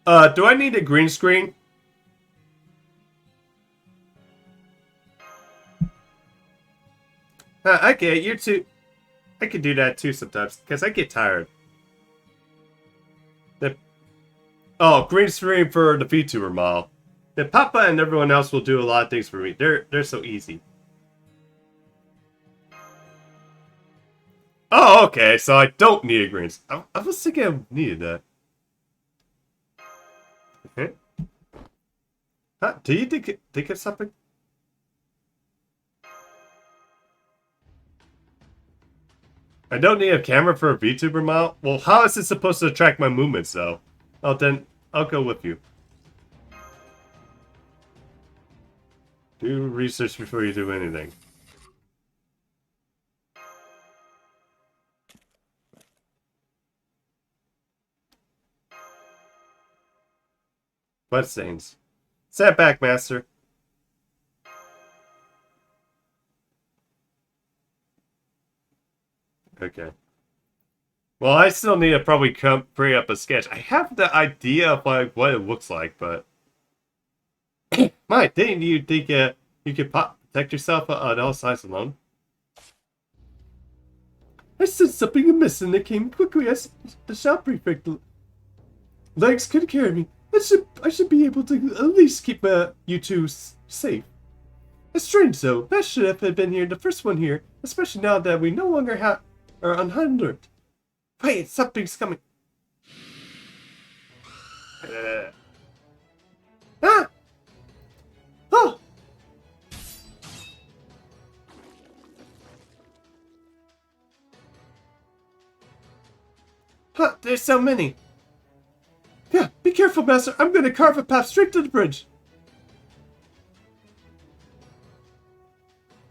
S1: Do I need a green screen? Okay, you're too... I can do that too sometimes, because I get tired. Oh, green screen for the VTuber model. Then Papa and everyone else will do a lot of things for me. They're so easy. Oh, okay, so I don't need a green screen. I was thinking I needed that. Okay. Huh? Do you think of something? I don't need a camera for a VTuber model? Well, how is it supposed to track my movements, though? Oh, then I'll go with you. Do research before you do anything. Bloodstains. Sat back, master. Okay. Well, I still need to probably bring up a sketch. I have the idea of like what it looks like, but Mike, didn't you think you could protect yourself on all sides alone? I said something amiss and it came quickly as the shop prefect. Legs could carry me. I should be able to at least keep you two safe. It's strange though. That should have been here, the first one here, especially now that we no longer are unhindered. Wait, something's coming. Ah! Oh! Huh, there's so many. Yeah, be careful, master. I'm gonna carve a path straight to the bridge.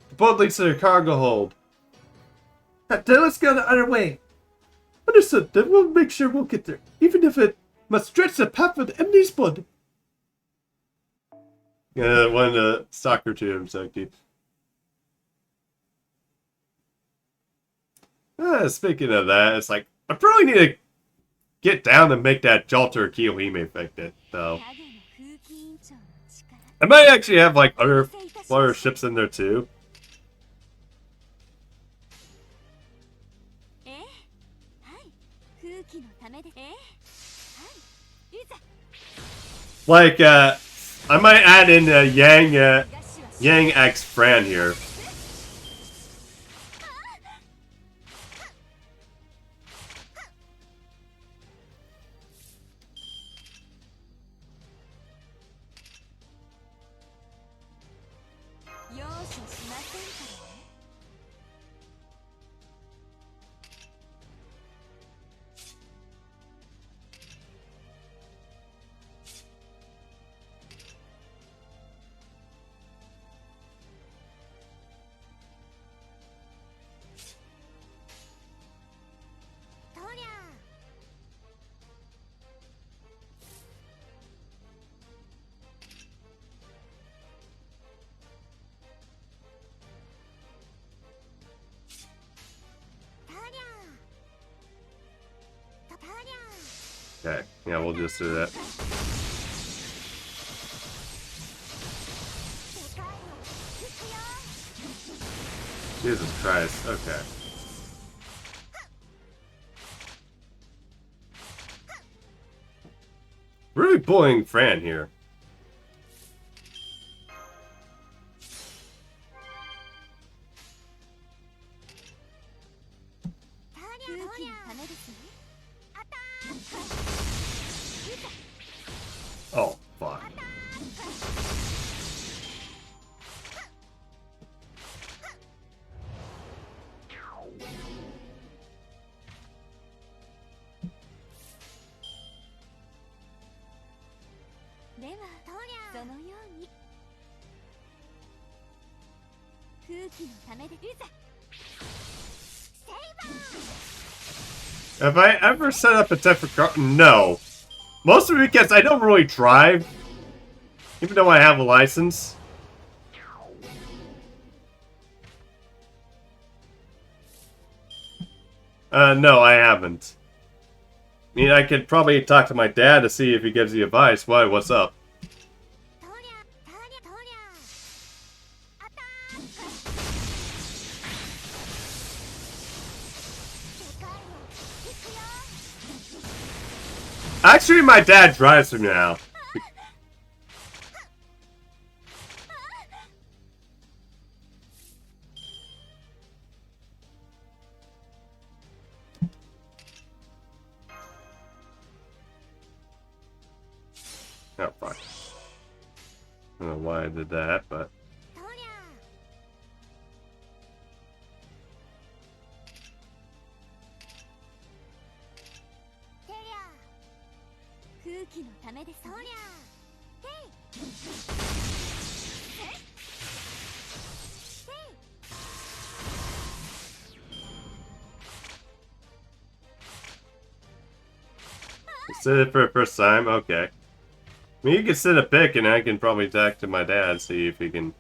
S1: The boat leads to the cargo hold. Then let's go the other way. Understood. Then we'll make sure we'll get there, even if it must stretch the path with MD's blood. Yeah, one soccer team, so cute. Speaking of that, it's like I probably need to get down and make that Jalter Kiyohime affected, though. I might actually have like other ships in there too. Like, I might add in Yang X Fran here. Okay, yeah, we'll just do that. Jesus Christ, okay. Really bullying Fran here. Oh, fuck. Have I ever set up a different car? No. Mostly because I don't really drive Even though I have a license. No, I haven't. I mean, I could probably talk to my dad to see if he gives the advice. Why, what's up?
S2: とりゃとりゃとりゃアタック世界を行くよ
S1: Actually, my dad drives me now. Oh, fuck. I don't know why I did that, but...
S2: とりゃてりゃ
S3: 空気のためです
S2: とりゃていえてい
S1: Sit it for the first time? Okay. I mean, you can sit a pick and I can probably talk to my dad, see if he can...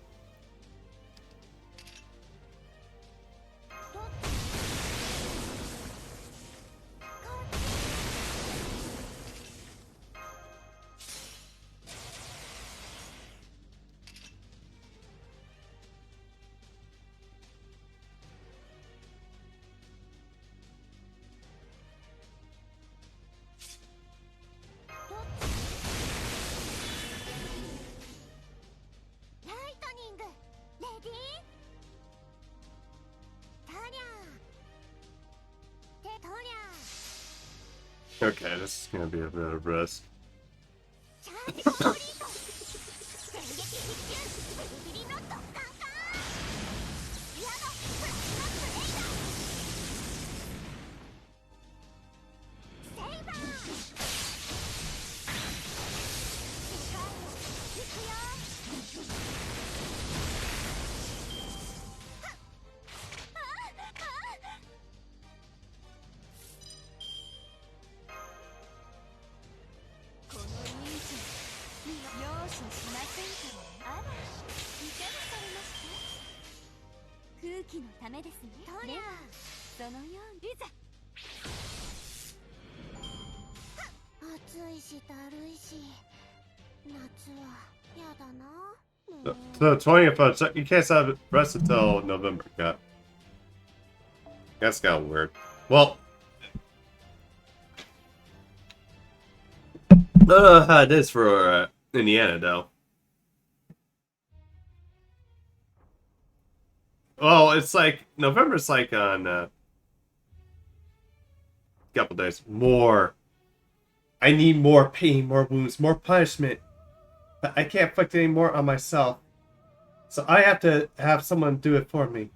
S1: Okay, this is gonna be a bit of risk.
S2: チャージストリート電撃必球ビリビリのドッカンカー矢のプラチナブレイダーセイバー世界を行くよ
S3: この忍者容赦しませんからね。あら、いかがされました空気のためですね。
S2: とりゃ
S3: ではそのようにいざ
S2: 暑いしだるいし夏はやだな
S1: So, 20th of... You can't have rest until November, God. That's kind of weird. Well... I don't know how it is for Indiana, though. Well, it's like... November's like on... a couple days. More. I need more pain, more wounds, more punishment. But I can't inflict any more on myself. So I have to have someone do it for me.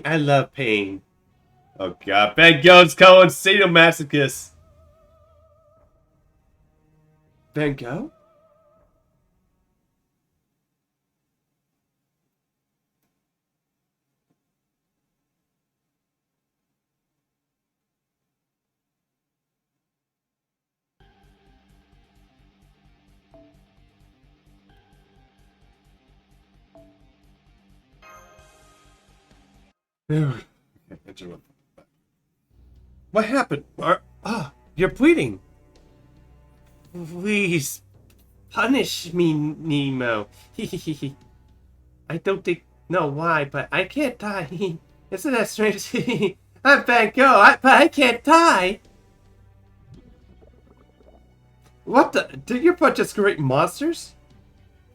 S1: I love pain. Oh god, Ben Go's calling sadomasochist. Ben Go? What happened? You're bleeding. Please, punish me, Nemo. I don't know why, but I can't die. Isn't that strange? I'm Van Gogh, but I can't die. What the? Did your butt just create monsters?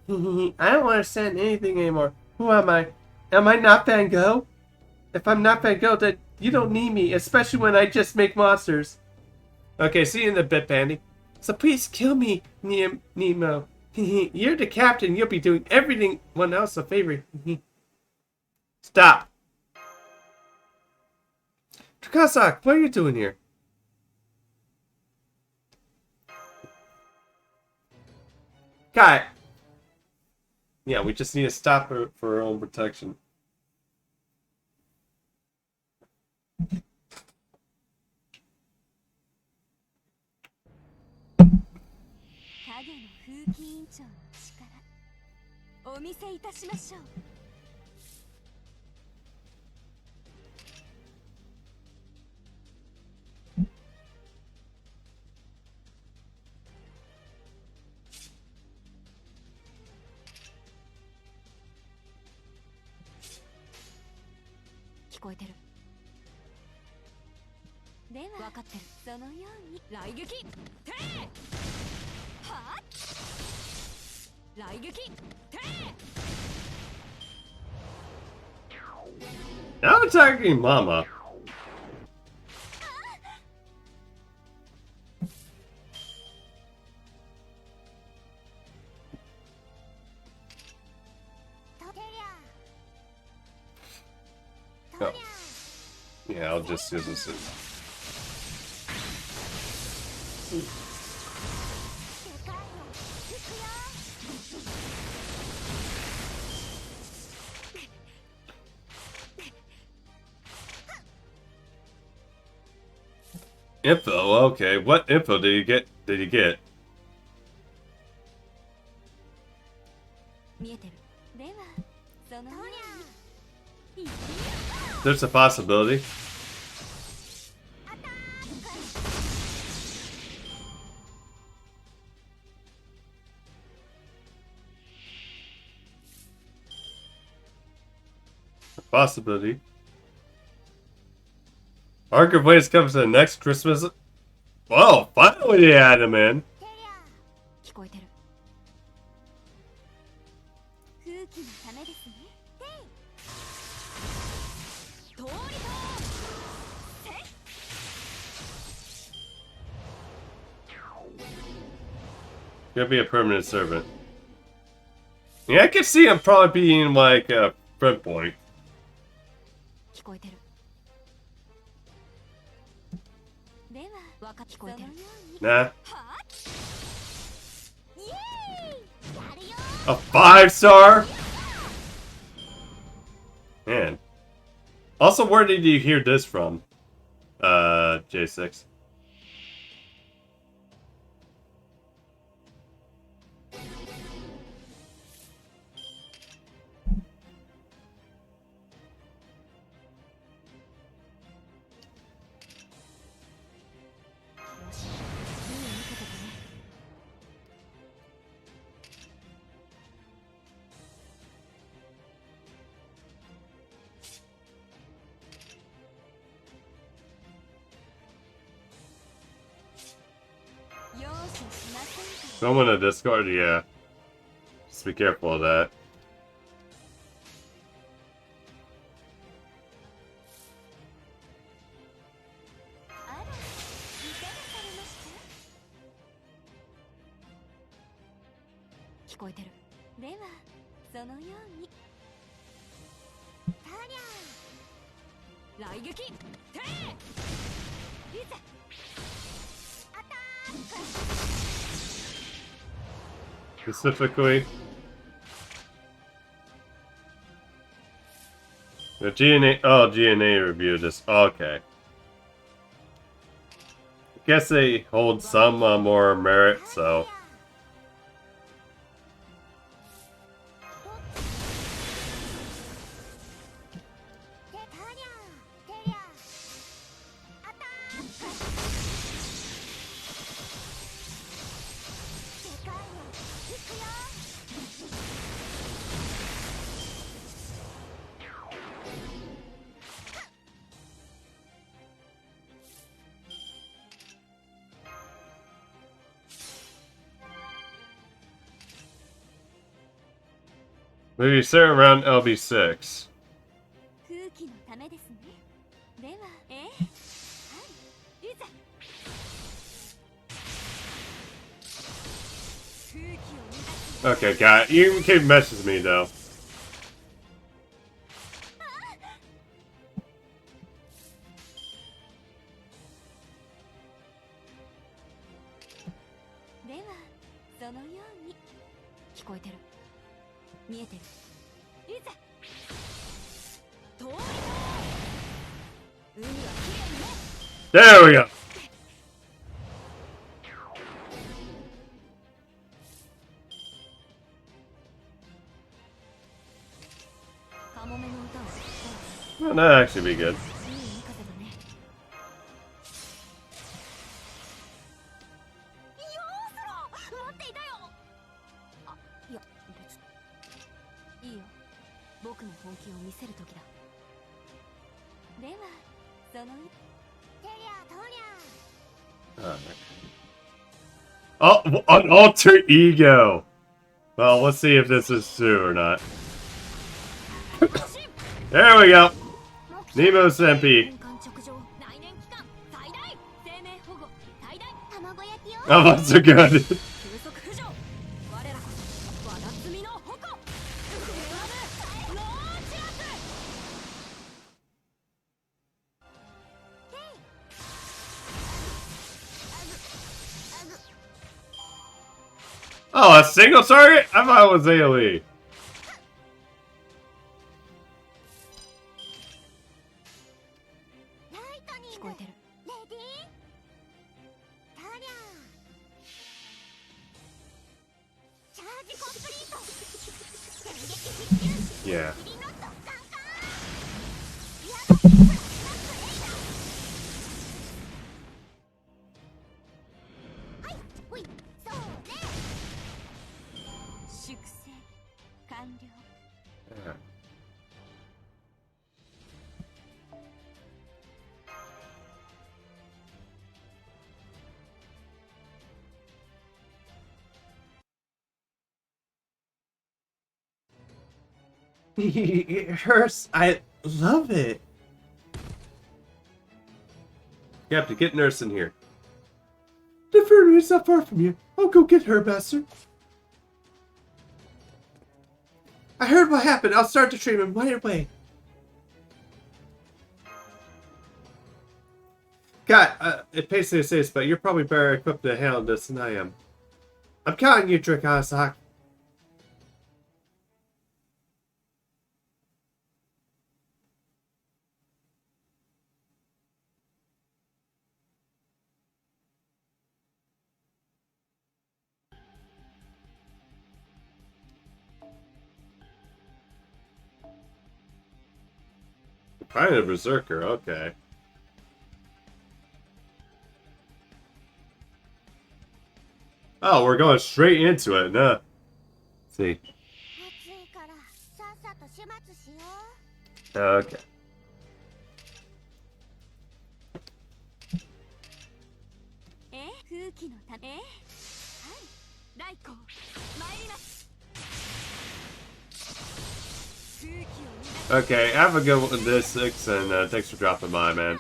S1: I don't understand anything anymore. Who am I? Am I not Van Gogh? If I'm not Van Gogh, then you don't need me, especially when I just make monsters. Okay, see you in a bit, Bandy. So please kill me, Nemo. You're the captain. You'll be doing everyone else a favor. Stop. Trakasak, what are you doing here? Guy. Yeah, we just need to stop her for her own protection.
S3: 影の風紀委員長の力お見せいたしましょう。聞こえてる。では分かってる。そのように雷撃てはっ雷撃て
S1: Now attacking Mama.
S2: とりゃ
S1: Oh. Yeah, I'll just use this.
S2: でかいの行くよ
S1: Info, okay. What info did you get? There's a possibility. A possibility. Arc of Waves comes to the next Christmas. Whoa, finally you had him in.
S3: 聞こえてる。空気のためですね。通りとせ
S1: Gonna be a permanent servant. Yeah, I can see him probably being like a front point.
S3: 聞こえてる。では、わか聞こえてる。
S1: Nah.
S2: イエーイやるよ
S1: A 5-star? Man. Also, where did you hear this from? J6. Someone in Discord, yeah. Just be careful of that. Specifically, the GNA. Oh, GNA review just okay. I guess they hold some more merit, so. Maybe start around LB6.
S3: 空気のためですね。では、はい、いざ。空気を
S1: Okay, got it. You can message me though.
S3: では、そのように聞こえてる。見えてる。いざ。通りの海はきれいね。
S1: There we go. Well, that'd actually be good.
S3: いい味方だね。よーそろ待っていたよ。あ、いや別にいいよ。僕の本気を見せる時だ。ではその
S2: テリアトリ
S1: Oh, an alter ego. Well, let's see if this is true or not. There we go. Nemo Senpi.
S3: 年間直上来年期間最大生命保護最大
S2: 卵焼きよ
S1: Oh, that's so good.
S3: 急速浮上我らこそわだつみの矛クレアブローチアップ
S1: Oh, a single target? I thought it was AoE.
S2: ライトニング
S3: 聞こえてる。
S2: レディータリャチャージコンプリート電撃必中
S1: Yeah.
S2: 霧の突貫かやだプラチナプレイだはいほいそうね
S3: 粛清完了
S1: Yeah. It hurts. I love it. Captain, get Nurse in here. The furnace is not far from you. I'll go get her, Master. I heard what happened. I'll start the treatment right away. God, it basically says, but you're probably better equipped to handle this than I am. I'm counting you, Drakasak. Kind of berserker, okay. Oh, we're going straight into it, nah. Let's see.
S2: 暑いからさっさと始末しよ
S1: Okay.
S3: 空気のたはい来光参ります
S1: Okay, have a good one with this, Six, and thanks for dropping by, man.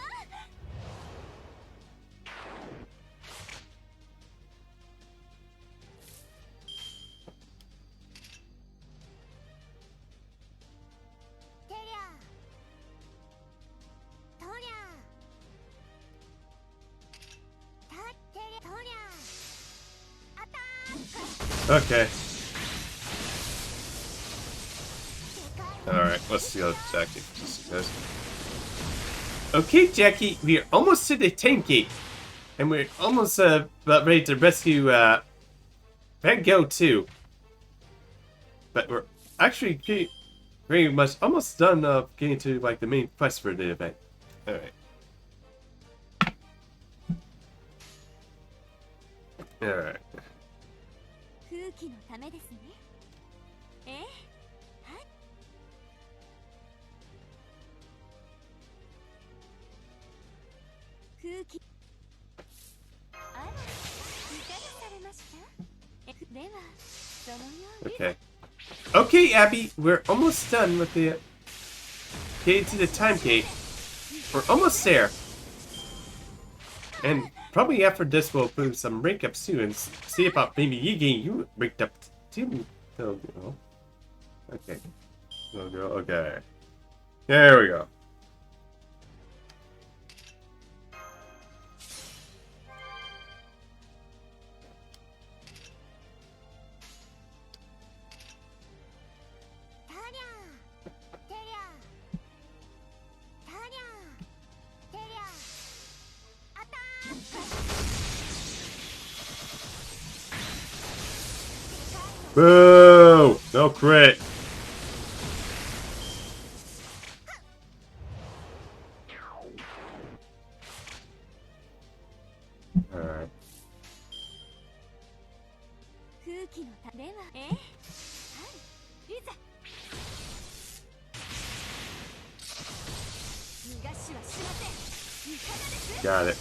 S1: Okay. Alright, let's see how Jackie goes. Okay, Jackie, we are almost to the tank gate. And we're almost about ready to rescue Van Gogh too. But we're actually pretty much almost done getting to like the main quest for the event. Alright. Alright.
S3: 空気のためですねはい空気あらいかがされましたではそのように
S1: Okay. Okay, Abby, we're almost done with the getting to the time gate. We're almost there. And probably after this we'll do some rank ups too and see about maybe you getting you ranked up too. Oh, girl. Okay. Oh, girl. Okay. There we go. Boo! No crit.
S3: 気のたでははいいざ逃がしはしませんいかがです
S1: Got it.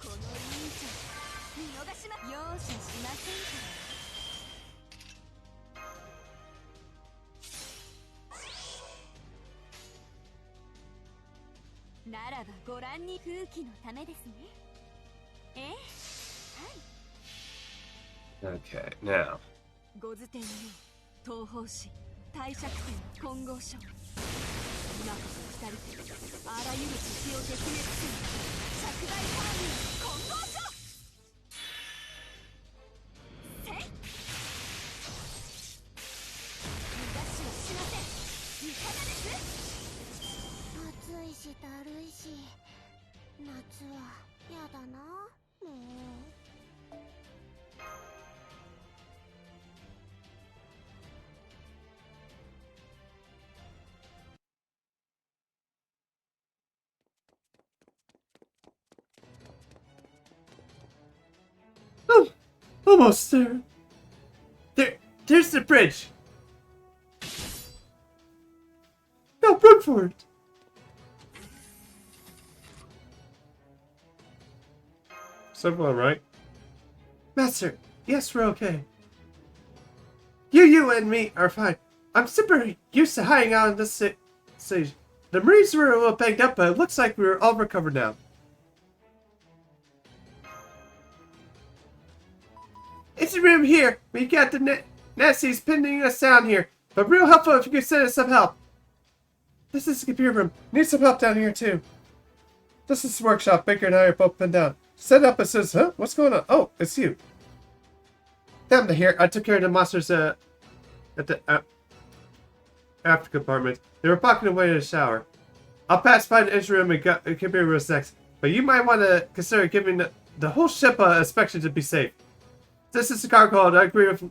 S3: この委員長見逃しま容赦しませんからならばご覧に空気のためですねはい
S1: Okay, now.
S3: ご図典の東方針帝釈天混合書今こそ二人であらゆる敵を撃滅する釈大カーニー混合書せい逃がしはしませんいかがです
S2: 暑いしだるいし夏はやだなもう。
S1: Oh, almost there. There's the bridge. No, run for it. Is everyone right? Master, yes, we're okay. You and me are fine. I'm super used to hiding out in this stage. The Marines were a little banged up, but it looks like we're all recovered now. It's a room here. We got the Nazis pinning us down here. But real helpful if you could send us some help. This is the computer room. Need some help down here too. This is the workshop. Baker and I are both pinned down. Set up and says, huh? What's going on? Oh, it's you. Them to here. I took care of the monsters at the after compartment. They were pocketing away in the shower. I'll pass by the engine room and computer room next. But you might want to consider giving the whole ship an inspection to be safe. This is the cargo, and I agree with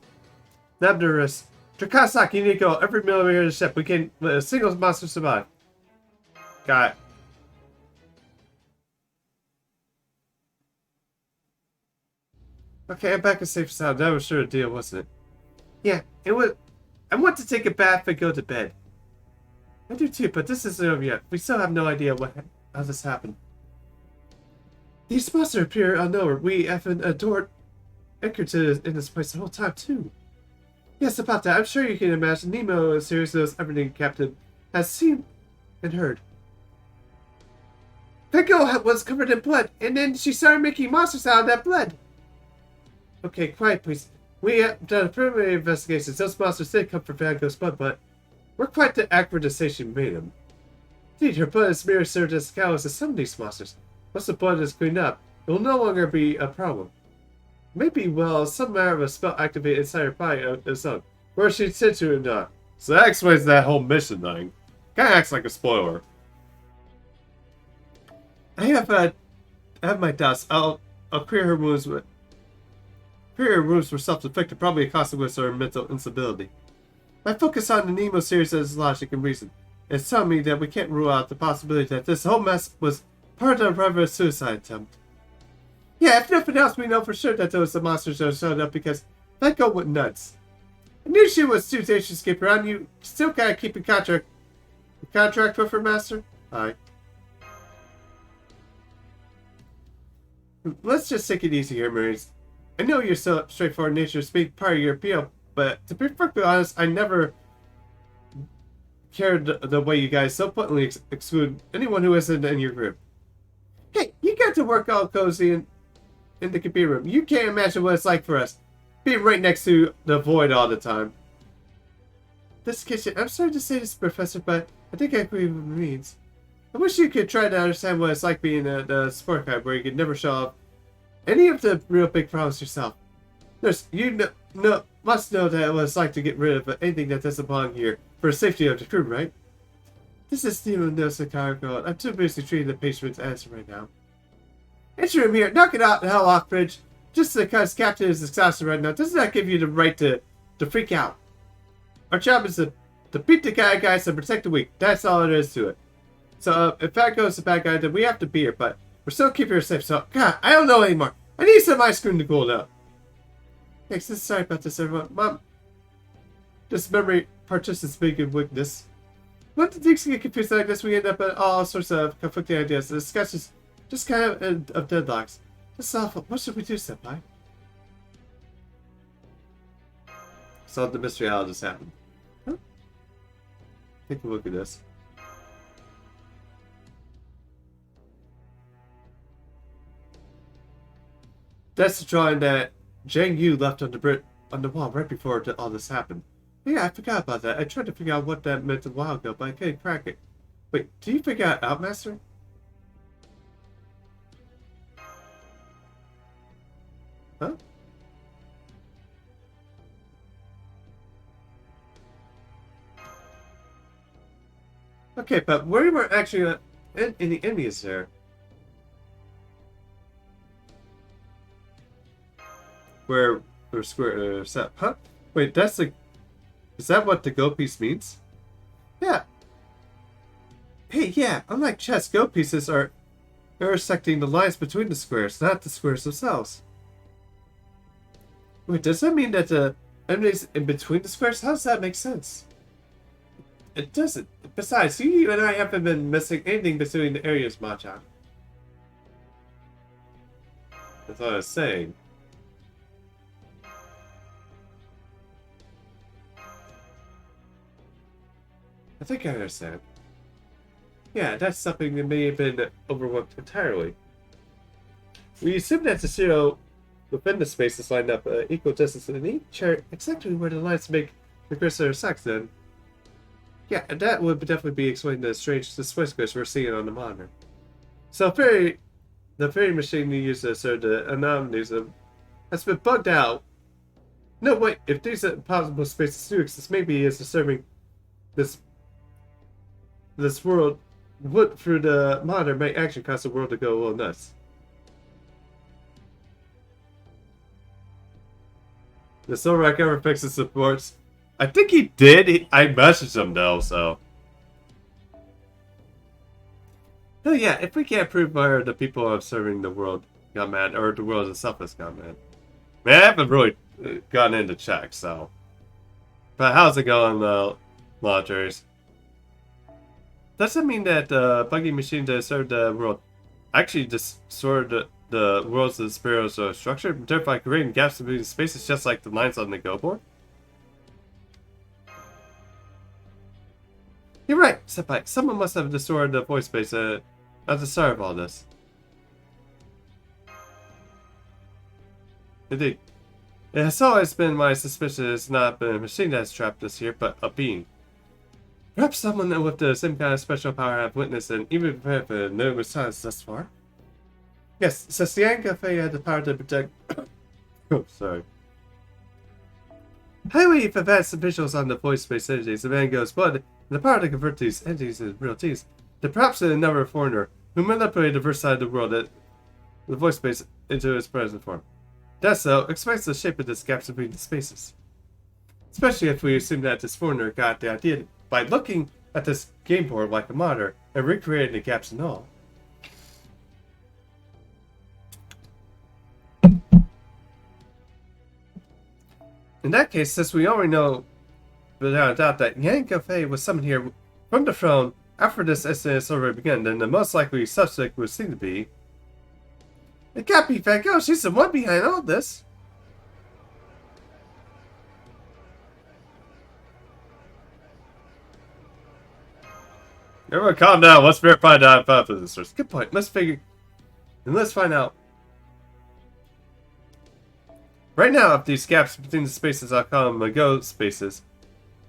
S1: Nebnerus. Drakasaki, you need to go every millimeter of the ship. We can let a single monster survive. Got it. Okay, I'm back in safe sound. That was sure a deal, wasn't it? Yeah, it was. I want to take a bath and go to bed. I do too, but this isn't over yet. We still have no idea how this happened. These monsters appear unknown. We have adored anchored in this place the whole time, too. Yes, about that. I'm sure you can imagine. Nemo seriously knows everything Captain has seen and heard. That girl was covered in blood, and then she started making monsters out of that blood. Okay, quiet, please. We have done a preliminary investigation. Those monsters did come from Van Gogh's blood, but we're quite accurate to say she made them. Indeed, her blood is merely served as catalyst to some of these monsters. Once the blood is cleaned up, it will no longer be a problem. Maybe, well, some matter of a spell activated inside her body of its own. Where she said to him not. So that explains that whole mission thing. Kinda acts like a spoiler. I have my doubts. I'll clear her wounds with. Clear her wounds were self-inflicted, probably a consequence of her mental instability. My focus on the Nemo series has logic and reason. It's telling me that we can't rule out the possibility that this whole mess was part of a private suicide attempt. Yeah, if nothing else, we know for sure that those monsters are showed up because that girl went nuts. I knew she was too dangerous to skip around. You still gotta keep in contract with her, Master? Aye. Let's just take it easy here, Marines. I know you're so straightforward nature to speak part of your appeal, but to be perfectly honest, I never cared the way you guys so blatantly exclude anyone who isn't in your group. Hey, you got to work all cozy in the computer room. You can't imagine what it's like for us, being right next to the void all the time. This kitchen, I'm sorry to say this, Professor, but I think I agree with Marines. I wish you could try to understand what it's like being the sport guy where you could never show off any of the real big problems yourself. You must know that what it's like to get rid of anything that doesn't belong here for the safety of the crew, right? This is Stephen Nelson Cargo. I'm too busy treating the patient's answer right now. Enter him here. Knock it out, the hell off, Bridge. Just because Captain is exhausted right now, doesn't that give you the right to freak out? Our job is to beat the guys and protect the weak. That's all there is to it. So if bad goes the bad guy, then we have to beat her, but we're still keeping her safe. So, God, I don't know anymore. I need some ice cream to cool down. Thanks, sorry about this, everyone. Mom, this memory part just is big and weakness. When the things get confused like this, we end up at all sorts of conflicting ideas. The discussions just kind of deadlocks. This is awful. What should we do, Senpai? Solve the mystery how this happened. Huh? Take a look at this. That's the drawing that Zhang Yu left on the wall right before all this happened. Yeah, I forgot about that. I tried to figure out what that meant a while ago, but I couldn't crack it. Wait, do you figure out Outmaster? Huh? Okay, but we weren't actually any enemies there. Where square set? Huh? Wait, that's the. Is that what the go piece means? Yeah. Hey, yeah. Unlike chess, go pieces are intersecting the lines between the squares, not the squares themselves. Wait, does that mean that the enemies in between the squares? How does that make sense? It doesn't. Besides, you and I haven't been missing anything between the areas, Machan. That's what I was saying. I think I understand. Yeah, that's something that may have been overlooked entirely. We assume that the zero within the spaces lined up equal distance in each chart exactly where the lines make the cursor intersect then. Yeah, and that would definitely be explaining the strange display squares we're seeing on the monitor. So the fairy machine you used to assert the anomalies has been bugged out. No, wait, if these impossible spaces do exist, maybe it's disturbing this world would through the monitor may actually cause the world to go a little nuts. The Silverback ever fixes supports. I think he did. I messaged him though, so. Oh yeah, if we can't prove where the people observing the world got mad, or the world itself has got mad. Man, I haven't really gotten into check, so. But how's it going, monitors? Does that mean that the buggy machine that served the world actually distorted the world's spiral's structure, thereby creating gaps between spaces just like the lines on the go board? You're right, Senpai. Someone must have distorted the void space at the start of all this. Indeed. It has always been my suspicion it's not been a machine that's trapped us here, but a being. Perhaps someone with the same kind of special power I've witnessed and even prepared for numerous times thus far. Yes, since the Cafe had the power to protect... oh, sorry. Highly advanced visuals on the void space entities, the man goes blood, and the power to convert these entities into real teams. Then perhaps another foreigner who manipulated the diverse side of the world, the void space, into its present form. That so explains the shape of this gaps between the spaces. Especially if we assume that this foreigner got the idea by looking at this game board like a monitor and recreating the gaps and all. In that case, since we already know without a doubt that Yang Cafe was summoned here from the throne after this incident already began, then the most likely suspect would seem to be... It can't be Van Gogh, she's the one behind all this. Everyone calm down, let's verify the hypothesis. Good point, let's find out. Right now, if these gaps between the spaces I'll call them go spaces,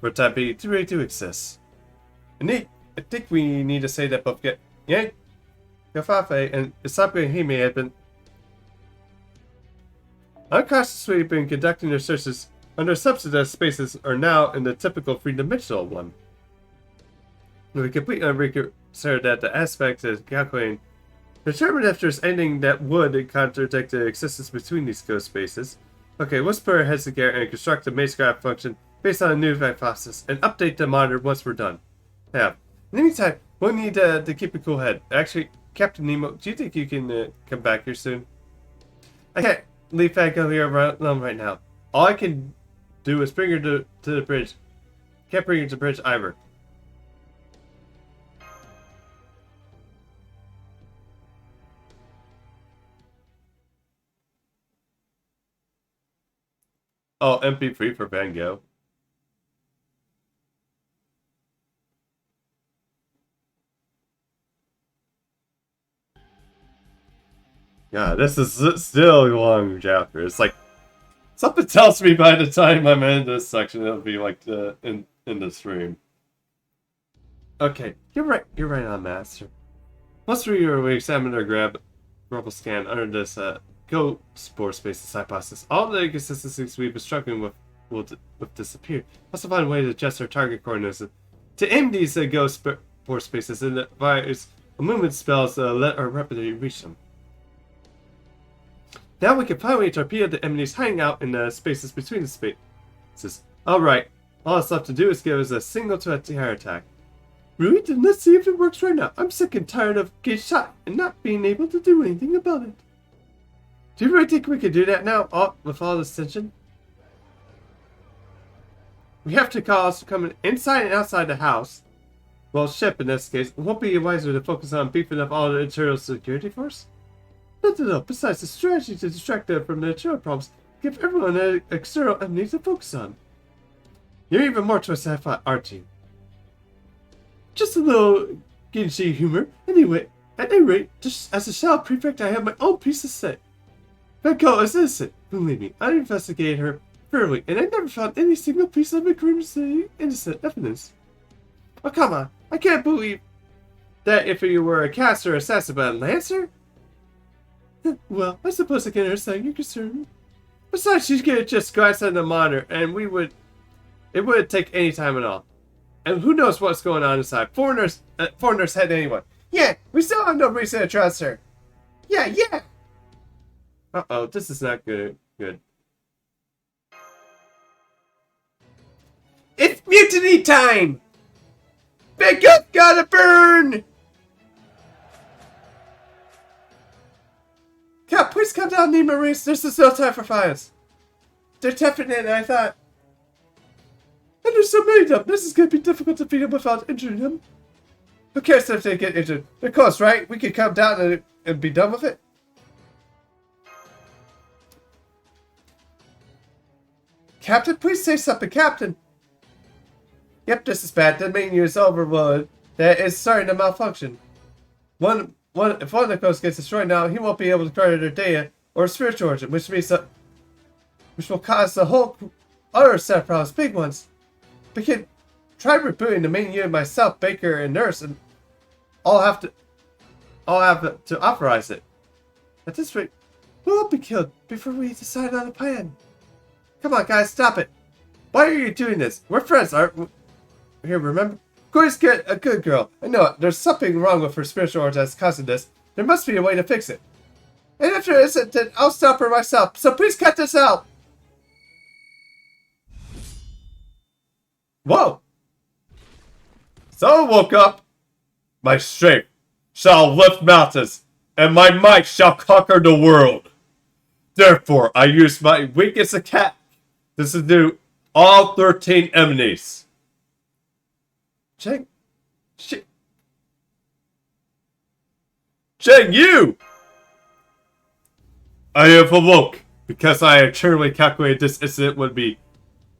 S1: for type B, really do exist. I think we need to say that both Yang, Gafafe, and Isaku Hime have been unconsciously conducting their searches under subsidized spaces are now in the typical three-dimensional one. We completely reconsider that the aspect is calculating determine if there's anything that would contradict the existence between these ghost spaces. Okay, let's put our heads together and construct a maze graph function based on a new process and update the monitor once we're done. Yeah. In the meantime, we'll need to keep a cool head. Actually, Captain Nemo, do you think you can come back here soon? I can't leave Fango here alone right now. All I can do is bring her to the bridge. Can't bring her to the bridge either. Oh, MP3 for Van Gogh. Yeah, this is still a long chapter. It's like something tells me by the time I'm in this section, it'll be like in the stream. Okay, you're right on, Master. Once we examine or grab rubble scan under this Go spore spaces hypothesis, all the inconsistencies we've been struggling with will disappear. Must find a way to adjust our target coordinates to aim these Go spore spaces and the virus movement spells let our rapidly reach them. Now we can finally torpedo the enemies hiding out in the spaces between the spaces. Alright, all that's left to do is give us a signal to a air attack. Really? Then let's see if it works right now. I'm sick and tired of getting shot and not being able to do anything about it. Do you really think we can do that now, with all this tension? We have to call us coming inside and outside the house. Well, ship in this case. It won't be wiser to focus on beefing up all the internal security force? No. Besides, the strategy to distract them from the internal problems, give everyone an external enemy to focus on. You're even more twisted than I thought, aren't you? Just a little Genji humor. Anyway, at any rate, just as a Shadow Prefect, I have my own piece to say. Venko is innocent. Believe me, I investigated her thoroughly, and I never found any single piece of incriminating innocent evidence. Oh, come on. I can't believe that if you were a caster or assassin by a lancer? Well, I suppose I can understand your concern. Besides, you could just glance at the monitor, and it wouldn't take any time at all. And who knows what's going on inside? Foreigners head anyone. Yeah, we still have no reason to trust her. Yeah. Uh-oh, this is not good. It's mutiny time! Big up gotta burn! God, please come down, Nemo Reese. There's just no time for fires. They're tougher than I thought. And there's so many of them. This is going to be difficult to beat them without injuring them. Who cares if they get injured? They're close, right? We could come down and be done with it. Captain, please say something, Captain. Yep, this is bad. The main unit is overloaded. That is starting to malfunction. If one of the coast gets destroyed now, he won't be able to credit their data or spiritual origin, which will cause the whole other set of problems, big ones. We can try rebooting the main unit myself, Baker, and Nurse, and I'll have to authorize it. At this rate, we'll all be killed before we decide on a plan. Come on, guys, stop it. Why are you doing this? We're friends, aren't we? Here, remember? Goy's a good girl. I know it. There's something wrong with her spiritual origin that's causing this. There must be a way to fix it. And if there isn't, then I'll stop her myself. So please cut this out. Whoa! So I woke up. My strength shall lift mountains, and my might shall conquer the world. Therefore, I use my weakest attack to subdue all 13 enemies. Cheng Yu! I have awoke because I had truly calculated this incident would be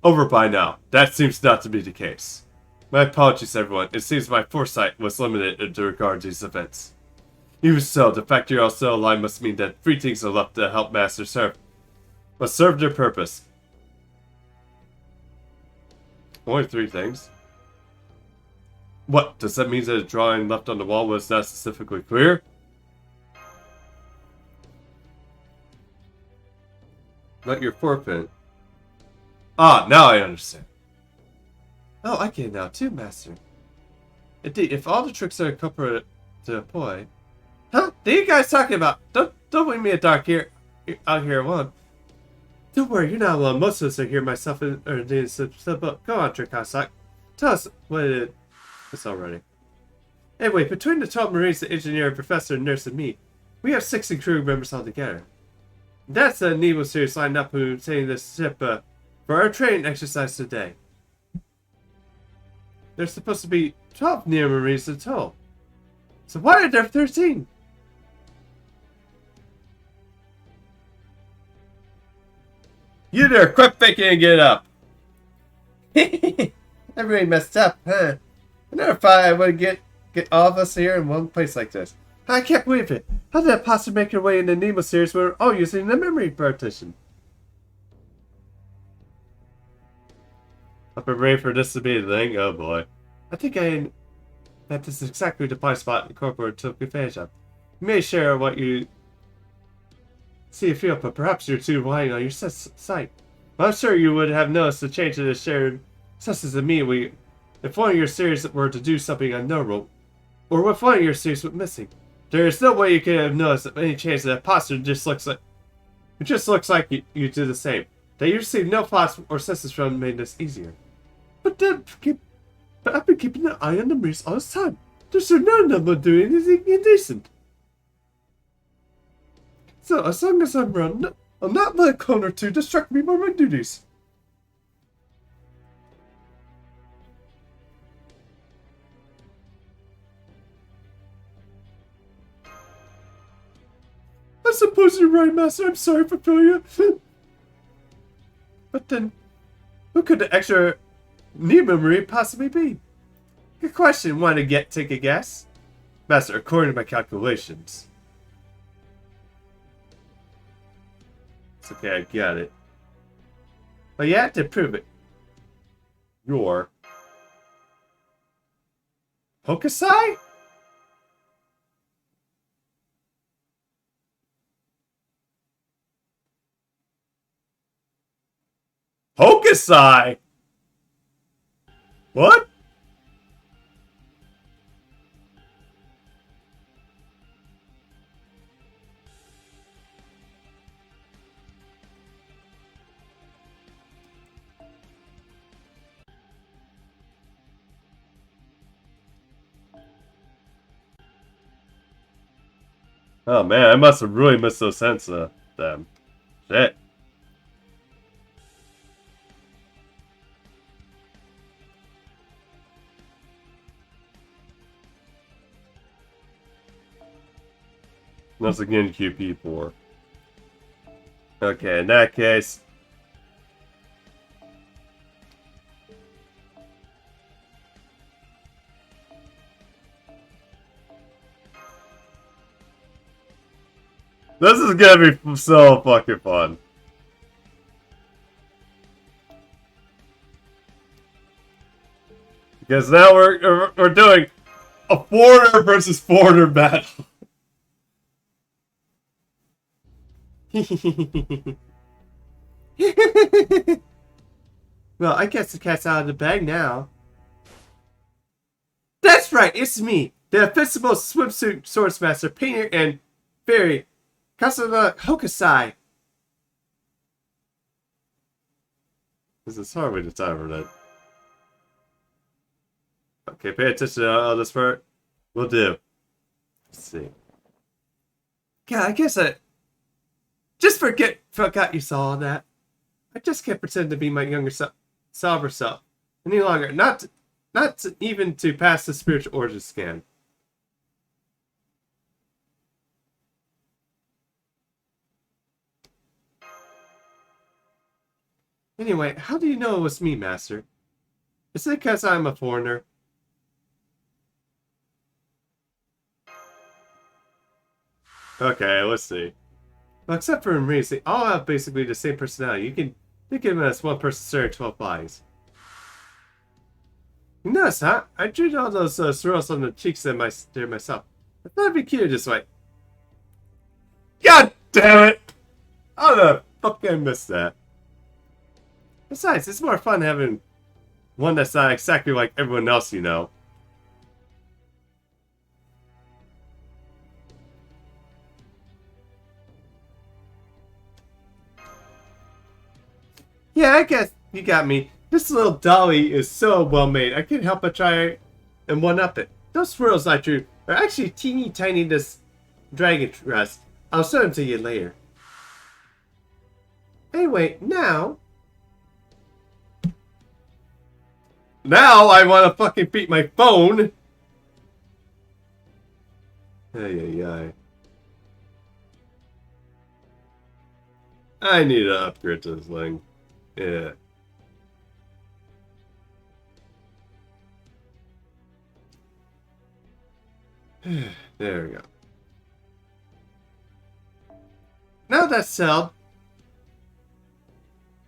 S1: over by now. That seems not to be the case. My apologies, everyone. It seems my foresight was limited in regard to these events. Even so, the fact you're all still alive must mean that 3 things are left to help Master serve. Must serve their purpose. Only 3 things? What? Does that mean that the drawing left on the wall was not specifically clear? Not your forfeit. Ah, now I understand. Oh, I get it now too, Master. Indeed, if all the tricks are incorporated to employ... Huh? What are you guys talking about? Don't leave me in the dark here, out here alone. Don't worry, you're not alone. Most of us are here, myself and go on, Trikasak. Tell us what it is already. Anyway, between the 12 Marines, the engineer, professor, nurse, and me, we have 60 crew members altogether. That's the Nemo series lined up who taking this ship for our training exercise today. There's supposed to be 12 Neo Marines in total. So why are there 13? You there, quit faking and get up. I really messed up, huh? I never thought I would get all of us here in one place like this. I can't believe it. How did that possibly make your way in the Nemo series when we're all using the memory partition? I've been ready for this to be the thing. Oh boy. I think that this is exactly the blind spot the corporate took advantage of. You may share what you see and feel, but perhaps you're too relying on your sight. But I'm sure you would have noticed the change in the shared senses immediately if one of your series were to do something unnormal, or if one of your series went missing. There is no way you could have noticed any change that posture just looks like you do the same. That you receive no thoughts or senses from made this easier. But I've been keeping an eye on the mirrors all this time. There's none of them doing anything indecent. So as long as I'm running, I'll not let a clone or two distract me from my duties. I suppose you're right, Master. I'm sorry for failing you. But then, who could the extra Nemo Marine possibly be? Good question. Want to take a guess? Master, according to my calculations. It's okay, I got it. But you have to prove it. You're Hokusai? Hokusai? What? Oh man, I must have really missed those sense of them. Shit. Once again, QP4. Okay, in that case. This is gonna be so fucking fun. Because now we're doing a foreigner versus foreigner battle. Well, I guess the cat's out of the bag now. That's right, it's me, the offensive swimsuit swordsmaster, painter, and fairy, Kasama Hokusai. This is hardly the time for that. Okay, pay attention to all this part. Will do. Let's see. Yeah, I guess I just forgot you saw all that. I just can't pretend to be my younger self any longer. Not even to pass the spiritual origin scan. Anyway, how do you know it was me, Master? Is it because I'm a foreigner? Okay, let's see. Well, except for Marines, they all have basically the same personality. You can think of them as one person staring 12 eyes. You notice, huh? I drew all those swirls on the cheeks there myself. I thought it'd be cute this way. God damn it! How the fuck did I miss that? Besides, it's more fun having one that's not exactly like everyone else you know. Yeah, I guess you got me. This little dolly is so well made. I can't help but try and one-up it. Those swirls I drew are actually teeny tiny this dragon dress. I'll show them to you later. Anyway, now I want to fucking beat my phone. Ay. I need to upgrade this thing. Yeah. There we go. Now that's settled.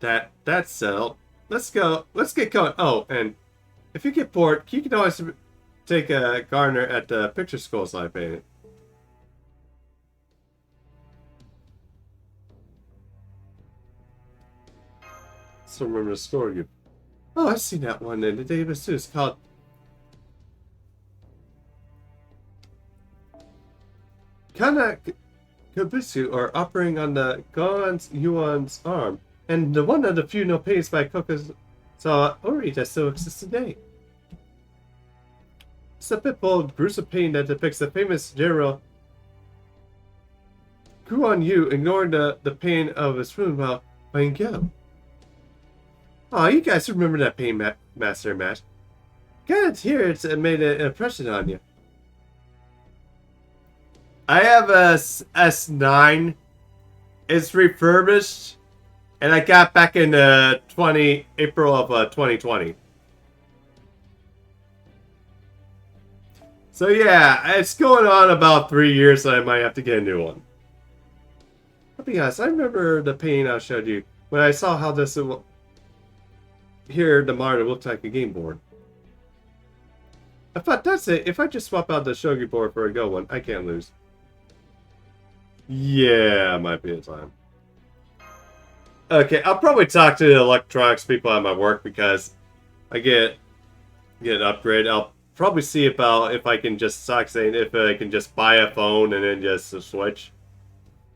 S1: That's settled. Let's go. Let's get going. Oh, and if you get bored, you can always take a gardener at the picture schools I painted. Still remember the story. Oh, I've seen that one in the database too. It's called Kana Kabusu, or operating on the Gon's Yuan's arm, and the one of the few no paintings by Kokusawa Ori that still exists today. It's a bit bold, gruesome painting that depicts the famous general Guan Yu ignoring the pain of his wound while playing Go. Oh, you guys remember that pain master, Matt? Good to hear it's made an impression on you. I have a S9. It's refurbished, and I got back in April of 2020. So yeah, it's going on about 3 years, so I might have to get a new one. I'll be honest, I remember the painting I showed you when I saw how this here the monitor looked like a game board. I thought, that's it. If I just swap out the shogi board for a Go one, I can't lose. Yeah, might be a time. Okay, I'll probably talk to the electronics people at my work because I get an upgrade. I'll probably see about if I can just if I can just buy a phone and then just switch.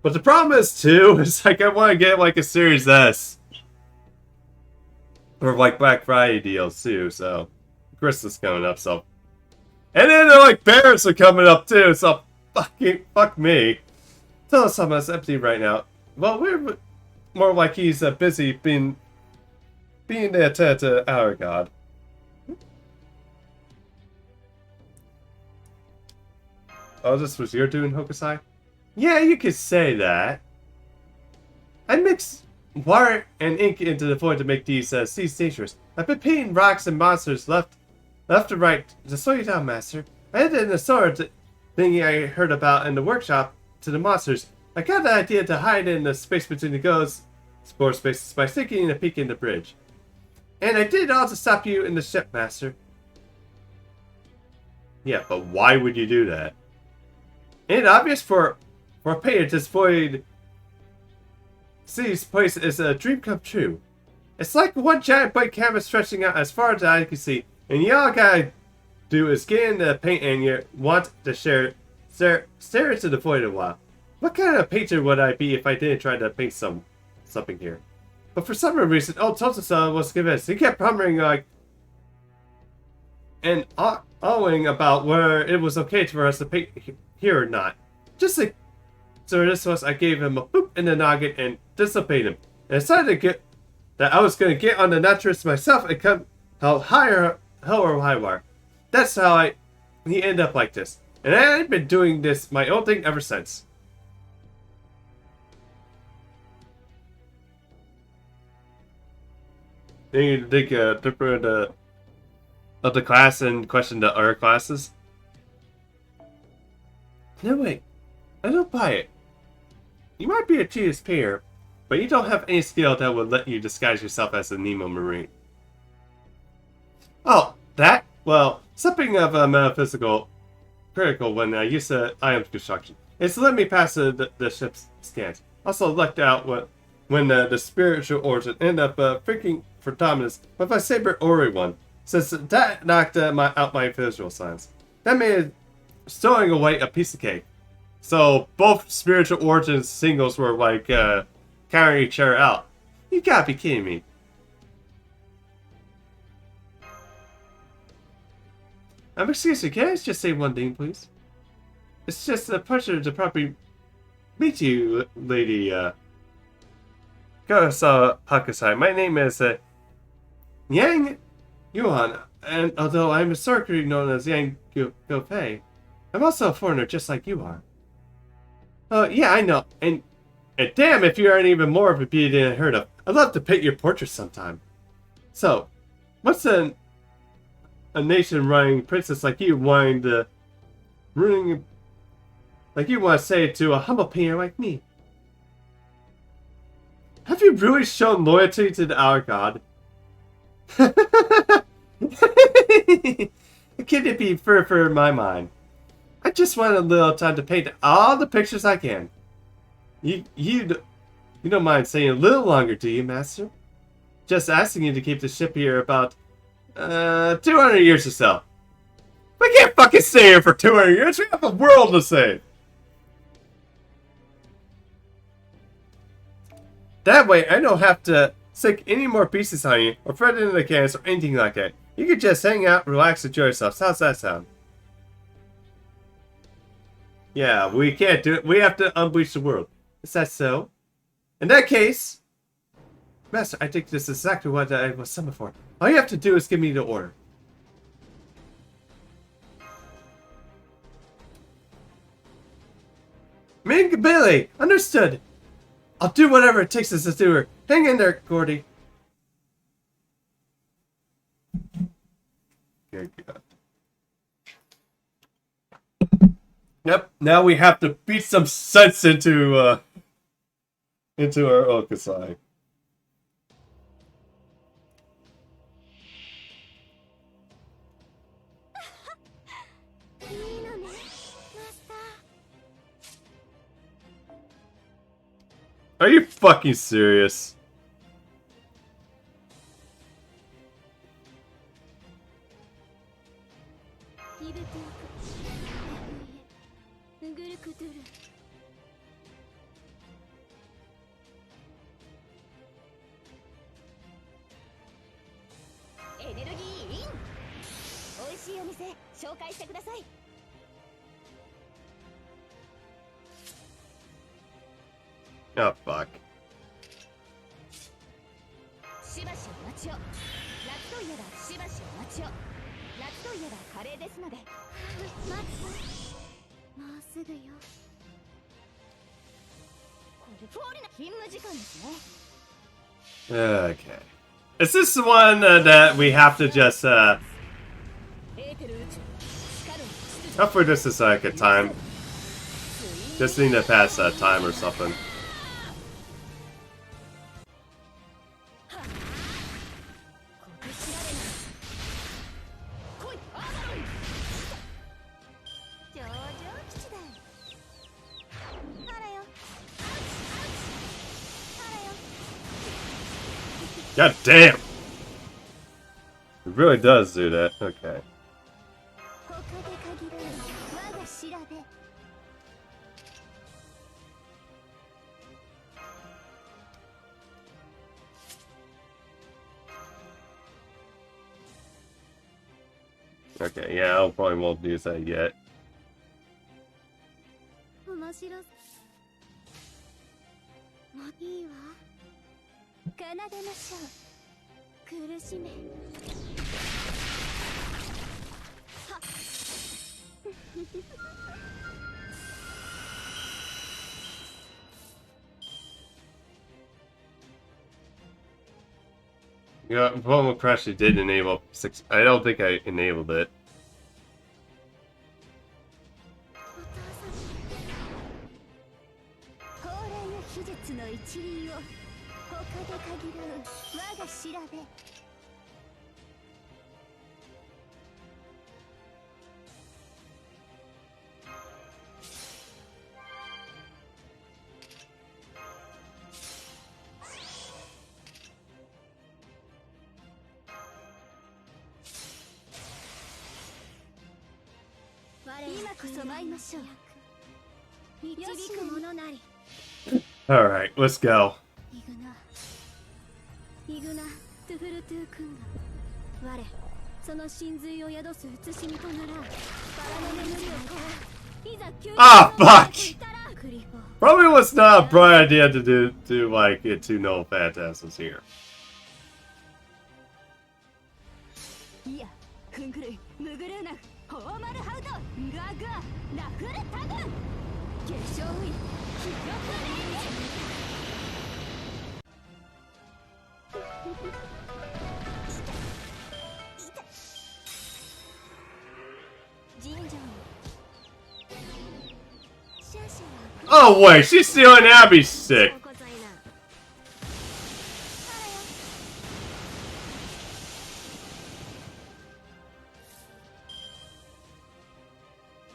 S1: But the problem is too, is like I want to get like a Series S. Or like Black Friday deals too, so Christmas coming up, so. And then like Bears are coming up too, so fuck me. Tell us something that's empty right now. Well, we're more like he's busy being there to our god. Oh, this was your doing, Hokusai? Yeah, you could say that. I mixed water and ink into the void to make these seeds dangerous. I've been painting rocks and monsters left and right to slow you down, Master. I added the sword thingy I heard about in the workshop to the monsters. I got the idea to hide in the space between the ghosts spore spaces by sticking a peek in the bridge. And I did it all to stop you in the ship, Master. Yeah, but why would you do that? Ain't it obvious for a painter this void see's place is a dream come true. It's like one giant blank canvas stretching out as far as the eye can see, and you all gotta do is get in the paint and you want to stare into the void a while. What kind of painter would I be if I didn't try to paint something here? But for some reason, old Tosa-san was convinced. He kept pondering like and awing about whether it was okay for us to paint here or not. Just like so this was, I gave him a boop in the noggin and dissipate him. And I decided that I was going to get on the naturalist myself and come hell or high wire. That's how he ended up like this. And I've been doing this my own thing ever since. Then you take a different of the class and question the other classes? No, wait. I don't buy it. You might be a genius painter, but you don't have any skill that would let you disguise yourself as a Nemo Marine. Oh, that? Well, something of a metaphysical critical when I used to item construction. It's let me pass the ship's scans. Also lucked out when the spiritual origin ended up freaking for dominance with my saber Ori one, since that knocked out my visual science. That made it stowing away a piece of cake. So both spiritual origins singles were like countering each other out. You gotta be kidding me. Excuse me, can I just say one thing, please? It's just a pleasure to properly meet you, Lady, Garasa Hakusai. My name is, Yang Yuan, and although I'm historically known as Yang Gopei, I'm also a foreigner just like you are. Yeah, I know, and damn if you aren't even more of a beauty than I heard of. I'd love to paint your portrait sometime. So, what's a nation-running princess like you wanting to ruining, like you want to say to a humble painter like me? Have you really shown loyalty to our god? Can it be for my mind? I just want a little time to paint all the pictures I can. You don't mind staying a little longer, do you, Master? Just asking you to keep the ship here about 200 years or so. We can't fucking stay here for 200 years. We have a world to save. That way, I don't have to stick any more pieces on you or thread it into the cans or anything like that. You can just hang out, relax, enjoy yourselves. How's that sound? Yeah, we can't do it. We have to unleash the world. Is that so? In that case, Master, I think this is exactly what I was summoned for. All you have to do is give me the order. Ming Billy! Understood! I'll do whatever it takes to do her. Hang in there, Gordy. Good God. Yep, now we have to beat some sense into our Okusai. Are you fucking serious? Oh, fuck. Okay. Is this the one that we have to just, hopefully this is like a time. Just need to pass that time or something. God damn! It really does do that. Okay. Okay, yeah, I probably won't use that yet. Yeah, Foreignor Class did enable 6. I don't think I enabled it. Alright, let's go.
S2: その真髄を宿す写しみとならバラの眠りをいざ救
S1: Ah,
S2: 出
S1: fuck!
S2: クリフォ
S1: Probably was not a bright idea to do like it to no phantasms here.
S3: いやフングルイムグルーナフホーマルハウトガグアラフルタグ化粧ウイヒロフレンジ神社
S1: Oh wait, she's stealing Abby's stick.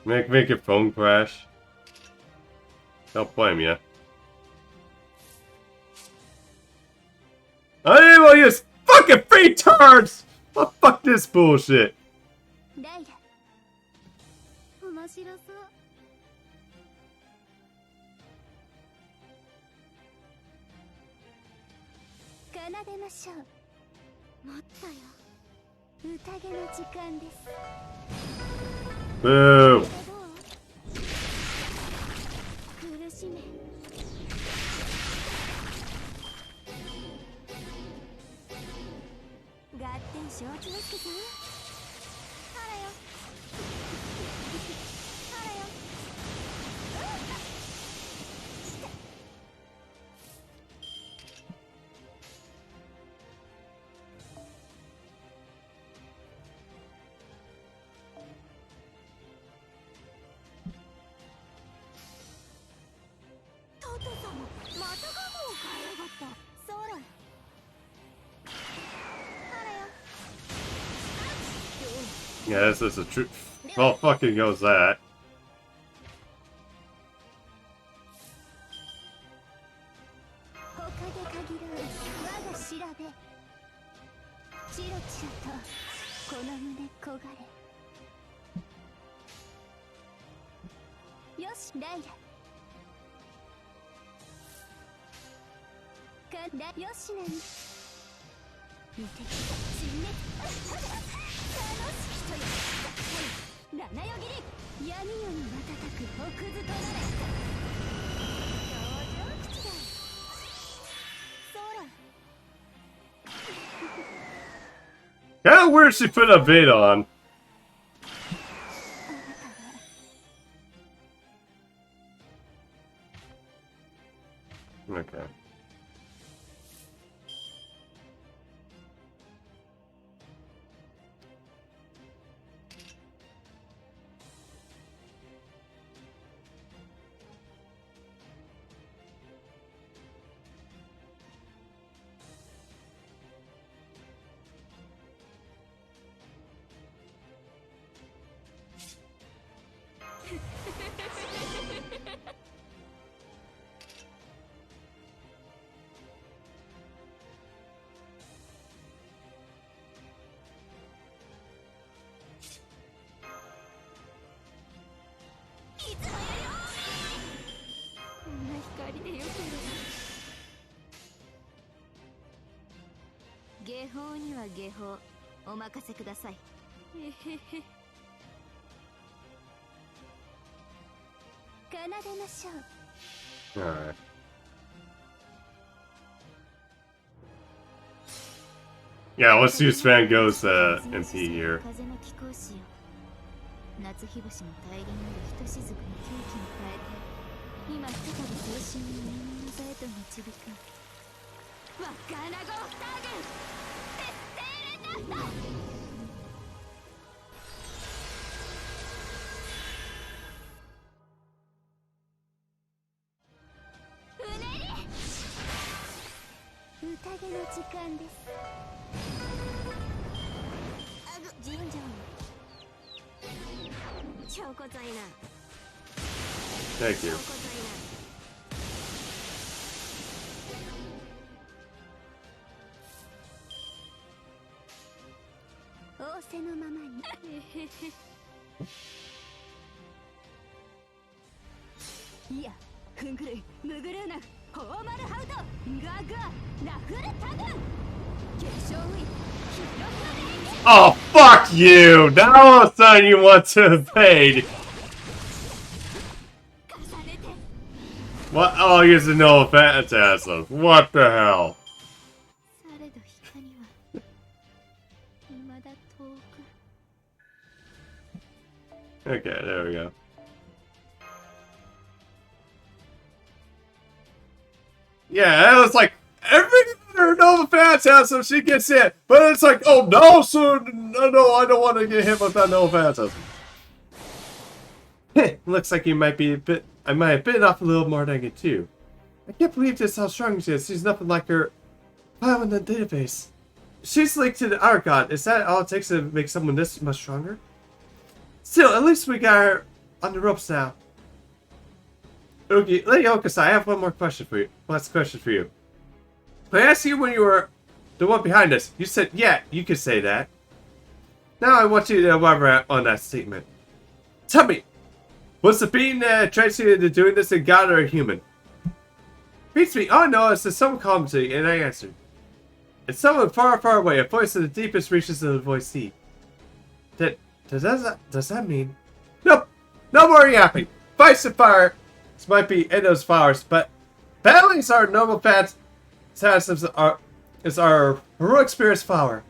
S1: Make your phone crash. Don't blame ya. I didn't want to use fucking free turns! Oh, fuck this bullshit.
S2: ライラ面白そう奏でましょうもっとよ宴の時間です
S1: Boo.
S2: 苦しめガッテン承知の助さんあらよあらよトト様またガムを買いやがったソーランあらよ
S1: Yeah, this is a true. Well, fucking goes that.
S2: ほかげ限る我が調べチロチロとこの胸焦がれよしライラよしなに見てきた死ね楽しきとよラナヨギリ闇夜に瞬く北図となれ上々口だソーラ
S1: Kinda weird she put a bait on. Okay.
S3: 下法には下法お任せくださいえへへ
S2: 奏でましょう
S1: Alright. Yeah, let's use Van Gogh's MP here.
S3: 風の貴公子よ夏日星の大輪よりひとしずくの空気に変えて今再び送信を眠の座へと導くワッカーナゴーフターグテステーレンダフト
S2: 宴の時間です
S3: 神社超古材な
S1: Thank you.
S3: 超古材
S2: 仰せのままに
S3: いやフングルイムグルーナフホーマルハウトガグアラフルタグ化粧ウイヒロフレンジ
S1: Oh, fuck you! Now all of a sudden you want to evade. What? Oh, here's the no phantasm. What the hell?
S2: されど光は未だ遠く
S1: Okay, there we go. Yeah, it was like every other Nova Phantasm she gets hit, but it's like, oh no, sir, no, I don't want to get hit with that Nova Phantasm. Looks like you might be a bit. I might have bitten off a little more than I get too. I can't believe just how strong she is. She's nothing like her file in the database. She's linked to the Art God. Is that all it takes to make someone this much stronger? Still, at least we got her on the ropes now. Okay, Lady Okus, I have one more question for you. Last question for you. I asked you when you were the one behind us. You said, yeah, you could say that. Now I want you to elaborate on that statement. Tell me, was the being translated to doing this a god or a human? Beats me. Oh no, it's just someone called to you, and I answered. It's someone far, far away, a voice in the deepest reaches of the voice sea. Does that mean? Nope. No more yapping. Fights and fire. This might be in those flowers, but battling our noble phantasms is our heroic spirit's flower.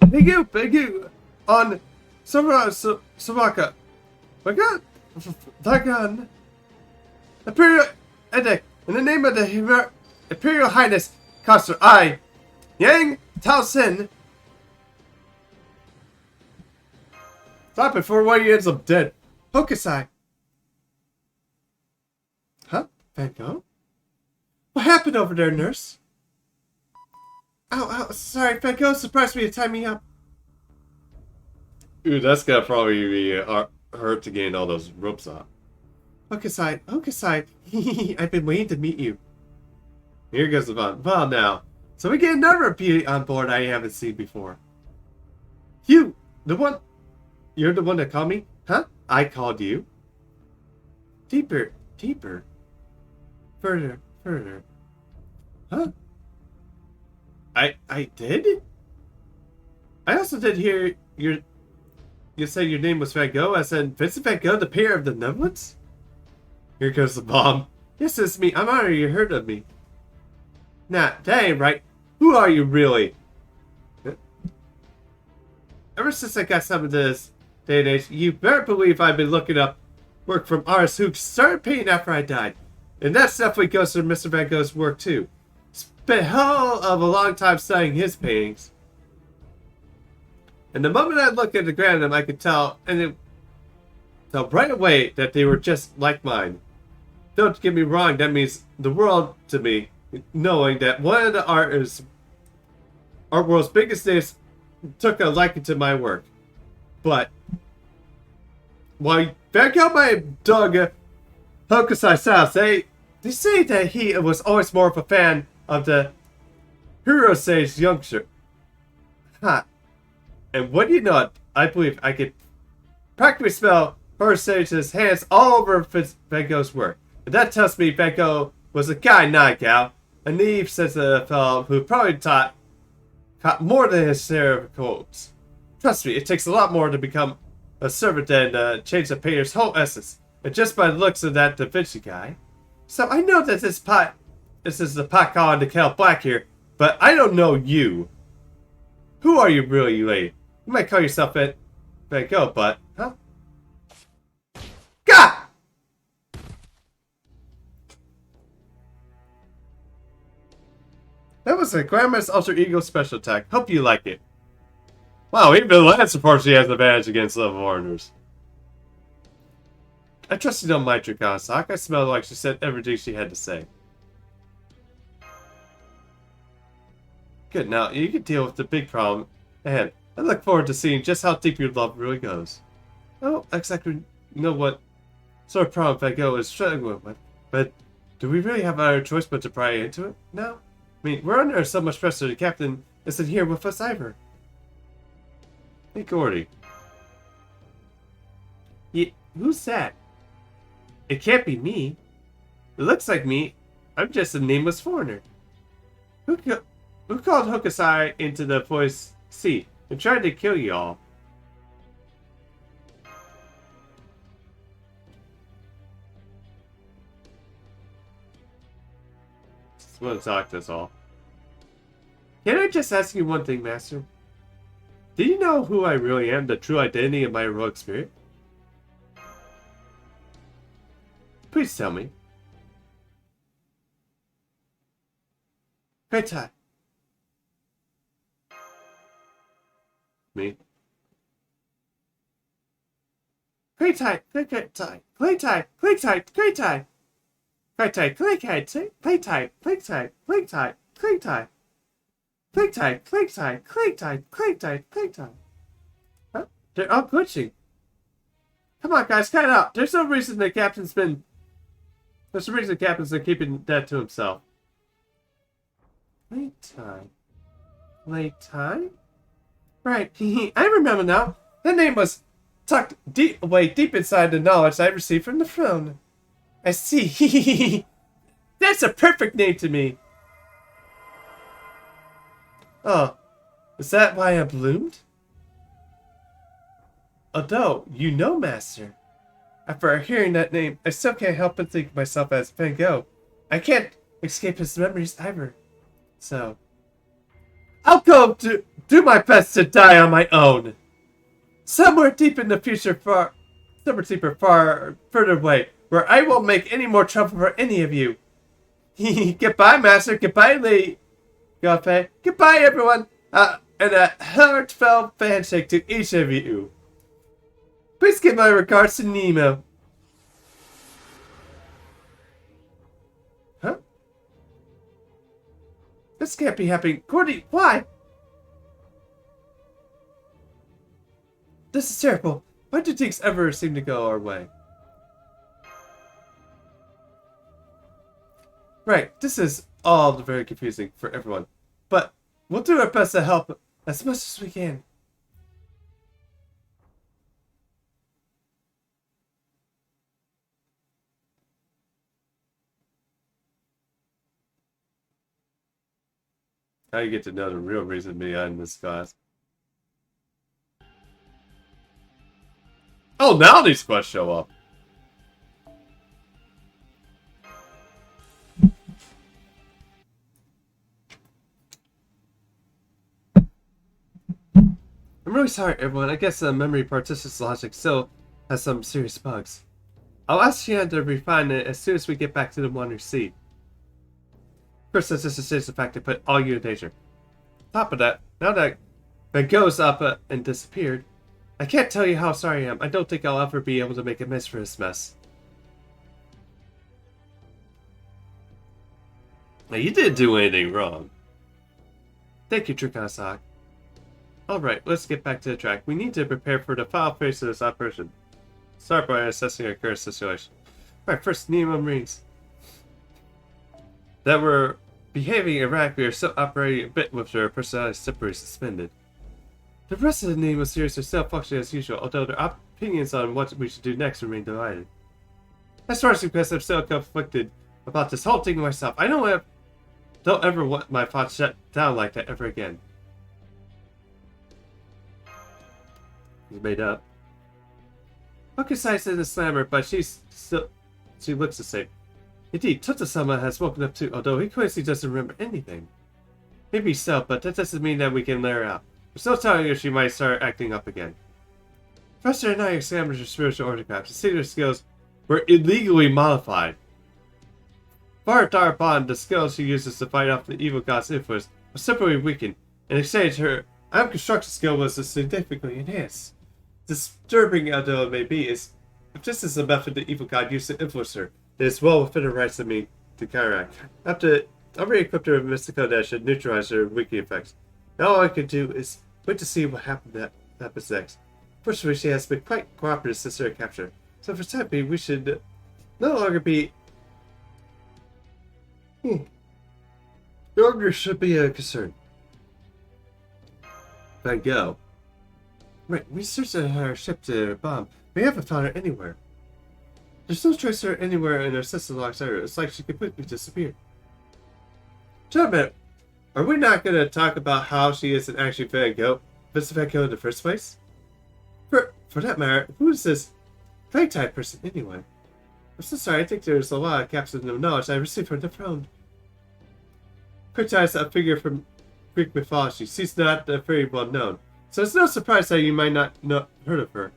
S1: Big you, on Savaka. My God, Dagon. Imperial Edict, in the name of the Imperial Highness, Coster, I, Yang Tao Sin. Stop it before one of you ends up dead. Hokusai. Huh? Van Gogh? What happened over there, nurse? Ow, sorry, Van Gogh surprised me to tie me up. Ooh, that's gonna probably be hurt to gain all those ropes off. Hokusai, I've been waiting to meet you. Here goes the fun. Well now, so we get another beauty on board I haven't seen before. You're the one that called me? Huh? I called you. Deeper. Further. Huh? I did? I also did hear you say your name was Van Gogh. I said, Vincent Van Gogh, the pair of the Netherlands? Here goes the bomb. Yes, it's me. I'm honored you heard of me. Nah, that ain't right. Who are you really? Ever since I got some of this day and age, you better believe I've been looking up work from artists who started painting after I died. And that definitely goes for Mr. Van Gogh's work too. Spent a hell of a long time studying his paintings. And the moment I looked at the ground of them, I could tell right away that they were just like mine. Don't get me wrong, that means the world to me, knowing that one of the art world's biggest names took a liking to my work. But while Van Gogh might have dug Hokusai's house, they say that he was always more of a fan of the Hero Sage youngster. Huh. And what do you know, I believe I could practically smell Hero Sage's hands all over Van Gogh's work. And that tells me Van Gogh was a guy, not a gal. A naive sense of a fellow who probably caught more than his share of colds. Trust me, it takes a lot more to become a servant than change the painter's whole essence. And just by the looks of that Da Vinci guy. So I know that this is the pot calling to Cal Black here, but I don't know you. Who are you really, lady? You might call yourself Van Gogh, but, huh? God! That was a Grandma's alter ego special attack. Hope you like it. Wow, even the land support she has an advantage against level foreigners. I trust you don't mind your Kawasaki. I smell like she said everything she had to say. Good, now you can deal with the big problem ahead. I look forward to seeing just how deep your love really goes. I don't exactly know what sort of problem Van Gogh is struggling with, but do we really have our choice but to pry into it now? I mean, we're under so much pressure the captain isn't here with us either. Hey, Gordy. Yeah, who's that? It can't be me. It looks like me. I'm just a nameless foreigner. Who Who called Hokusai into the voice seat and tried to kill you all? Just want to talk to us all. Can I just ask you one thing, Master? Do you know who I really am, the true identity of my heroic spirit? Please tell me. Kleitai. Me. Kleitai, Kleitai, Kleitai, Kleitai, Kleitai. Kleitai, Kleitai, Kleitai, Kleitai, Kleitai, Kleitai. Kleitai, Kleitai, Kleitai, Kleitai, Kleitai. Huh? They're all glitching. Come on, guys, cut it out. There's no reason the captain's been... There's a reason the captain's been keeping that to himself. Kleitai. Kleitai? Right, I remember now. That name was tucked away deep inside the knowledge I received from the throne. I see. That's a perfect name to me. Oh, is that why I bloomed? Although, you know, Master, after hearing that name, I still can't help but think of myself as Van Gogh. I can't escape his memories either. So, I'll go to do my best to die on my own. Somewhere deep in the future, far further away, where I won't make any more trouble for any of you. Goodbye, Master. Goodbye, Lady Gafe. Goodbye, everyone. And a heartfelt handshake to each of you. Please give my regards to Nemo. Huh? This can't be happening. Cordy, why? This is terrible. Why do things ever seem to go our way? Right, this is all very confusing for everyone. But we'll do our best to help as much as we can. Now you get to know the real reason behind this class. Oh, now these quests show up. I'm really sorry, everyone. I guess the memory partitions logic still has some serious bugs. I'll ask Shian to refine it as soon as we get back to the Wonder Sea. First, let's just assess the fact to put all you in danger. On top of that, now that Van Gogh's up and disappeared, I can't tell you how sorry I am. I don't think I'll ever be able to make amends for this mess. Now, you didn't do anything wrong. Thank you, Trukanasak. Alright, let's get back to the track. We need to prepare for the final phase of this operation. Start by assessing our current situation. Alright, first, Nemo Marines that were behaving erratically are still operating a bit with their personalities separately suspended. The rest of the Nemo series are still functioning as usual, although their opinions on what we should do next remain divided. As far as because I'm still conflicted about this whole thing myself. I don't ever want my thoughts shut down like that ever again. He's made up. Hokusai in the slammer, but she looks the same. Indeed, Totosama has woken up too, although he claims he doesn't remember anything. Maybe so, but that doesn't mean that we can let her out. We're still telling her she might start acting up again. Professor and I examined her spiritual artifacts and see their skills were illegally modified. Far Darbon, the skills she uses to fight off the evil god's influence, was simply weakened. In exchange, her construction skill was significantly enhanced. Disturbing although it may be, if this is a method the evil god used to influence her, it is well within her rights of me to counteract. After already equipped her with mystical that should neutralize her weakening effects. Now all I can do is wait to see what happens next. Fortunately, she has been quite cooperative since her capture, so for time being, we should no longer be. No longer should be a concern. Van Gogh. Right, we searched her ship to bomb. We haven't found her anywhere. There's no trace of her anywhere in our system logs either. It's like she completely disappeared. Gentlemen, Are we not going to talk about how she isn't actually Van Gogh? Mr. Van Gogh in the first place? For that matter, who is this clay type person anyway? I'm so sorry, I think there's a lot of capsules of knowledge I received from the throne. Clay is a figure from Greek mythology. She's not very well known, so it's no surprise that you might not heard of her.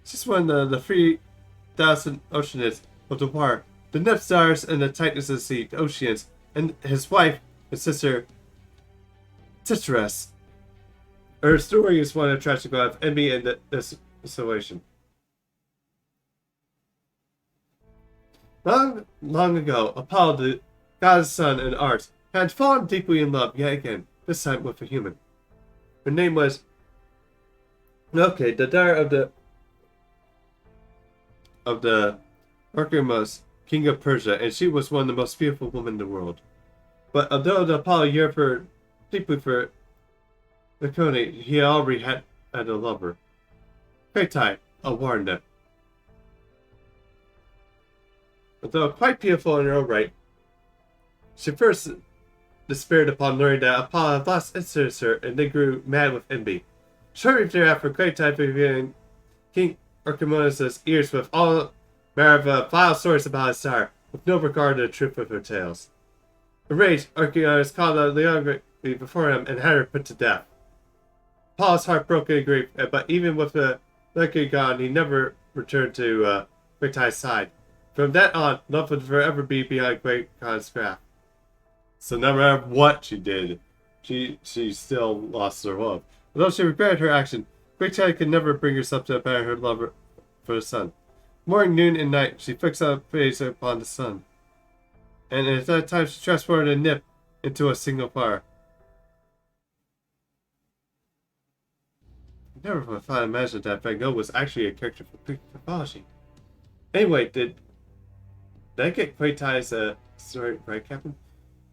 S1: She's one of the 3,000 oceanists of the water, the nymph stars and the tightness of the sea, the oceans, and his wife and sister, Tityrus. Her story is one of tragic life, envy, and desolation. Long ago, Apollo, the god of the sun and art, had fallen deeply in love yet again, this time with a human. Her name was the daughter of the Archimus, king of Persia, and she was one of the most beautiful women in the world. But although the Apollo yearned for deeply for Laconia, he already had a lover. Kratai, a water nymph. Although quite beautiful in her own right, she first despaired upon learning that Apollo had lost interest in her, and they grew mad with envy. Shortly thereafter, Kratai began King Archimonus' ears with all manner of vile stories about his sire, with no regard to the truth of her tales. Enraged, Archimonus called out Leon before him and had her put to death. Apollo's heart broke in grief, but even with the Mercury gone, he never returned to Kratai's side. From that on, love would forever be behind Great Khan's craft. So no matter what she did, she still lost her love. Although she regretted her action, Kratai could never bring herself to abandon her love for the sun. Morning, noon, and night, she fixed her face upon the sun. And at that time, she transformed a nymph into a single fire. I never would have imagined that Van Gogh was actually a character from Greek mythology. Anyway, did I get Kratai's story right, Captain?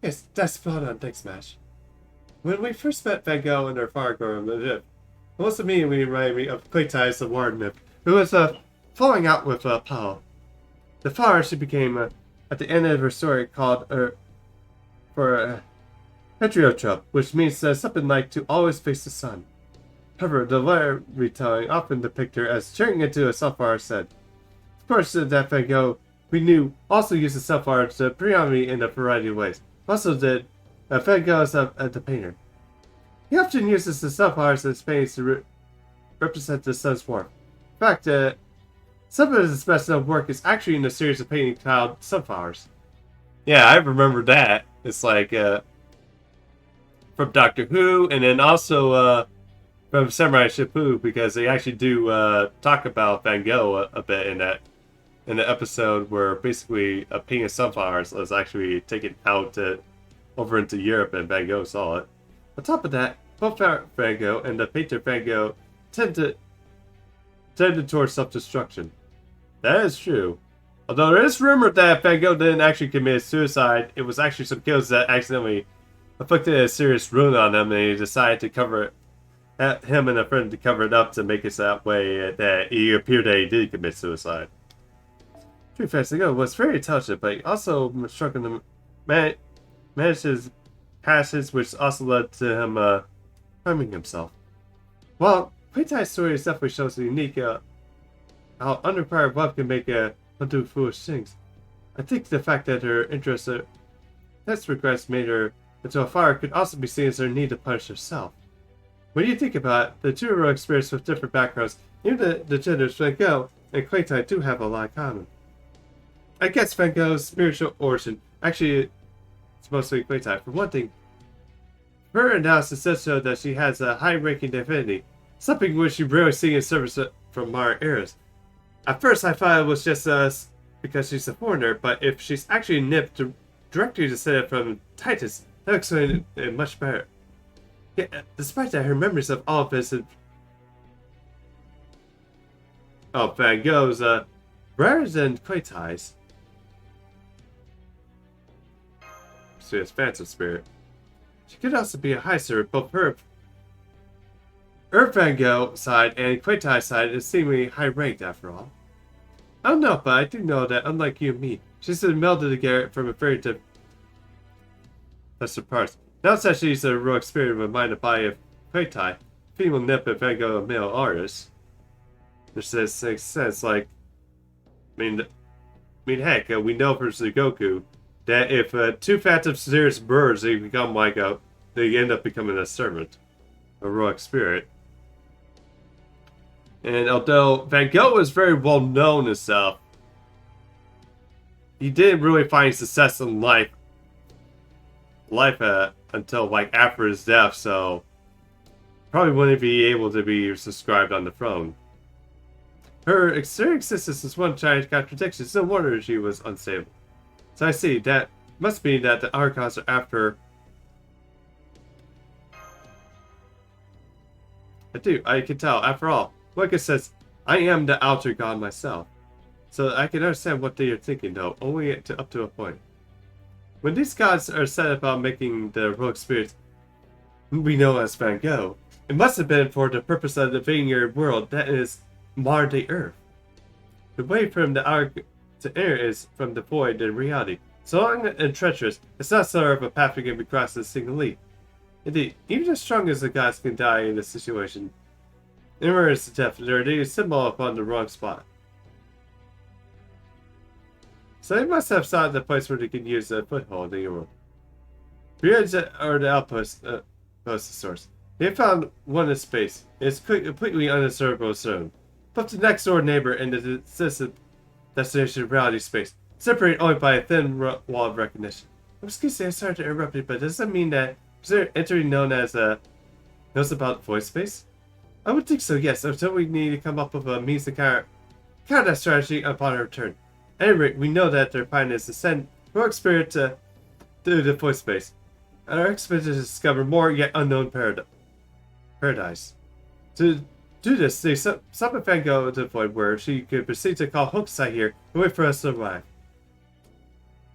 S1: Yes, that's spot on. Thanks, Smash. When we first met Van Gogh and her fire most immediately reminded me of Kratai's the water nymph, who was falling out with Apollo. The fire she became, at the end of her story, called for heterotrope, which means something like to always face the sun. However, the later retelling often depict her as turning into a sunflower said. Of course, that Van Gogh we knew also used the sunflower to predominate in a variety of ways. Also did Van Gogh as the painter. He often uses the sunflowers in his paintings to represent the sun's warmth. In fact, some of his best known work is actually in a series of paintings called Sunflowers. Yeah, I remember that. It's like from Doctor Who, and then also from Samurai Champloo, because they actually do talk about Van Gogh a bit in the episode where basically a painting of sunflowers was actually taken out over into Europe, and Van Gogh saw it. On top of that, both Van Gogh and the painter Van Gogh tended towards self-destruction. That is true. Although there is rumored that Van Gogh didn't actually commit suicide, it was actually some kills that accidentally inflicted a serious wound on him, and he decided to cover it. Him and a friend to cover it up to make it that way that he appeared that he did commit suicide. True Van Gogh was very intelligent, but he also struggled to manage his passions, which also led to him harming himself. Well, Kratai's story definitely shows the unique how unrequired love can make her do foolish things. I think the fact that her interest in test regrets made her into a fire could also be seen as her need to punish herself. When you think about it, the two are experienced with different backgrounds. Even the genders Van Gogh and Kratai do have a lot in common. I guess Van Gogh's spiritual origin actually it's mostly Kratai. For one thing, her analysis does show that she has a high-ranking divinity, something which you rarely see in service from modern eras. At first, I thought it was just because she's a foreigner, but if she's actually nipped directly descended from Titus, that explains it much better. Yet, despite that, her memories of all of this Van Gogh's rather than Kratai's. She has phantom spirit. She could also be a high spirit, both her Van Gogh side and Kratai's side is seemingly high ranked after all. I don't know, but I do know that unlike you and me, she's been melded together from a very different parts. Now such she's a heroic spirit with mind and body of Kaitai, female nip and Van Gogh male artist. Which makes sense, like, heck, we know from Goku that if two phantom serious birds, they become like they end up becoming a servant, a heroic spirit. And although Van Gogh was very well known himself, he didn't really find success in life until like after his death, so probably wouldn't be able to be subscribed on the throne. Her exterior existence is one giant contradiction. It's no wonder she was unstable. So I see, that must mean that the Archons are after... I can tell. After all, Wicca says, I am the outer god myself. So I can understand what they are thinking, though, only up to a point. When these gods are set about making the heroic spirits we know as Van Gogh, it must have been for the purpose of invading your world, that is, modern-day Earth. The way from the arc to air is from the void in reality. So long and treacherous, it's not sort of a path we can be crossed in a single leap. Indeed, even as strong as the gods can die in this situation. In order to death, they symbol upon the wrong spot. So they must have sought the place where they could use a foothold in your world. Beyond or the outpost, source. They found one in space. It's completely unobservable zone. But the next door neighbor in the distant destination of reality space, separated only by a thin wall of recognition. Excuse me, I'm sorry to interrupt you, but does that mean that is there entity known as knows about voice space? I would think so, yes, until we need to come up with a means to counter that strategy upon our return. At any rate, we know that their plan is to send heroic spirit to the voice space, and our expedition is to discover more yet unknown paradise. To do this, they summoned Van Gogh to the void where she could proceed to call Hokusai here and wait for us to arrive.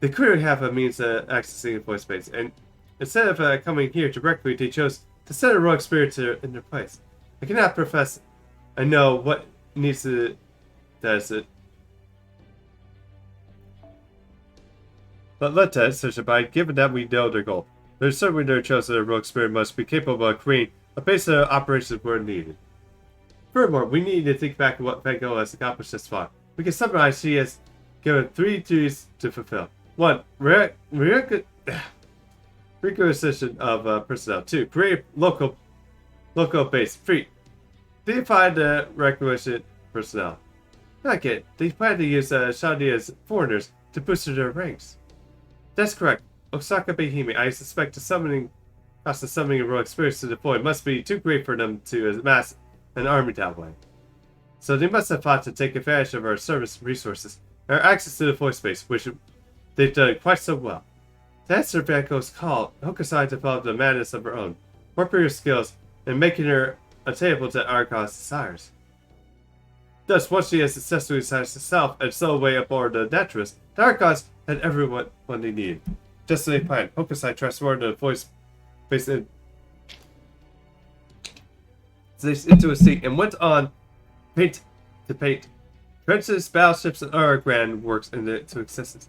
S1: They clearly have a means of accessing the void space, and instead of coming here directly, they chose to send a heroic spirit in their place. I cannot profess I know what needs to does it. But let us search about, given that we know their goal. There's certainly no choice that a heroic spirit must be capable of creating a base of operations where needed. Furthermore, we need to think back to what Van Gogh has accomplished thus far. We can summarize she has given 3 duties to fulfill. 1. Requisition of personnel. 2. Create local base. 3. Define the requisite personnel. Not yet. They plan to use Shadi as foreigners to boost their ranks. That's correct. Osaka Behime, I suspect the cost of summoning heroic spirits to deploy must be too great for them to amass an army that way. So they must have thought to take advantage of our service resources and our access to the voice space, which they've done quite so well. To answer Van Gogh's call, Hokusai developed a madness of her own, warping her skills and making her attainable to Argon's desires. Thus, once she has successfully silenced herself and stowed away aboard the Naturalist, the Argons had everyone they needed. Just as they planned, Hokusai transformed the voice space into a sea and went on paint. Princess, battleships, and other grand works into existence.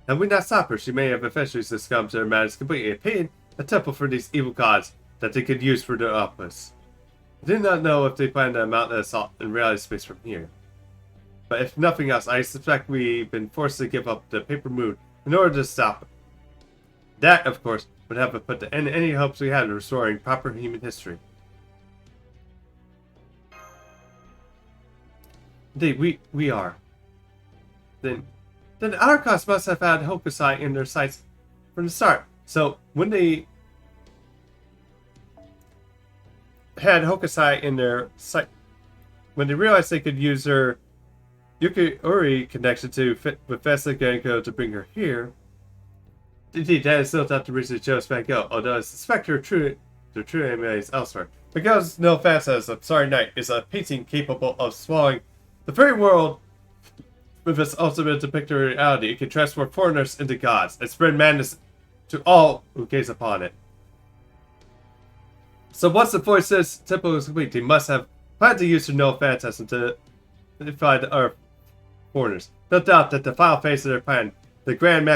S1: Had we not stopped her, she may have eventually succumbed to her madness completely and painted a temple for these evil gods that they could use for their office. I did not know if they planned to mount an assault in reality space from here. But if nothing else, I suspect we've been forced to give up the paper moon in order to stop it. That, of course, would have put to end any hopes we had of restoring proper human history. Indeed, we are. Then the Archons must have had Hokusai in their sights from the start. So when they had Hokusai in their sight, when they realized they could use her Yuki-Uri connection to fit with Vesta Genko to bring her here, indeed, that is still not the reason they chose Van Gogh, although I suspect their true aim is elsewhere. Van Gogh's no offense as a Sorry Night is a painting capable of swallowing the very world with its ultimate depiction of reality. It can transform foreigners into gods and spread madness to all who gaze upon it. So once the voice's temple is complete, they must have planned to use their no phantasm to defy the Earth foreigners. No doubt that the final phase of their plan, the grand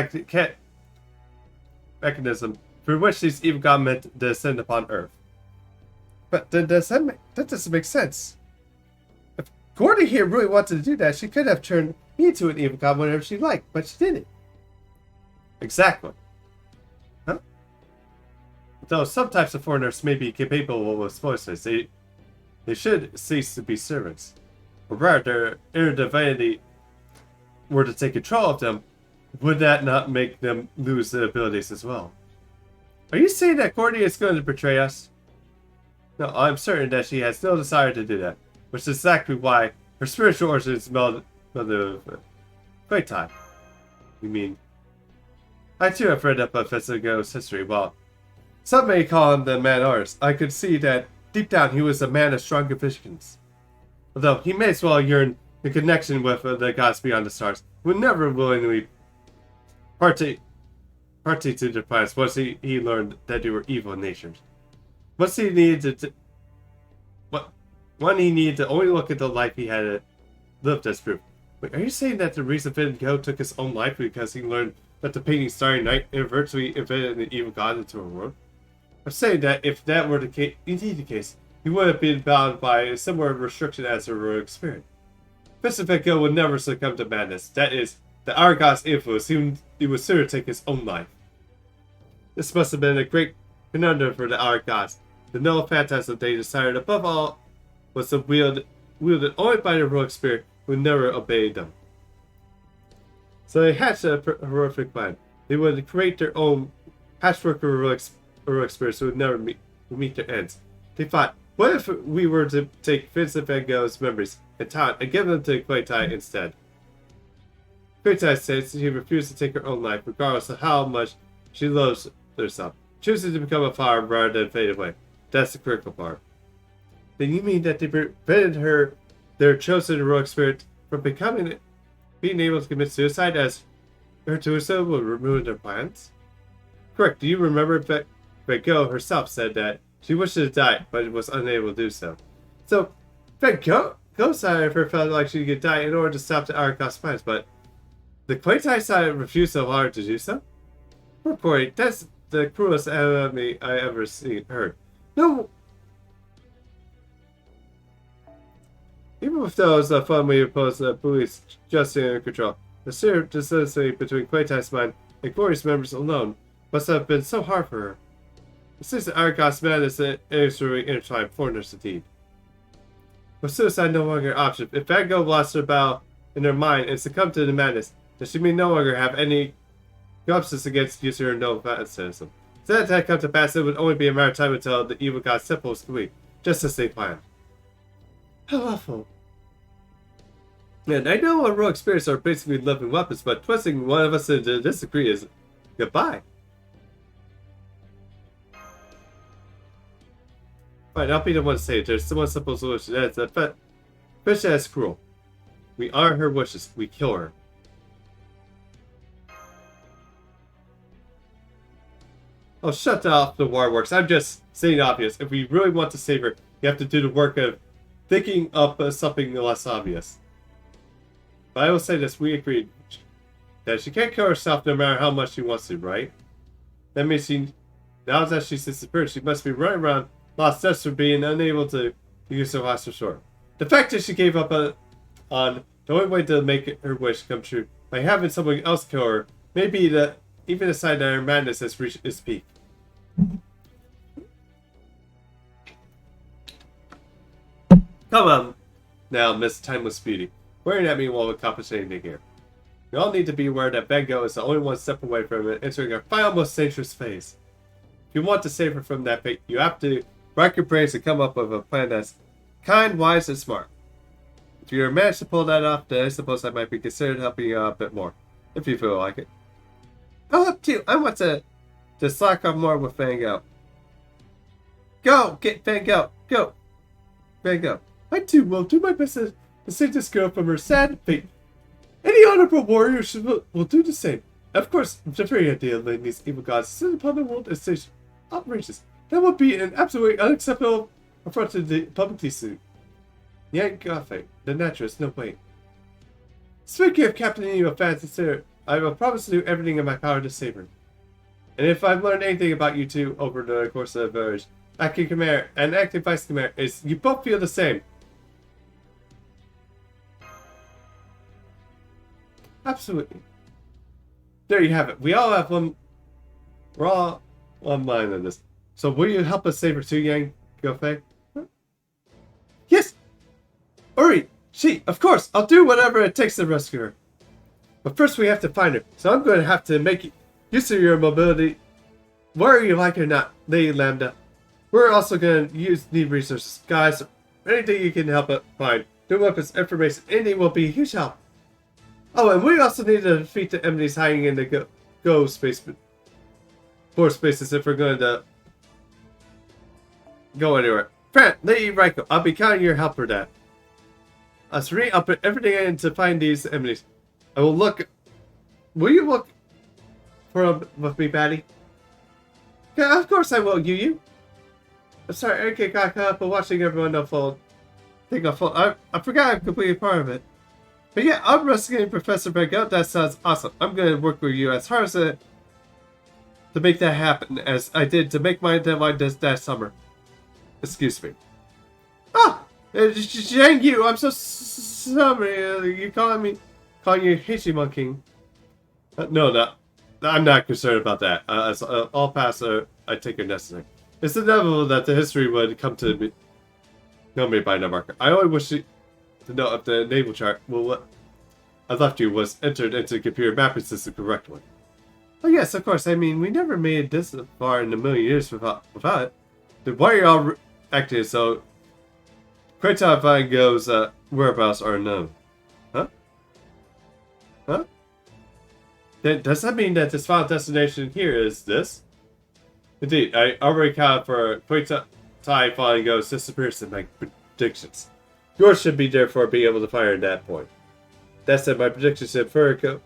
S1: mechanism for which these evil gods meant to descend upon Earth. But that doesn't make sense. If Gordy here really wanted to do that, she could have turned me into an evil god whenever she liked, but she didn't. Exactly. Huh? Though some types of foreigners may be capable of voices, they should cease to be servants. Or rather, their divinity were to take control of them, would that not make them lose their abilities as well? Are you saying that Gordy is going to betray us? No, I'm certain that she has no desire to do that, which is exactly why her spiritual origins meld the great time. You mean? I too have read up on Fezzigo's history. While some may call him the man artist, I could see that deep down he was a man of strong convictions. Although he may as well yearn the connection with the gods beyond the stars, would never willingly partake to their plans once he learned that they were evil in nature. Once he needed to, he needed to only look at the life he had lived as proof. Wait, are you saying that the reason Van Gogh took his own life because he learned that the painting Starry Night virtually invented an evil god into a world? I'm saying that if that were indeed the case, he would have been bound by a similar restriction as a heroic spirit. Vincent Van Gogh would never succumb to madness. That is, the our god's influence, he would sooner take his own life. This must have been a great conundrum for the our gods. The noble phantasm they desired above all was the wielded only by the heroic spirit who never obeyed them. So they hatched a horrific plan. They would create their own patchwork of heroic spirits who would never meet their ends. They thought, what if we were to take Vincent Van Gogh's memories and talent and give them to Kuei Tai instead? Kuei Tai says she refused to take her own life regardless of how much she loves herself, choosing to become a flower rather than fade away. That's the critical part. Then you mean that they prevented her, their chosen heroic spirit, from being able to commit suicide as her suicide would ruin their plans? Correct. Do you remember Van Gogh herself said that she wished to die, but was unable to do so. So, Van Gogh's side of her felt like she could die in order to stop the Aragos plans, but the Kuei Tai side refused to allow her to do so? Poor boy, that's the cruelest enemy I ever heard. No. Even with those fun we oppose the police just in control, the sheer dissonancy between Kuei Tai's mind and Glory's members alone must have been so hard for her. It seems that Aragos madness and inexorably intertwined foreigners indeed. With suicide no longer an option, if Van Gogh lost her battle in her mind and succumbed to the madness, then she may no longer have any options against using her noble phantasm. If that had come to pass, it would only be a matter of time until the evil god's temple was complete, just as they planned. How awful. And I know our heroic spirits are basically living weapons, but twisting one of us into disagree is goodbye. Fine, I'll be the one to say it. There's one simple solution. That's that Fish is cruel. We honor her wishes. We kill her. Oh, shut off the waterworks. I'm just saying obvious. If we really want to save her, you have to do the work of thinking up something less obvious. But I will say this, we agreed that she can't kill herself no matter how much she wants to, right? That means now that she's disappeared, she must be running around lost steps for being unable to use her last resort. The fact that she gave up on the only way to make her wish come true by having someone else kill her may be even a sign that her madness has reached its peak. Come on now, Miss Timeless Beauty. Wearing at me won't accomplish anything here. We all need to be aware that Van Gogh is the only one step away from it, entering our final most dangerous phase. If you want to save her from that fate, you have to rack your brains and come up with a plan that's kind, wise, and smart. If you manage to pull that off, then I suppose I might be considered helping you out a bit more, if you feel like it. Oh, up to you. I want to slack off more with Van Gogh. Go! Get Van Gogh! Go! Van Gogh. I too will do my best to save this girl from her sad fate. Any honorable warrior will do the same. Of course, the very idea of letting these evil gods sit upon the world is outrageous. That would be an absolutely unacceptable affront to the public decency. Yank Gothic, the naturalist, no way. Speaking of captaining a fancy sinner, I will promise to do everything in my power to save her. And if I've learned anything about you two over the course of acting commander and acting vice commander, is you both feel the same. Absolutely. There you have it. We all have one. We're all one mind on this. So will you help us save her too, Yang Gofei? Huh? Yes! Uri! She, of course! I'll do whatever it takes to rescue her. But first we have to find her. So I'm going to have to make use of your mobility. Whether you like it or not, Lady Lambda. We're also going to need resources. Guys, anything you can help us find. New weapons, information, anything will be a huge help. Oh, and we also need to defeat the enemies hiding in the Go space. 4 spaces if we're going to go anywhere. Fran, Lady Raiko, I'll be counting your help for that. Serene, I'll put everything in to find these enemies. I will look. Will you look for them with me, Batty? Yeah, of course I will, you. I'm sorry, Eric got caught up in watching everyone unfold. I forgot I'm completely part of it. But yeah, I'm rescuing Professor Vega. That sounds awesome. I'm going to work with you as hard as to make that happen, as I did to make my deadline that summer. Excuse me. Ah! Zhang Yu, I'm so sorry. You calling you Heishi Monkey? No, I'm not concerned about that. All pass I take are necessary. It's inevitable that the history would come to me. Know me by no marker. I only wish to know if the naval chart I left you was entered into the computer mapping system correctly. Oh yes, of course. I mean, we never made it this far in a million years without it. Then why are you all acting so? Kratos Van Gogh's whereabouts are unknown. Huh? Huh? Then does that mean that this final destination here is this? Indeed, I already counted for Kratos Van Gogh's disappearance in my predictions. Yours should be therefore be able to fire at that point. That said, my predictions should further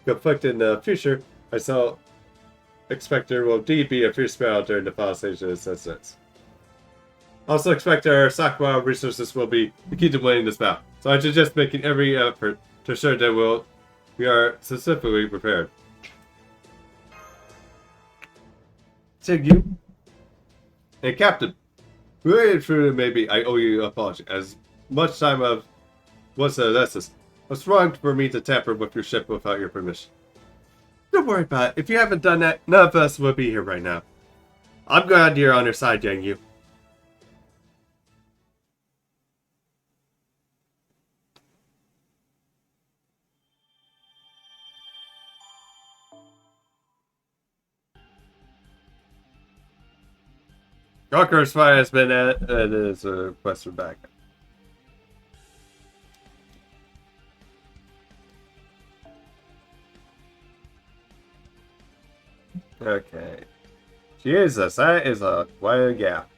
S1: conflict in the future. I expect there will indeed be a fierce battle during the final stage of this instance. Also expect our stockpile resources will be the key to winning this battle. So I suggest making every effort to ensure that we are specifically prepared. Thank you. And Captain, really truly maybe I owe you an apology. As much time of what's what's wrong for me to tamper with your ship without your permission? Don't worry about it. If you haven't done that, none of us would be here right now. I'm glad you're on your side, Yang Yu. Conqueror's Fire has been at and is a request for backup. Okay. Jesus, that is quite a gap.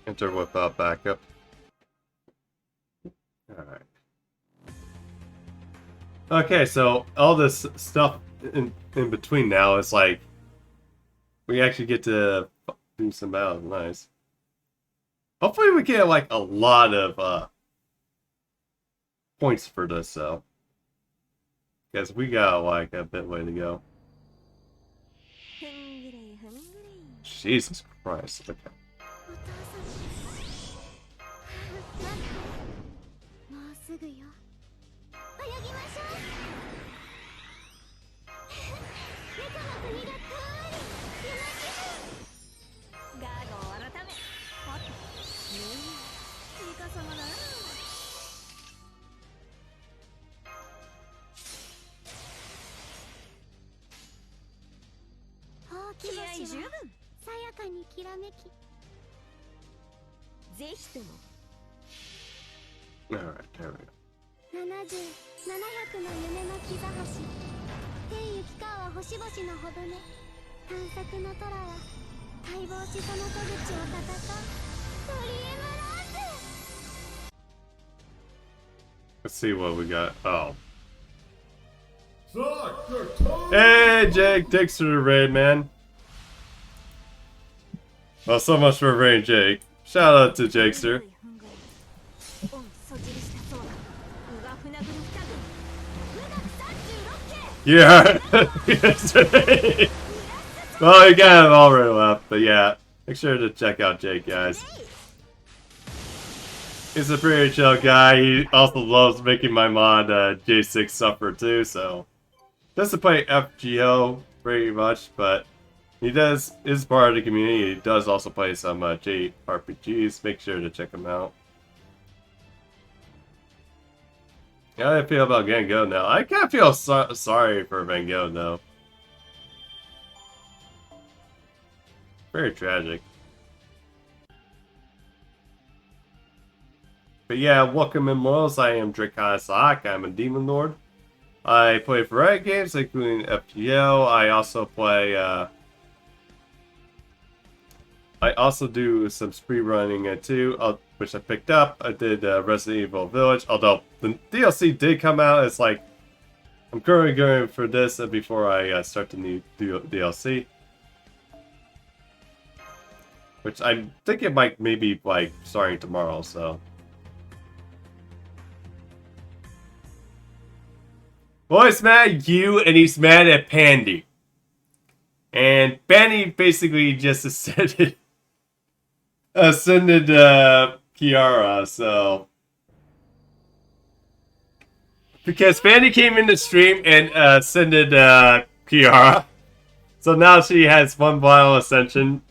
S1: Enter without backup. Alright. Okay, so all this stuff in between now is like we actually get to do some battles. Nice. Hopefully we get like a lot of points for this though. Because we got like a bit way to go. Jesus price. Okay.
S2: お父さん待ってもうすぐよ泳ぎましょう猫の国が遠い夢気分
S3: ガードを改めはてイカ様だな
S2: ほうき
S3: 気合
S2: 星は
S3: 十分
S2: さやかにきらめき
S3: ぜひとも
S1: Alright, there we go.
S2: 70、700の夢の木座橋天行き川星々のほどね探索の虎は待望しその戸口を戦うドリームランド
S1: Let's see what we got. Oh. Hey, Jake. Thanks for the raid, man. Well, so much for raid, Jake. Shout out to Jakester.
S3: オンそじりしたそうだうが船組二軍無学36系
S1: Yeah. Well, you got it already left, but yeah. Make sure to check out Jake, guys. He's a pretty chill guy. He also loves making my mod J6 suffer too, so doesn't play FGO pretty much, but he is part of the community. He does also play some JRPGs. Make sure to check him out. How do I feel about Van Gogh now? I kind of feel sorry for Van Gogh though. Very tragic. But yeah, welcome in Morals. I am Drakon Sak. I'm a Demon Lord. I play a variety of games, including FGO. I also play, I also do some spree running too, which I picked up. I did Resident Evil Village, although the DLC did come out. It's like, I'm currently going for this before I start the new DLC. Which I think it might maybe like starting tomorrow, so. Well, he's mad at you, and he's mad at Pandy. And Pandy basically just ascended Kiara, so. Because Pandy came in the stream and ascended Kiara. So now she has one vital ascension.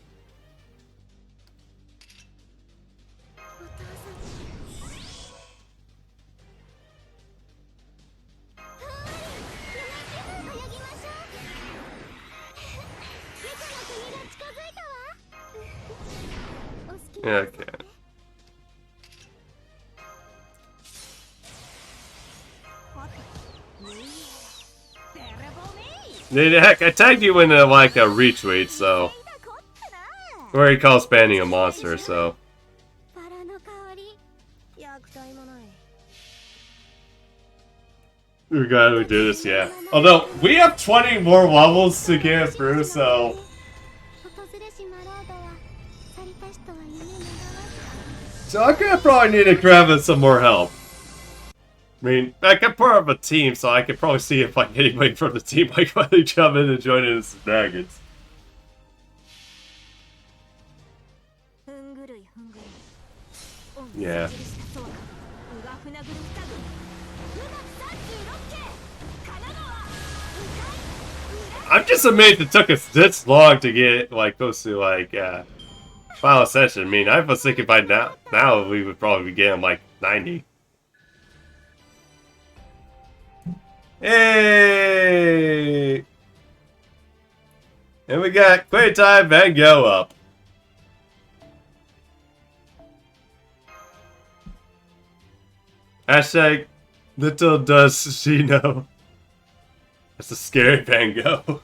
S1: Okay. Heck, I tagged you in like a retweet, so. Where he calls Pandy a monster, so. We're glad we do this, yeah. Although, we have 20 more levels to get through, so. So I'm gonna probably need to grab some more help. I mean, like, I'm part of a team, so I could probably see if like anybody from the team might want to jump in and join in some dragons. Yeah. I'm just amazed it took us this long to get like close to like final ascension. I mean, I was thinking by now we would probably be getting like 90. Hey! And we got Playtime Van Gogh up. Hashtag little does she know. That's a scary Van Gogh.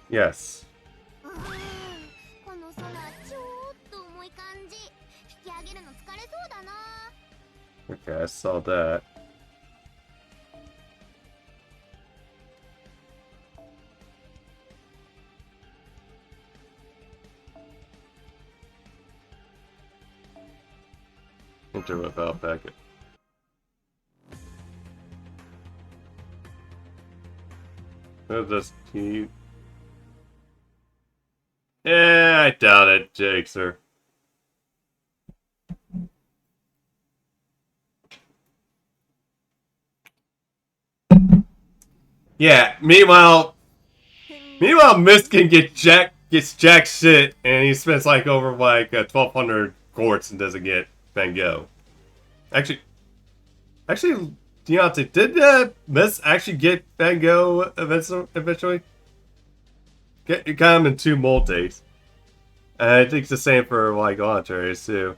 S1: Yes.
S2: この空ちょっと重い感じ
S1: Okay, I saw that. Enter without packet. This key. Yeah, I doubt it, Jakester. Yeah, meanwhile, Miskin gets jack shit, and he spends like over like 1,200 quartz and doesn't get Van Gogh. Actually, Deontay, did Miss actually get Van Gogh eventually? You got him in 2 multis. And I think it's the same for like Entrees too.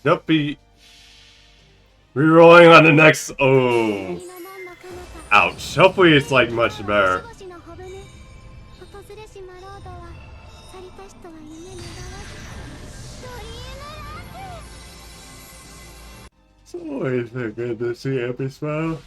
S1: Nope, be rerolling on the next. Oh, ouch. Hopefully, it's like much better. It's always so good to see Happy smile.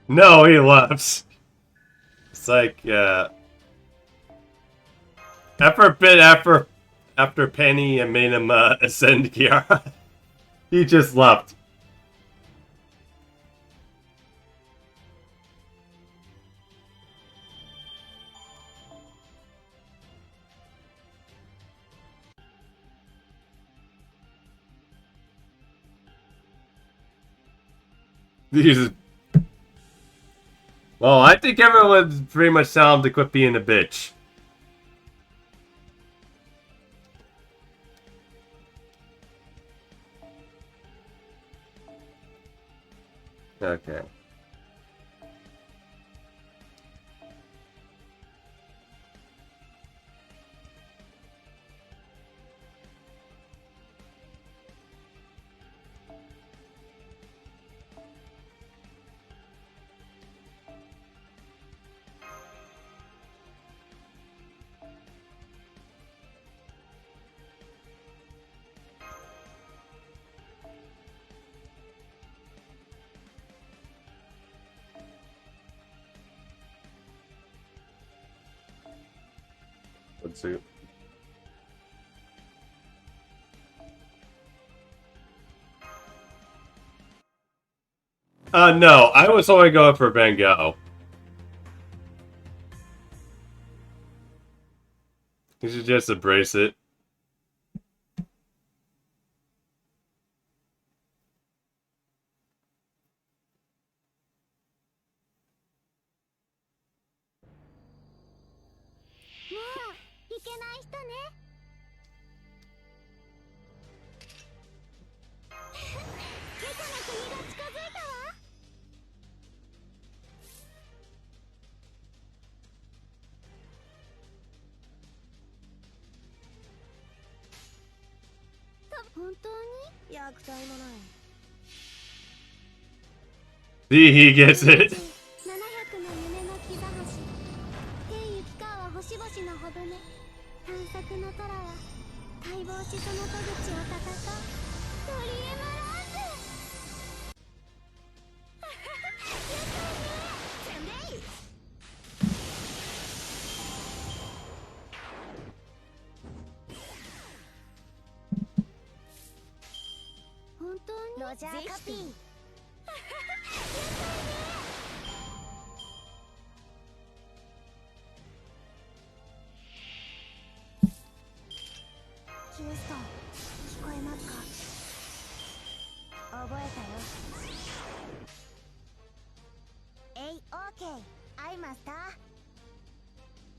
S1: No, he left. It's like, after a bit, after Penny made him ascend Kiara, he just left. Well, I think everyone's pretty much telling him to quit being a bitch. Okay. Let's see. No, I was only going for Van Gogh. You should just embrace it. See, he gets it.
S2: ウストン聞こえますか？覚えたよ。えい、オーケー、アイマスター。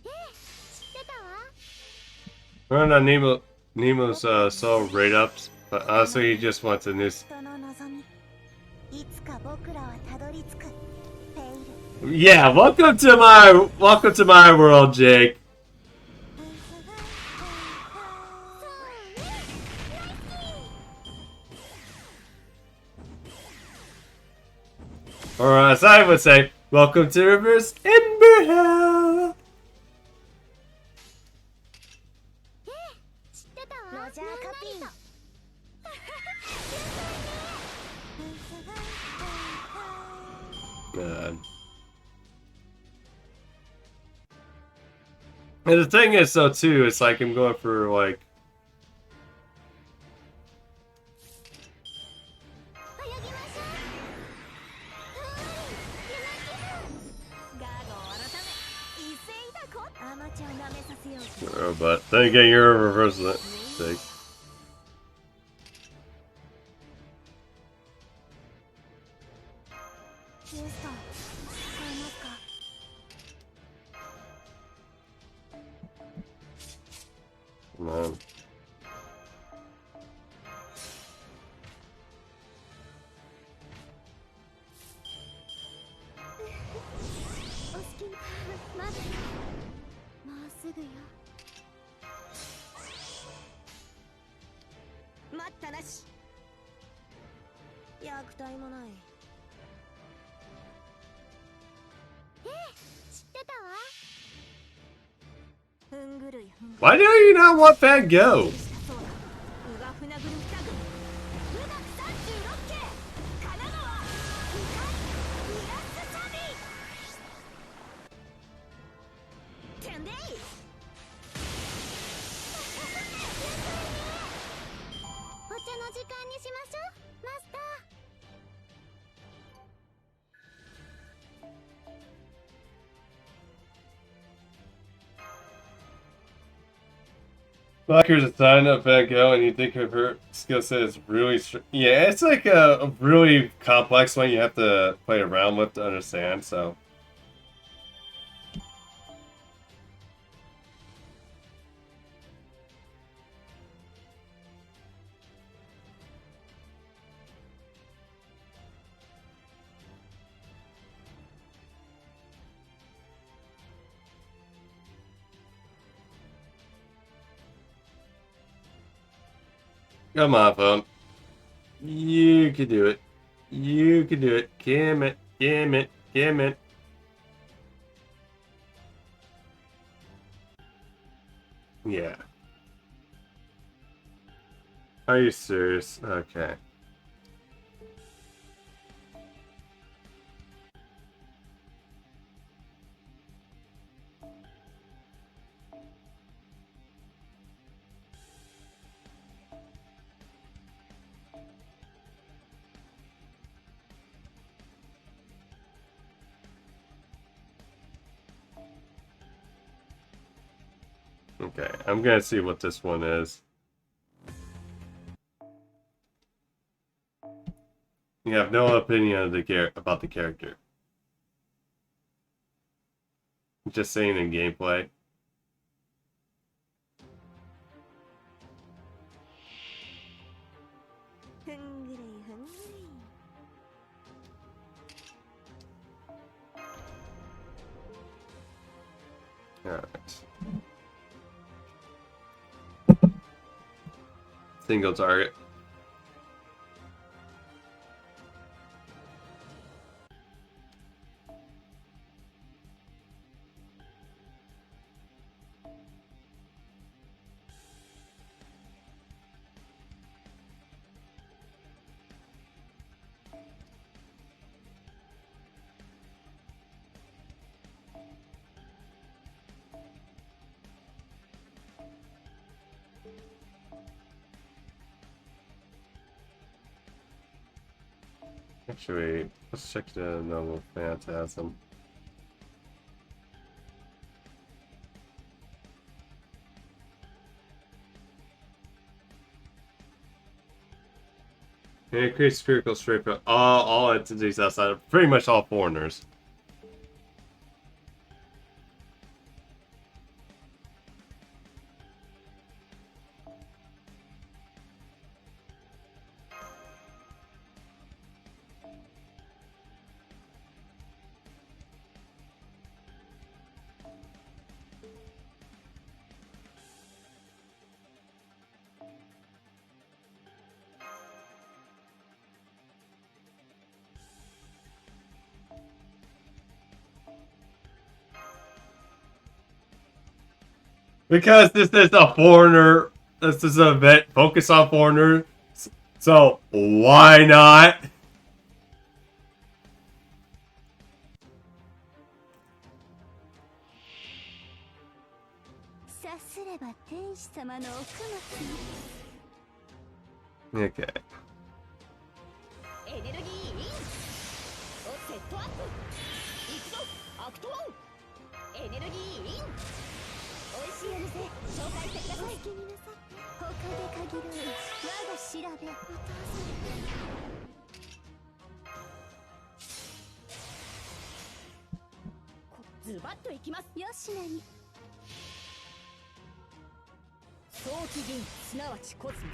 S2: え、知ってたわ。
S1: I don't know, Nemo's so rate ups, but honestly, he just wants a new.
S2: 人の望み、いつか僕らはたどり着く。フェイル。
S1: Yeah, welcome to my world, Jake. Or as I would say, welcome to Reverse Ember Hell.
S2: 知ってたわ。ロジャーカピー。
S1: God. And the thing is, though, too, it's like I'm going for like. Oh, but then again, you're a reverse mistake. Man. Why do you not want Van Gogh? Fuckers a sign up Van Gogh and you think of her skill set is really yeah, it's like a really complex one you have to play around with to understand, so. Come on, phone. You can do it. You can do it. Damn it. Damn it. Damn it. Yeah. Are you serious? Okay. Okay, I'm gonna see what this one is. You have no opinion of about the character. Just saying in gameplay. Alright. Single target. Actually, let's check the normal phantasm. It creates spherical straight for all entities outside of pretty much all foreigners. Because this is a foreigner, this is an event focused on foreigners, so why not? Okay.
S3: エネルギーインをセットアップ行くぞアクトワンエネルギーイン美味しいお店紹介してください気になさって他で限る我が調べお父さんズバッといきますよしなに早期銀すなわちコスモス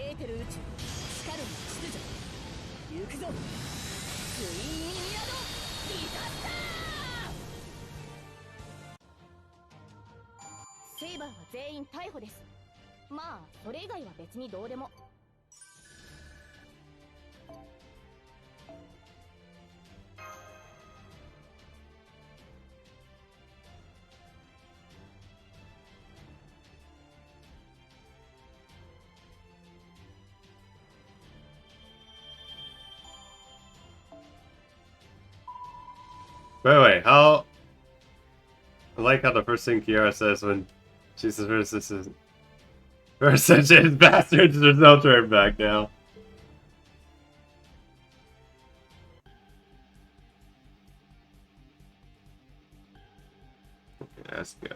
S3: エーテル宇宙スカルの秩序行くぞツインミアドディザスターセイバーは全員逮捕ですまあそれ以外は別にどうでも
S1: By the way, how... I like how the first thing Kiara says when she says her assistant... Her ascension is bastards, there's no turn back now. Okay, that's good.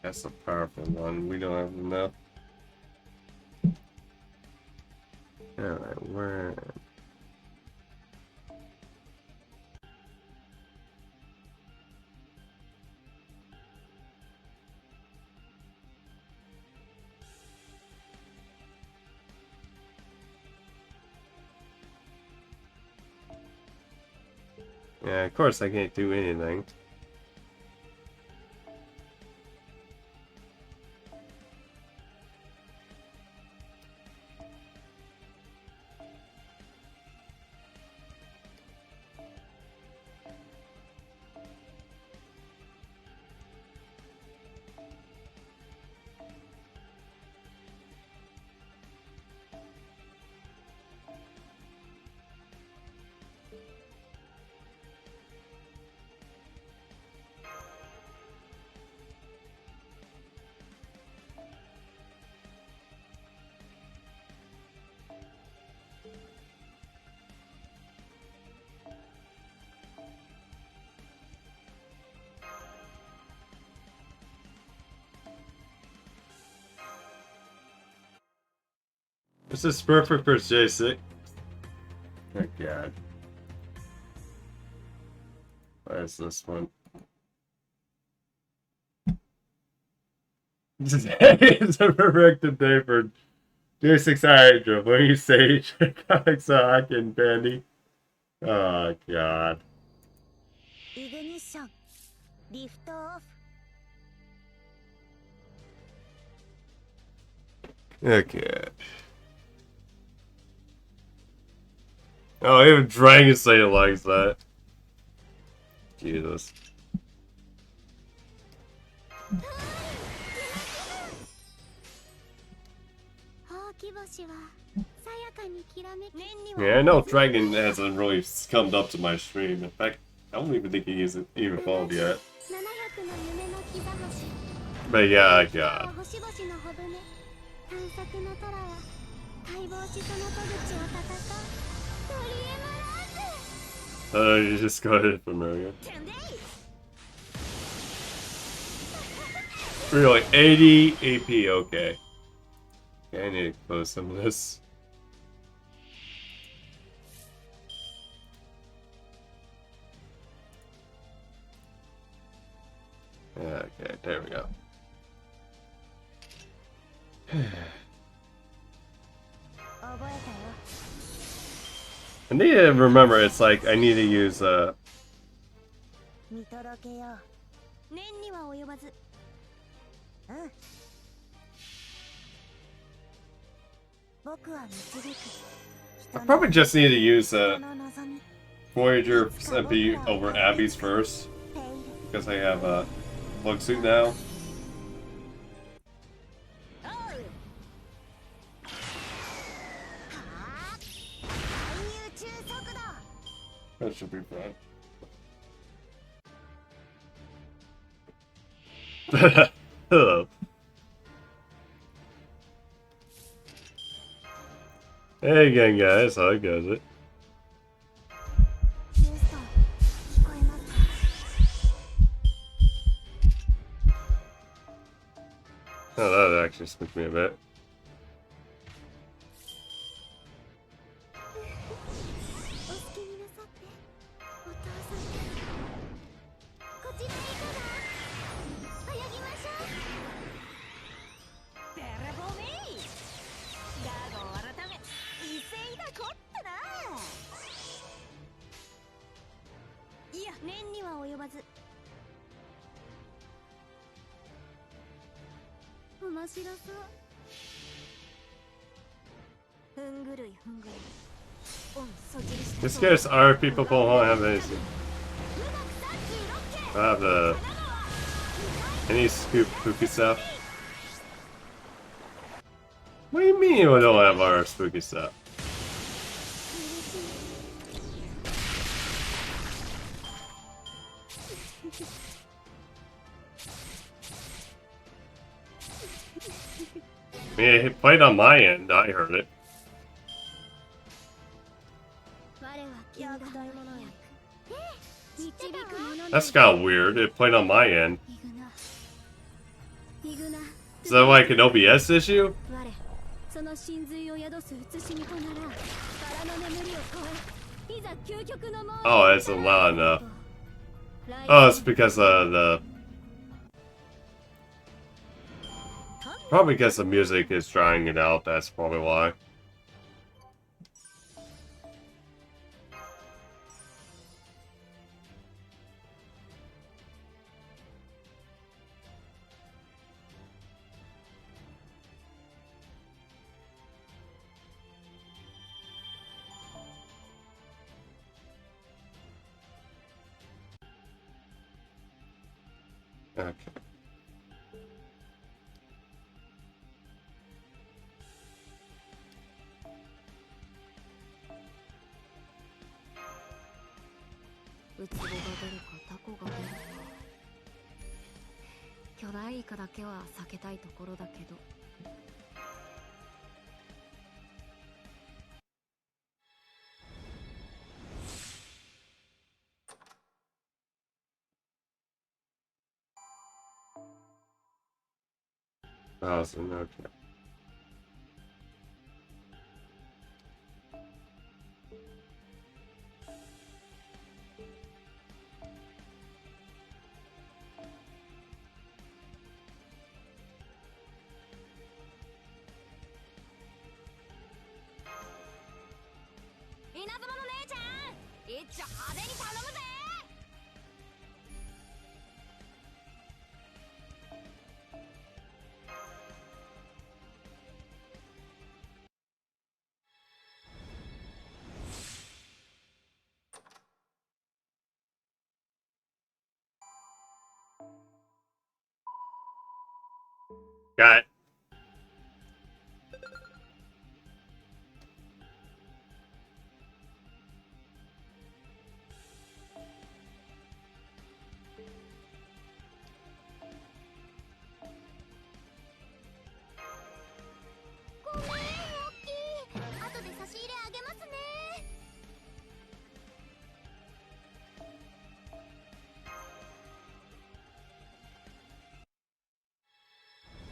S1: That's a powerful one. We don't have enough. Alright, where... Yeah, of course I can't do anything. This is perfect for J6. Oh god. What is this one? It's a perfect day for J6 Hydra. What do you say? Comic and Bandy. Oh god.
S3: Ignition. Lift off.
S1: Okay. Oh, even Dragon Slayer likes that. Jesus.
S2: かにきらめき
S3: 念に
S1: Yeah, I
S3: は
S1: know Dragon hasn't really come up to my stream. In fact, I don't even think he isn't even followed yet.
S2: 700の夢の兆し
S1: But yeah,
S2: 星
S1: God.
S2: 々の帆船探索の虎は解剖しその戸口を戦う鳥エマランズ
S1: You just go ahead familiar.
S3: てんでい
S1: Really, 80 AP, okay. Okay, I need to close some of this. Okay, there we go. I need to remember, it's like, I need to use,
S2: 見届けよう念には及ばず僕は導く
S1: I probably just need to use,
S2: 人の望み
S1: Voyager MP over Abby's first.
S2: ペイル
S1: Because I have a plug suit now.
S3: おう
S2: 最優中速度
S1: That should be fun. Hello. Hey again, guys. How goes it?
S2: ヒューストン聞こえますか
S1: Oh, that actually spooked me a bit.
S2: お好きになさってお父さんこちらへ行泳ぎましょう
S3: べらぼうめいガーゴ改め威勢だこったないや
S2: 念には及ばず面白そうふんぐるいふんぐるいオンそじりした
S1: This guy's RP people don't have anything. I have the any scoop spooky stuff. What do you mean we don't have our spooky stuff? I mean, it played on my end. I heard it.
S2: 我は金が大物や導く者の
S1: That's kind of weird. It played on my end.
S2: イグナイグナ
S1: Is that like an OBS issue?
S2: 我その真髄を宿す写しみとなら空の眠りを超えいざ究極の門へ
S1: Oh, it's loud enough. Oh, it's because the probably because the music is drying it out. That's probably why. Okay.
S2: ウツボが出るかタコが出るか巨大イカだけは避けたいところだけど
S1: 1,000, okay. Got it.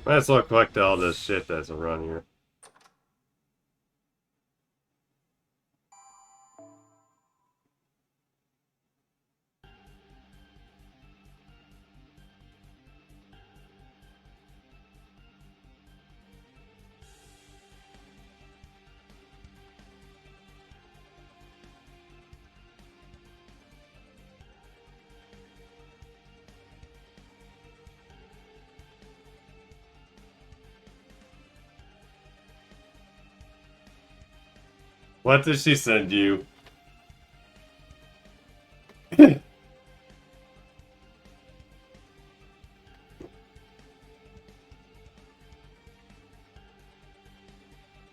S1: Might as well collect all this shit that's around here. What did she send you?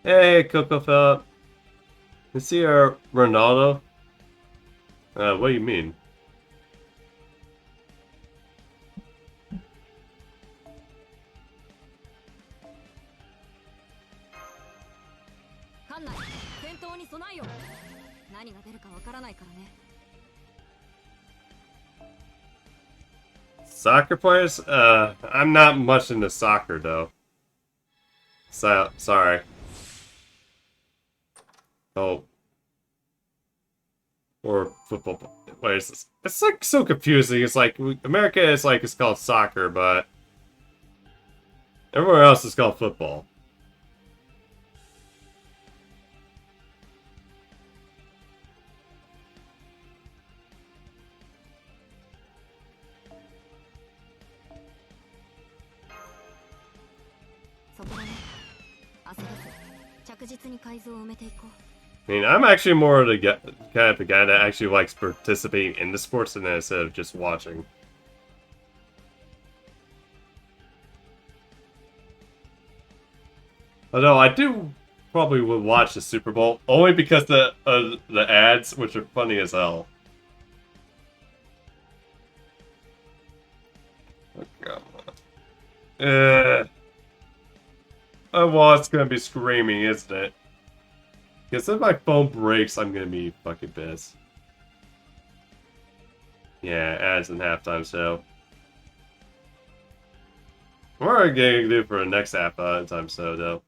S1: Hey, Coco Phillip. Is he our Ronaldo? What do you mean? Soccer players? I'm not much into soccer though. So, sorry. Oh. Or football players. It's like so confusing. It's like America is like it's called soccer, but everywhere else is called football. I mean, I'm actually more of the kind of the guy that actually likes participating in the sports instead of just watching. Although I do probably would watch the Super Bowl only because the ads, which are funny as hell. Oh, come on. Oh, well, it's gonna be screaming, isn't it? Because if my phone breaks, I'm gonna be fucking pissed. Yeah, ads in halftime show. What are we gonna do for the next halftime show, though?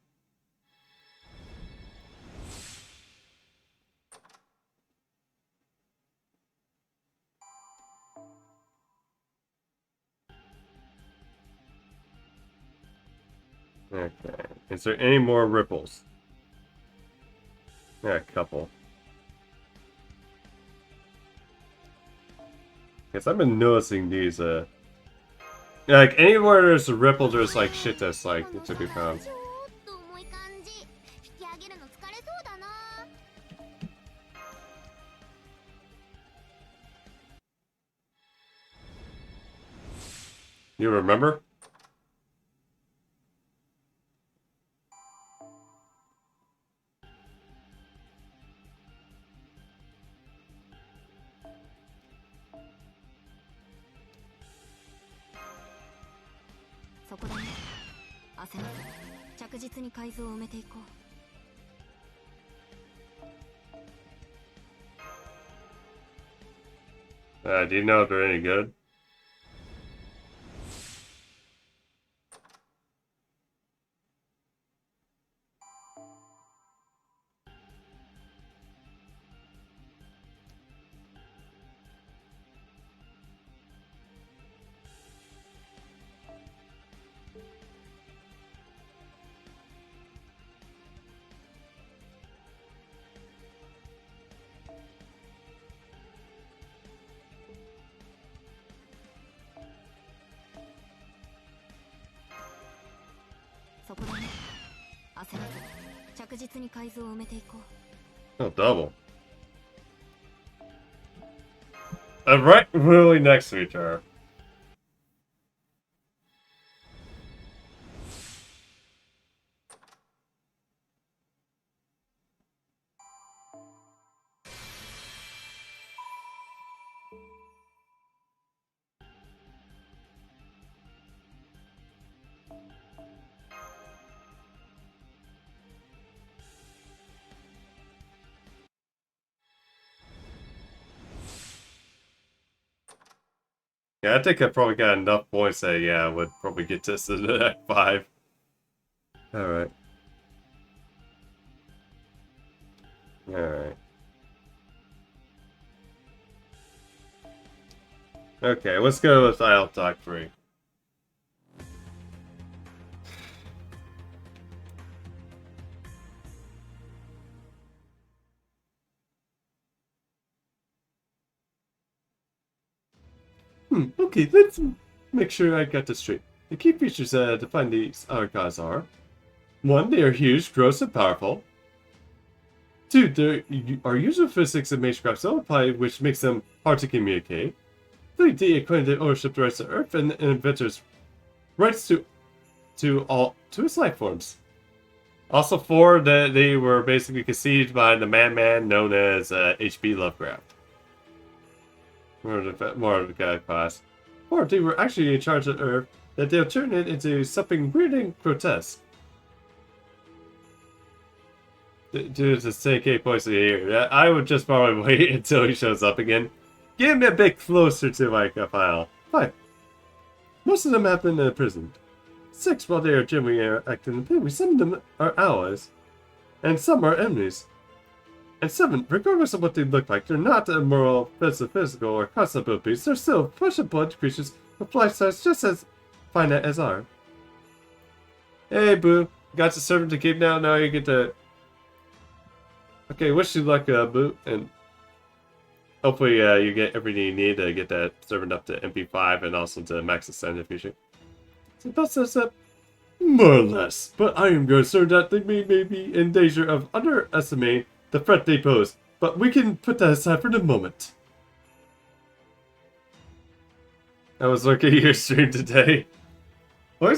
S1: Okay. Is there any more ripples? Yeah, a couple. Guess I've been noticing these, like, anywhere there's a ripple, there's, like, shit that's, like, it should be found. You remember? Do you know if they're any good? Oh, double. Right really next to each other. Yeah, I think I probably got enough points that, yeah, I would probably get this in the next 5. Alright. Alright. Okay, let's go with I'll Talk Free. Okay, let's make sure I got this straight. The key features to define these archives are: 1. They are huge, gross, and powerful. 2. There are usual physics and magecraft so applied, which makes them hard to communicate. 3. They equate the ownership rights to Earth and inventors' rights to its life forms. Also, 4. That they were basically conceived by the madman known as H.P. Lovecraft. More of the guy class. 4. They were actually in charge of Earth, that they'll turn it into something weird and grotesque. Due to the sake points here, I would just probably wait until he shows up again. Get him a bit closer to like a file. 5. Most of them have been imprisoned. 6. While they are generally acting independently, some of them are allies, and some are enemies. And 7. Regardless of what they look like, they're not immoral, physical, or constant abilities. They're still flesh and blood creatures with life size just as finite as are. Hey, Boo. Got your servant to keep now? Now you get to... Okay, wish you luck, Boo. And hopefully you get everything you need to get that servant up to MP5 and also to max extend if you should. So that's us up. More or less. But I am concerned that they may be in danger of underestimating the threat they pose, but we can put that aside for the moment. I was looking at your stream today. Well,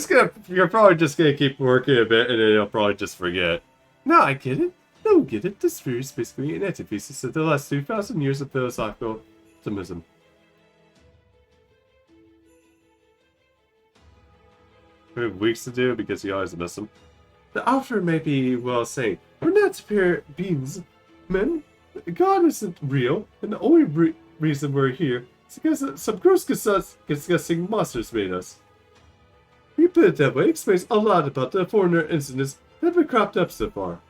S1: you're probably just gonna keep working a bit and then you'll probably just forget. No, I get it. No, get it. This sphere is basically an antithesis of the last 2,000 years of philosophical optimism. We have weeks to do because you always miss them. The author may be well saying, we're not superior beings, men. God isn't real, and the only reason we're here is because some gross disgusting monsters made us. You put it that way, it explains a lot about the foreigner incidents that have been cropped up so far.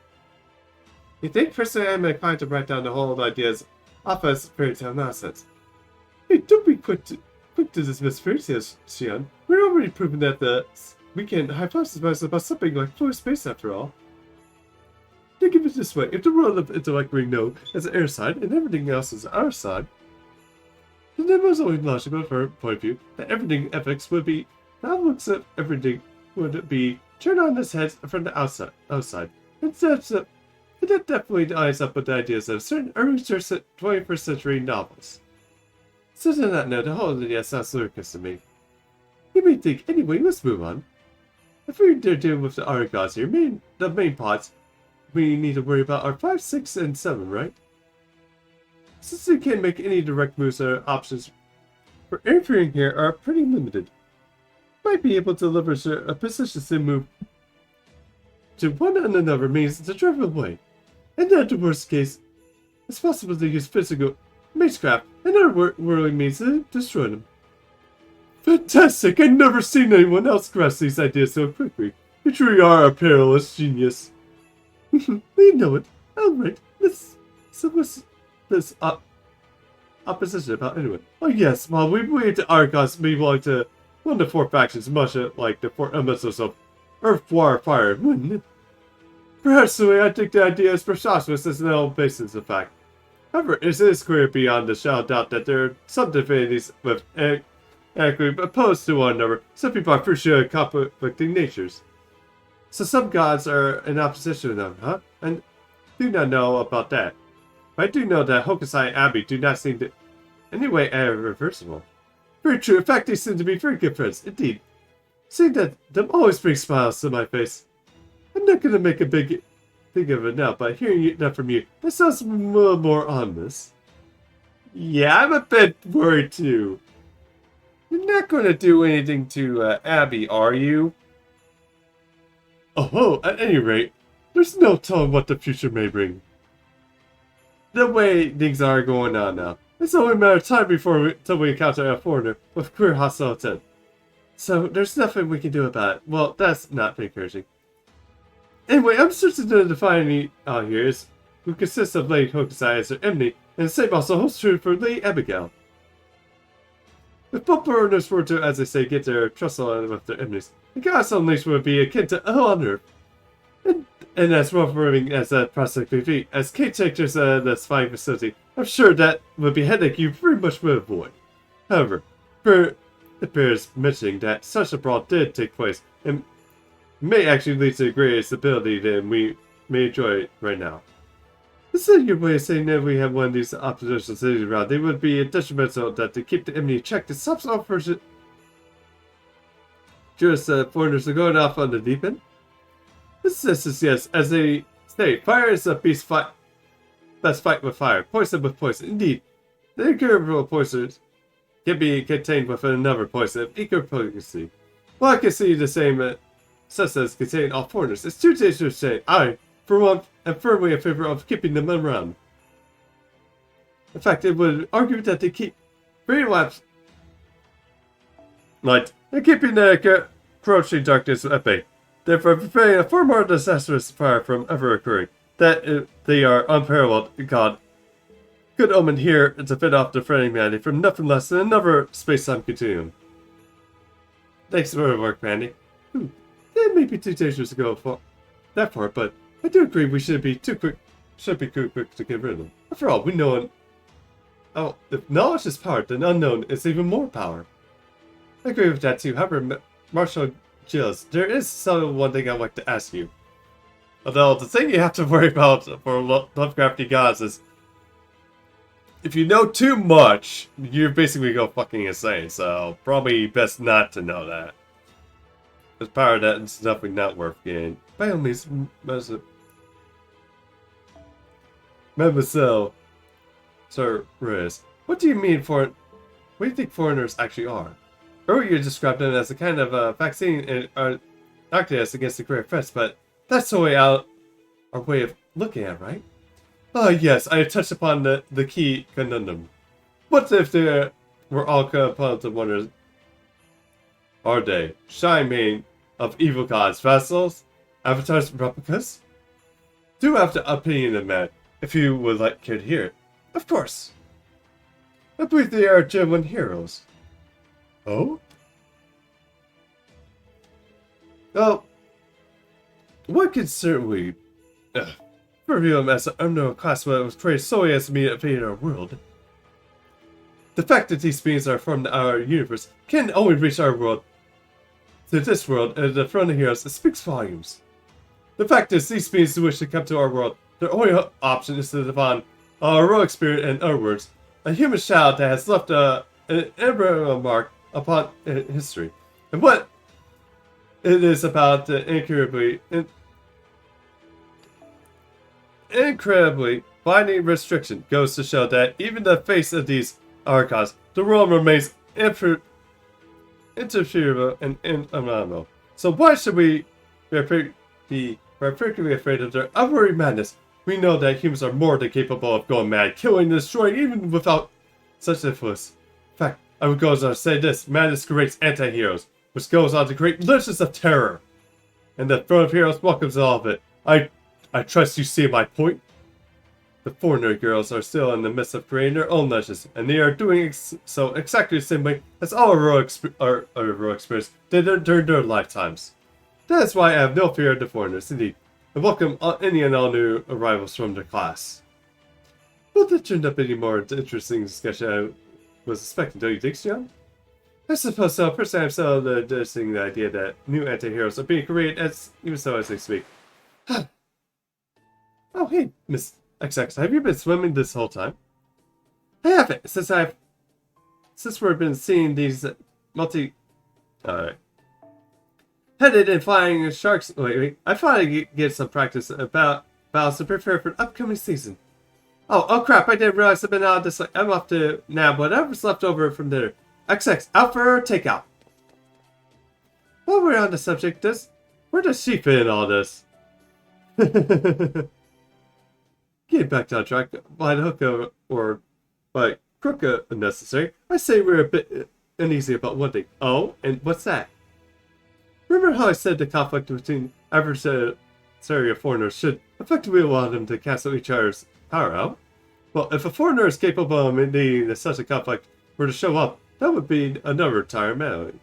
S1: You think personally I'm inclined to write down the whole ideas off as fairy tale nonsense. Hey, don't be quick to dismiss fairy tales, Xian. We're already proven that we can hypothesize about something like floor space after all. Think of it this way, if the world of intellect we know has an air side and everything else is our side, then it was only logical from our point of view that everything ethics would be, now looks at everything would be turned on its head from the outside. Instead, it definitely eyes up with the ideas of certain early 21st century novels. So to that note, the whole idea sounds ludicrous to me. You may think, anyway, let's move on. If we're dealing with the articles here, the main plots we need to worry about are 5, 6, and 7, right? Since we can't make any direct moves, our options for interfering here are pretty limited. Might be able to leverage a position to move to one and another means to drive away. And then the worst case, it's possible to use physical magecraft and other worldly means to destroy them. Fantastic! I've never seen anyone else grasp these ideas so quickly. You truly are a perilous genius. We know it. Alright, what's this opposition about anyway? Oh yes, well, we believe the Argos may belong to one of the 4 factions, much like the 4 elements of Earth, Water, Fire, Wind. Perhaps the way I think the idea is presumptuous as no basis of fact. However, it is clear beyond a shadow of doubt that there are some divinities with opposed to one another, simply by virtue of conflicting natures. So some gods are in opposition to them, huh? And do not know about that. But I do know that Hokusai and Abby do not seem to anyway irreversible. Very true. In fact, they seem to be very good friends, indeed. Seeing that them always brings smiles to my face. I'm not going to make a big thing of it now, but hearing that from you, that sounds a little more ominous. Yeah, I'm a bit worried too. You're not going to do anything to Abby, are you? Oh, at any rate, there's no telling what the future may bring. The way things are going on now, it's only a matter of time until we encounter a foreigner with clear hostile intent. So there's nothing we can do about it. Well, that's not very encouraging. Anyway, I'm certain to define any out here is who consists of Lady Hokusai as their enemy, and the same also holds true for Lady Abigail. If both foreigners were to, as they say, get their trust aligned with their enemies, the goddess unleashed would be akin to hell on earth. And as well-forming as a prospect may be, as caretakers of the spying facility, I'm sure that would be a headache you very much would avoid. However, it bears mentioning that such a brawl did take place, and may actually lead to greater stability than we may enjoy right now. This is your way of saying that we have one of these opposition cities around. They would be detrimental that to keep the enemy in check. The stops all for just foreigners are going off on the deep end. This is yes, as they say, fire is a beast fight. Best fight with fire, poison with poison. Indeed, the incurable poisons can be contained within another poison of equal potency. Well, I can see the same substance containing all foreigners. It's too dangerous to say. I, for one, am firmly in favor of keeping them around. In fact, it would argue that they keep relapse light and keeping the crouching darkness at bay. Therefore, preventing a far more disastrous fire from ever occurring. That they are unparalleled, God. Good omen here to fend off the threatening humanity from nothing less than another space-time continuum. Thanks for your work, Mandy. It may be too dangerous to go that far, but I do agree we should be too quick to get rid of them. After all, we know if knowledge is power, then unknown is even more power. I agree with that too. However, Marshal Gilles, there is one thing I'd like to ask you. Although the thing you have to worry about for Lovecrafty gods is if you know too much, you basically go fucking insane. So probably best not to know that. There's power that is definitely not worth getting. By all means, Mademoiselle Sir Riz, what do you mean what do you think foreigners actually are? Earlier you described them as a kind of vaccine and inoculated against the great threats, but that's the way our way of looking at it, right? Oh yes, I have touched upon the key conundrum. What if they were all components of wonders? Are they shining of evil gods, vassals, avatars, replicas? Do have the opinion of that, if you would like to hear it. Of course. I believe they are genuine heroes. Oh? Well, one can certainly review them as an unknown class that was created solely as a means of invading our world. The fact that these beings are from our universe can only reach our world, to this world, and the front of heroes, it speaks volumes. The fact is, these beings who wish to come to our world, their only option is to live on a heroic spirit, in other words, a human child that has left an immeasurable mark upon history. And what it is about the incredibly binding restriction goes to show that even in the face of these archives, the world remains interferable and inalienable. So why should we be particularly afraid of their unworried madness? We know that humans are more than capable of going mad, killing and destroying even without such influence. In fact, I would go as far as to say this: madness creates anti-heroes, which goes on to create legends of terror. And the throne of heroes welcomes all of it. I trust you see my point. The Foreigner girls are still in the midst of creating their own legends, and they are doing so exactly the same way as all heroic spirits did during their lifetimes. That is why I have no fear of the Foreigners, indeed, and welcome any and all new arrivals from their class. Well, that turned up any more interesting discussion I was expecting, don't you think, Xian? I suppose so. Personally, I'm still digesting the idea that new anti-heroes are being created even so as they speak. Oh, hey, Miss XX, have you been swimming this whole time? I haven't, since we've been seeing these headed and flying sharks lately. I thought I'd get some practice about battles to prepare for an upcoming season. Oh crap, I didn't realize I've been out this way. I'm off to nab whatever's left over from dinner. XX, out for takeout. While we're on the subject, where does she fit in all this? Getting back on track, by the hook or by crook unnecessary, I say we're a bit uneasy about one thing. Oh, and what's that? Remember how I said the conflict between area foreigners should effectively allow them to cancel each other's power out. Well, if a foreigner is capable of mediating such a conflict were to show up, that would be another entire matter.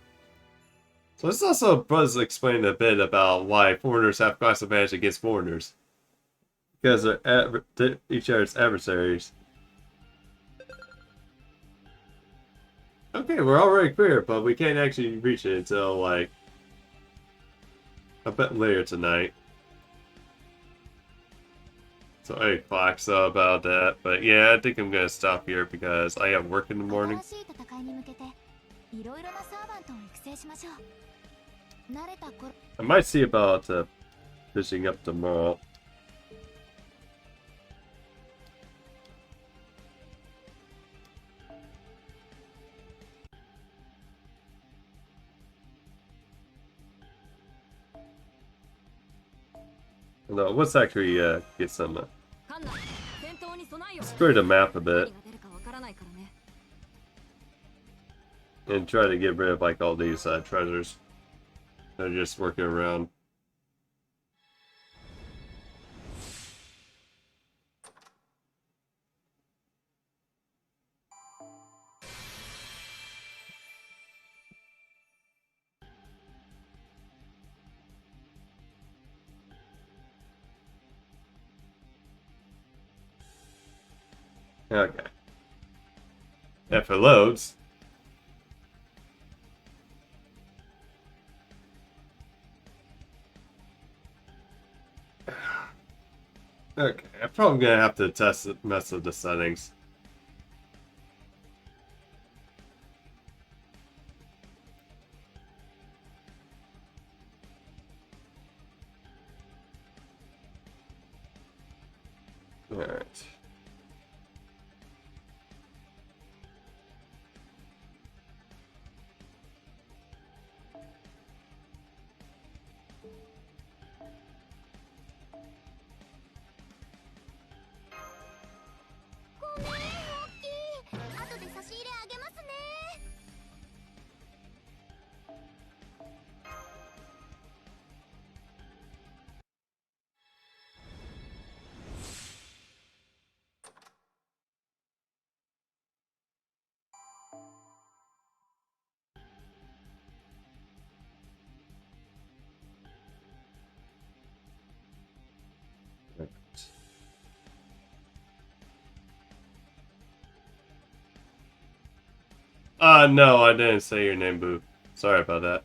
S1: So this also does explain a bit about why foreigners have class advantage against foreigners. Because they're each other's adversaries. Okay, we're already clear, but we can't actually reach it until, like, a bit later tonight. So 8 o'clock, so about that. But yeah, I think I'm gonna stop here because I have work in the morning.
S2: 新しい戦いに向けていろいろなサーバントを育成しましょう。慣れた頃
S1: I might see about fishing up tomorrow. No, let's actually get some.
S3: 艦内戦闘に備えよ
S1: Let's clear the map a bit
S3: 何が出るかわからないからね
S1: and try to get rid of like all these treasures. They're just working around. Okay. If it loads. Okay, I'm probably gonna have to mess with the settings. Alright. No, I didn't say your name, Boo. Sorry about that.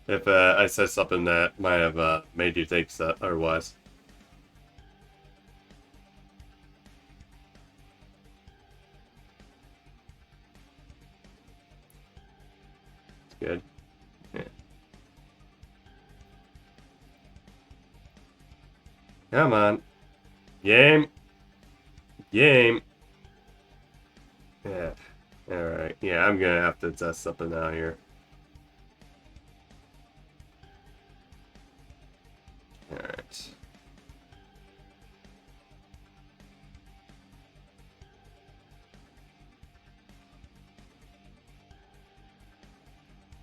S1: If I said something that might have made you think otherwise. It's good. Yeah. Come on. Game. Game. Yeah. Alright, yeah, I'm gonna have to test something out here. Alright.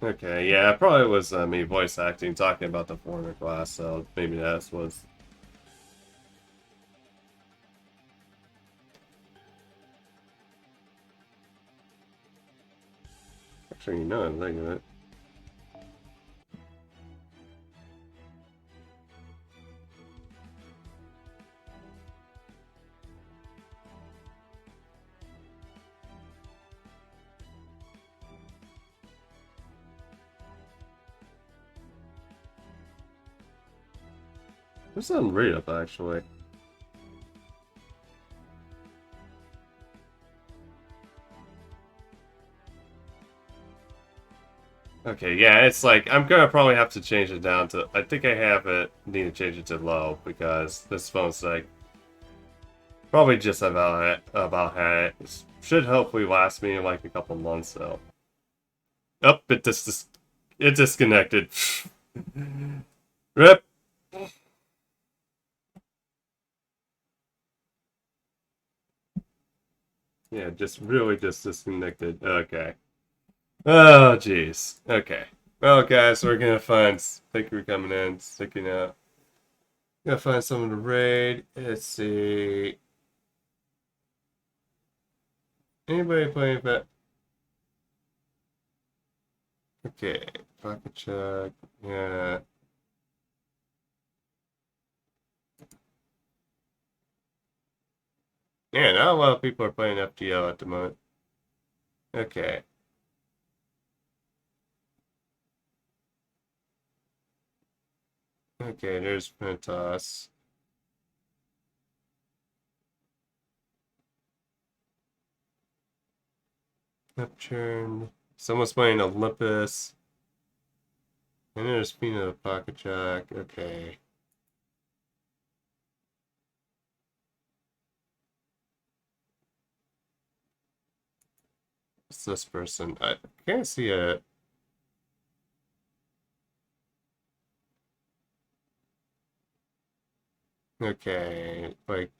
S1: Okay, yeah, it probably was me voice acting, talking about the Foreigner Class, so maybe that was... Actually, you know, I'm thinking of it. There's something read up, actually. Okay, yeah, it's like, I'm gonna probably have to change it down to, I think I need to change it to low, because this phone's like, probably just about had it. It should hopefully last me like a couple months, though. Oh, it disconnected. Rip! Yeah, just disconnected. Okay. Oh, jeez. Okay. Well, guys, we're gonna find. Thank you for coming in, sticking out. Gotta find someone to raid. Let's see. Anybody playing that? Okay, pocket check. Yeah. Yeah, not a lot of people are playing FTL at the moment. Okay. Okay, there's Pentos. Upturn. Someone's playing Olympus. And there's Peanut of Pocket Jack. Okay. What's this person? I can't see it. Okay, like.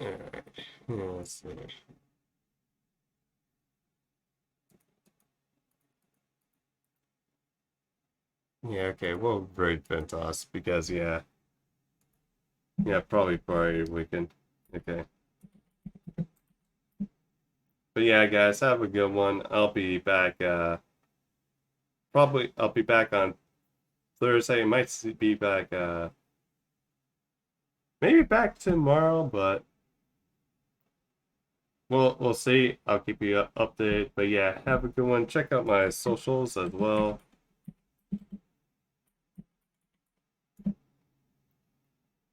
S1: Alright. Yeah, let's see. Yeah, okay, we'll raid Pentos because, yeah. Yeah, probably weekend. Okay. But yeah, guys, have a good one. I'll be back, probably, I'll be back on Thursday. Might be back, maybe back tomorrow, but we'll see. I'll keep you updated. But yeah, have a good one. Check out my socials as well.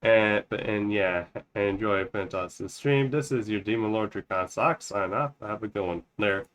S1: And yeah, enjoy Pentos' stream. This is your Demon Lord Dracon Sock. Sign off. Have a good one. There.